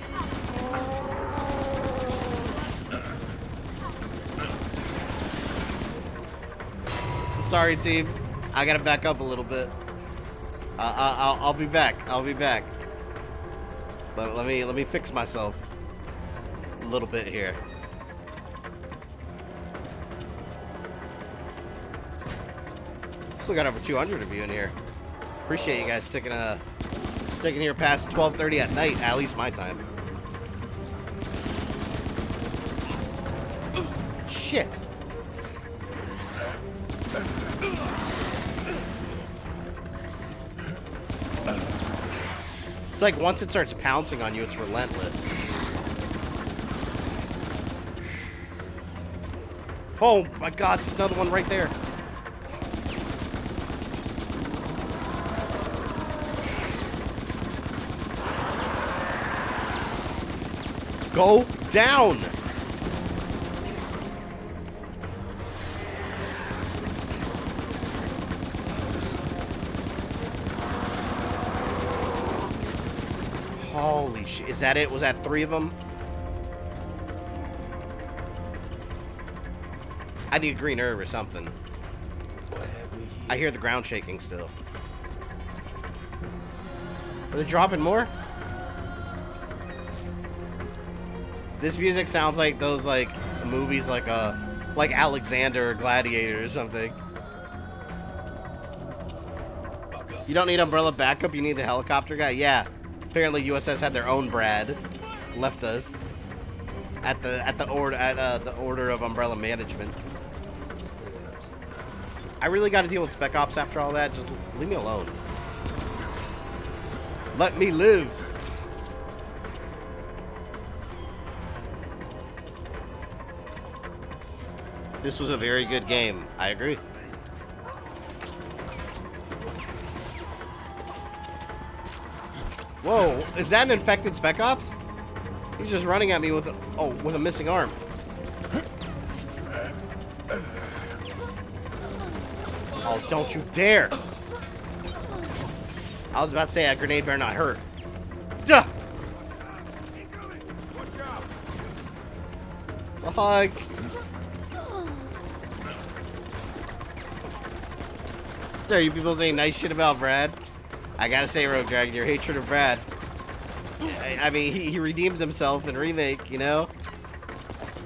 Sorry, team. I gotta back up a little bit. I'll be back. I'll be back. But let me fix myself a little bit here. Still got over 200 of you in here. Appreciate you guys sticking here past 12:30 at night, at least my time. Shit. It's like once it starts pouncing on you, it's relentless. Oh my god, there's another one right there. Go down! Holy shit. Is that it? Was that 3 of them? I need a green herb or something. I hear the ground shaking still. Are they dropping more? This music sounds like those movies like Alexander or Gladiator or something. You don't need umbrella backup, you need the helicopter guy? Yeah. Apparently USS had their own Brad. Left us at the order of Umbrella Management. I really got to deal with Spec Ops after all that. Just leave me alone. Let me live. This was a very good game. I agree. Whoa, is that an infected Spec Ops? He's just running at me with a missing arm. Oh, don't you dare! I was about to say that grenade better not hurt. Duh! Fuck. There, you people saying nice shit about Brad. I gotta say, Rogue Dragon, your hatred of Brad. I mean, he redeemed himself in Remake, you know?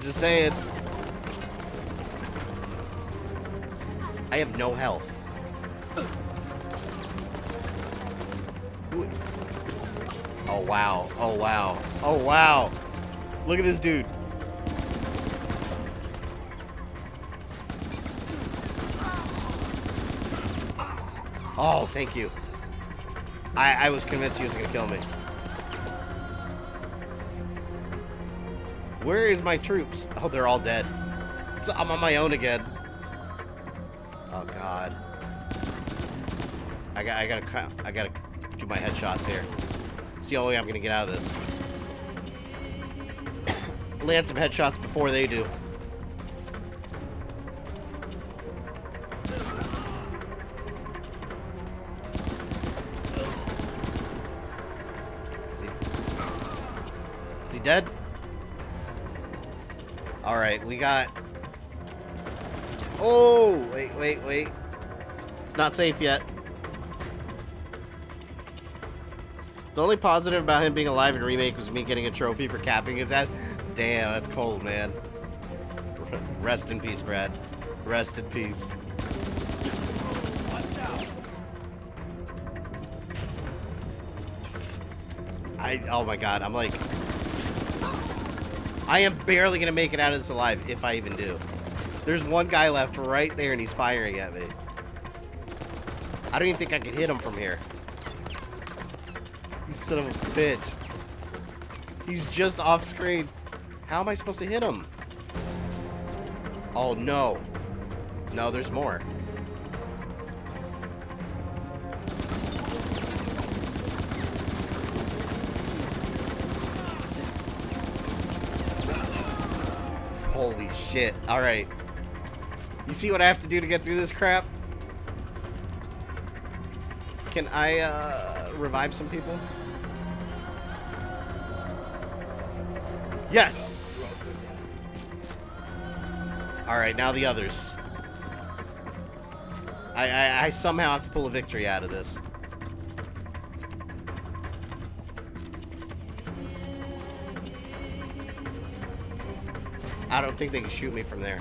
Just saying. I have no health. Oh, wow. Oh, wow. Oh, wow. Look at this dude. Oh, thank you. I was convinced he was going to kill me. Where is my troops? Oh, they're all dead. I'm on my own again. Oh, God. I gotta do my headshots here. It's the only way I'm gonna get out of this. Land some headshots before they do. Is he dead? Alright, we got... Oh! Wait. It's not safe yet. The only positive about him being alive in Remake was me getting a trophy for capping his ass. Damn, that's cold, man. Rest in peace, Brad. Rest in peace. Watch out. Oh my god, I'm like... I am barely gonna make it out of this alive, if I even do. There's one guy left right there and he's firing at me. I don't even think I can hit him from here. You son of a bitch. He's just off screen. How am I supposed to hit him? Oh no. No, there's more. Holy shit. Alright. You see what I have to do to get through this crap? Can I revive some people? Yes! Alright, now the others. I somehow have to pull a victory out of this. I don't think they can shoot me from there.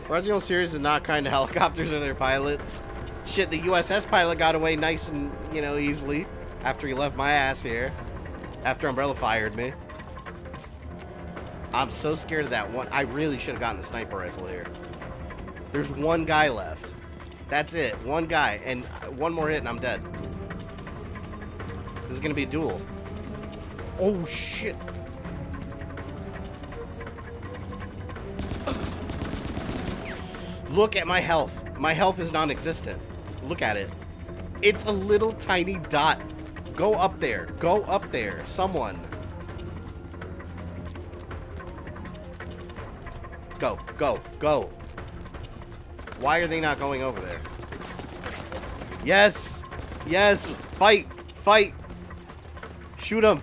Original series is not kind to helicopters or their pilots. Shit, the USS pilot got away nice and, you know, easily after he left my ass here. After Umbrella fired me. I'm so scared of that one. I really should have gotten a sniper rifle here. There's one guy left. That's it. One guy. And one more hit and I'm dead. This is going to be a duel. Oh, shit. Look at my health. My health is non-existent. Look at it. It's a little tiny dot. Go up there. Go up there. Someone. Go. Go. Go. Why are they not going over there? Yes. Yes. Fight. Fight. Shoot him.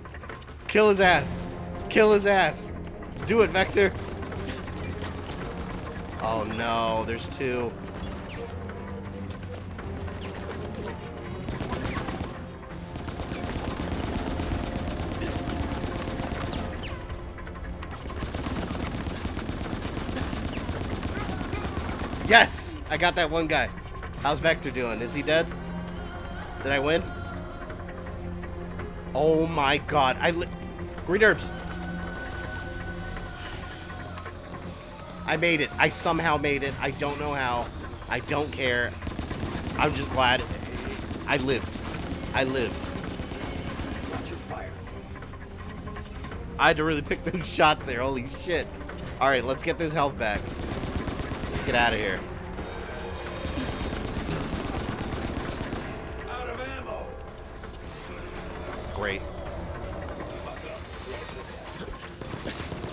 Kill his ass. Kill his ass. Do it, Vector. Oh no, there's two. Yes! I got that one guy. How's Vector doing? Is he dead? Did I win? Oh my god. Green herbs. I made it. I somehow made it. I don't know how. I don't care. I'm just glad I lived. I lived. I had to really pick those shots there. Holy shit. Alright, let's get this health back. Let's get out of here. Out of ammo. Great.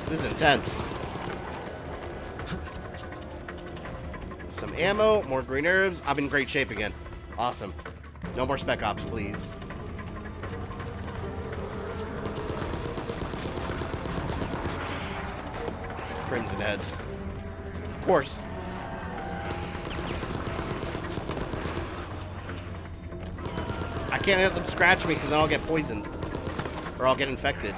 This is intense. some ammo, more green herbs. I'm in great shape again. Awesome. No more spec ops, please. Crimson heads. Of course. I can't let them scratch me because then I'll get poisoned. Or I'll get infected.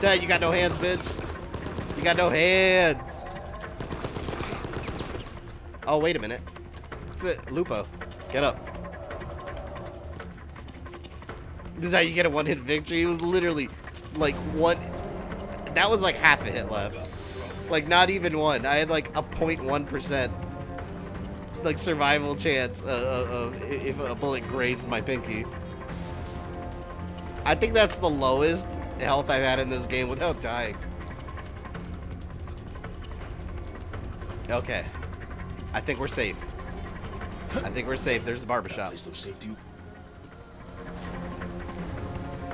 Dad, you got no hands, bitch. You got no hands. Oh, wait a minute. That's it. Lupo. Get up. This is how you get a one-hit victory. It was literally like one... That was like half a hit left. Like, not even one. I had like a 0.1% like survival chance if a bullet grazed my pinky. I think that's the lowest health I've had in this game without dying. Okay. I think we're safe. I think we're safe. There's the barbershop.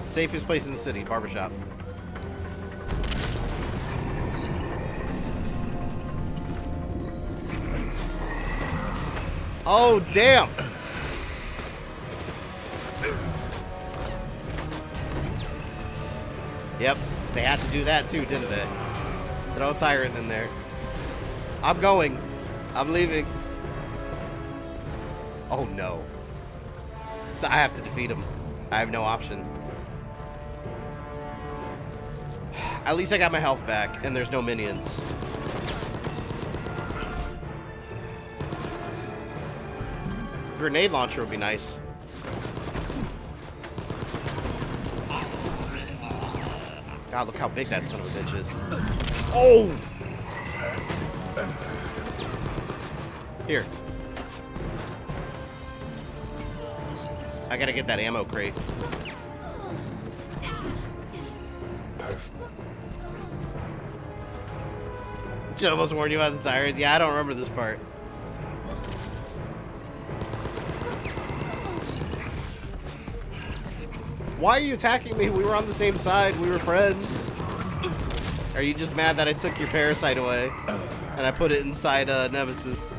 Safest place in the city, barbershop. Oh, damn! Yep, they had to do that too, didn't they? Throw a tyrant in there. I'm going. I'm leaving. Oh no. So I have to defeat him. I have no option. At least I got my health back, and there's no minions. Grenade launcher would be nice. God, look how big that son of a bitch is. Oh! Here. I gotta get that ammo crate. Should almost warn you about the tyrant. Yeah, I don't remember this part. Why are you attacking me? We were on the same side. We were friends. Are you just mad that I took your parasite away and I put it inside Nemesis?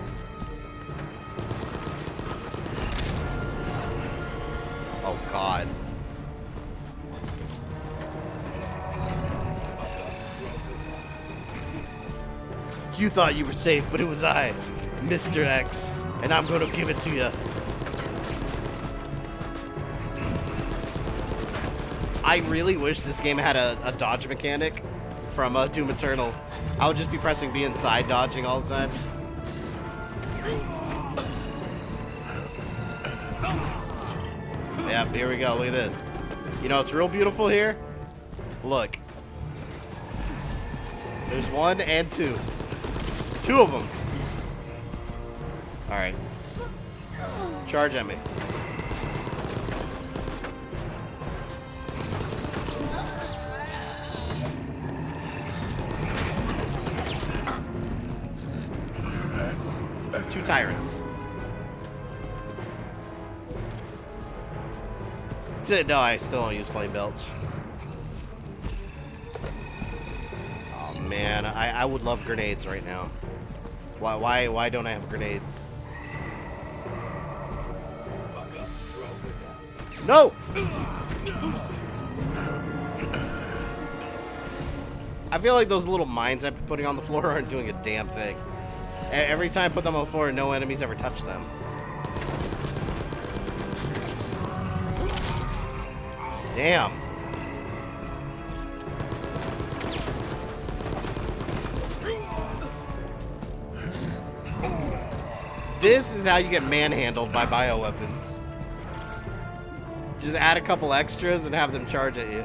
Oh, God. You thought you were safe, but it was I, Mr. X, and I'm going to give it to you. I really wish this game had a dodge mechanic from Doom Eternal. I would just be pressing B and side dodging all the time. Yep, here we go. Look at this. You know what's real beautiful here? Look. There's one and two. Two of them. Alright. Charge at me. Two tyrants. No, I still don't use Flame Belch. Oh man, I would love grenades right now. Why don't I have grenades? No! I feel like those little mines I'm putting on the floor aren't doing a damn thing. Every time I put them on the floor, no enemies ever touch them. Damn. This is how you get manhandled by bioweapons. Just add a couple extras and have them charge at you.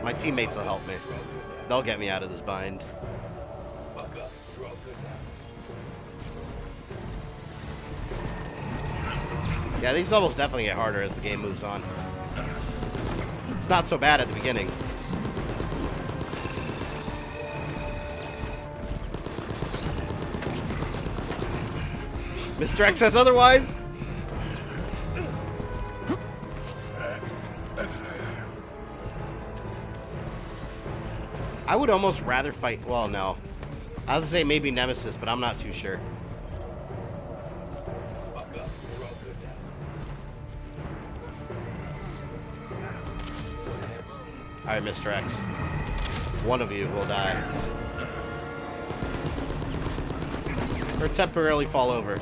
My teammates will help me. They'll get me out of this bind. Yeah, these levels definitely get harder as the game moves on. It's not so bad at the beginning. Mr. X says otherwise. I would almost rather fight. Well, no. I was gonna say maybe Nemesis, but I'm not too sure. Fuck up. We're all good now. Alright, Mr. X. One of you will die. Or temporarily fall over.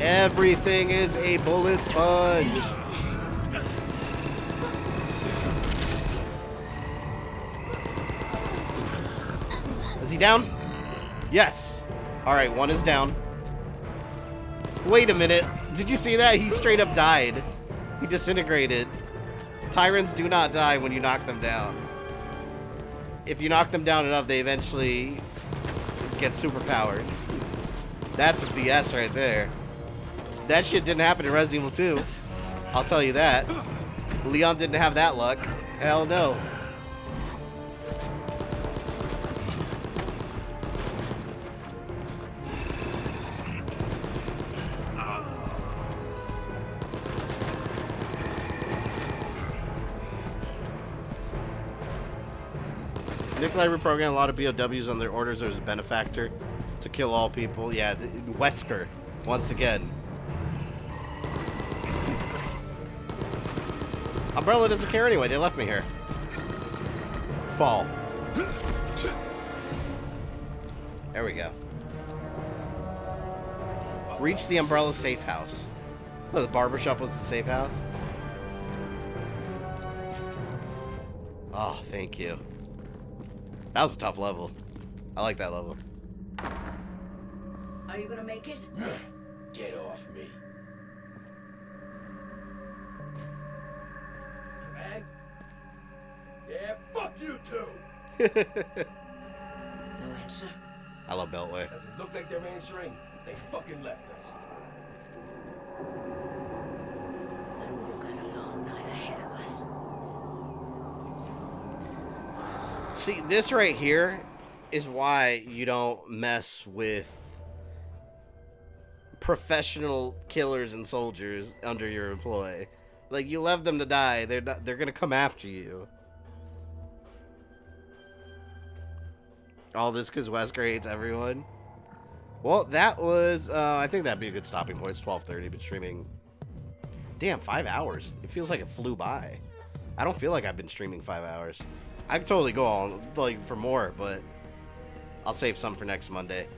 Everything is a bullet sponge. Is he down? Yes. Alright, one is down. Wait a minute. Did you see that? He straight up died. He disintegrated. Tyrants do not die when you knock them down. If you knock them down enough, they eventually get superpowered. That's a BS right there. That shit didn't happen in Resident Evil 2. I'll tell you that. Leon didn't have that luck. Hell no. Nikolai reprogrammed a lot of BOWs on their orders as a benefactor to kill all people. Yeah, Wesker, once again. Umbrella doesn't care anyway, they left me here. Fall. There we go. Reach the Umbrella safe house. Oh, the barbershop was the safe house? Oh, thank you. That was a tough level. I like that level. Are you gonna make it? Get off me. Man? Yeah, fuck you too. No answer. I love Beltway. Does it look like they're answering? They fucking left us. Then we've got a long night ahead of us. See, this right here is why you don't mess with professional killers and soldiers under your employ. Like, you left them to die, they're gonna come after you. All this because Wesker hates everyone. Well, that was, I think that'd be a good stopping point. It's 12:30, been streaming. Damn, 5 hours. It feels like it flew by. I don't feel like I've been streaming 5 hours. I could totally go on, like, for more, but I'll save some for next Monday.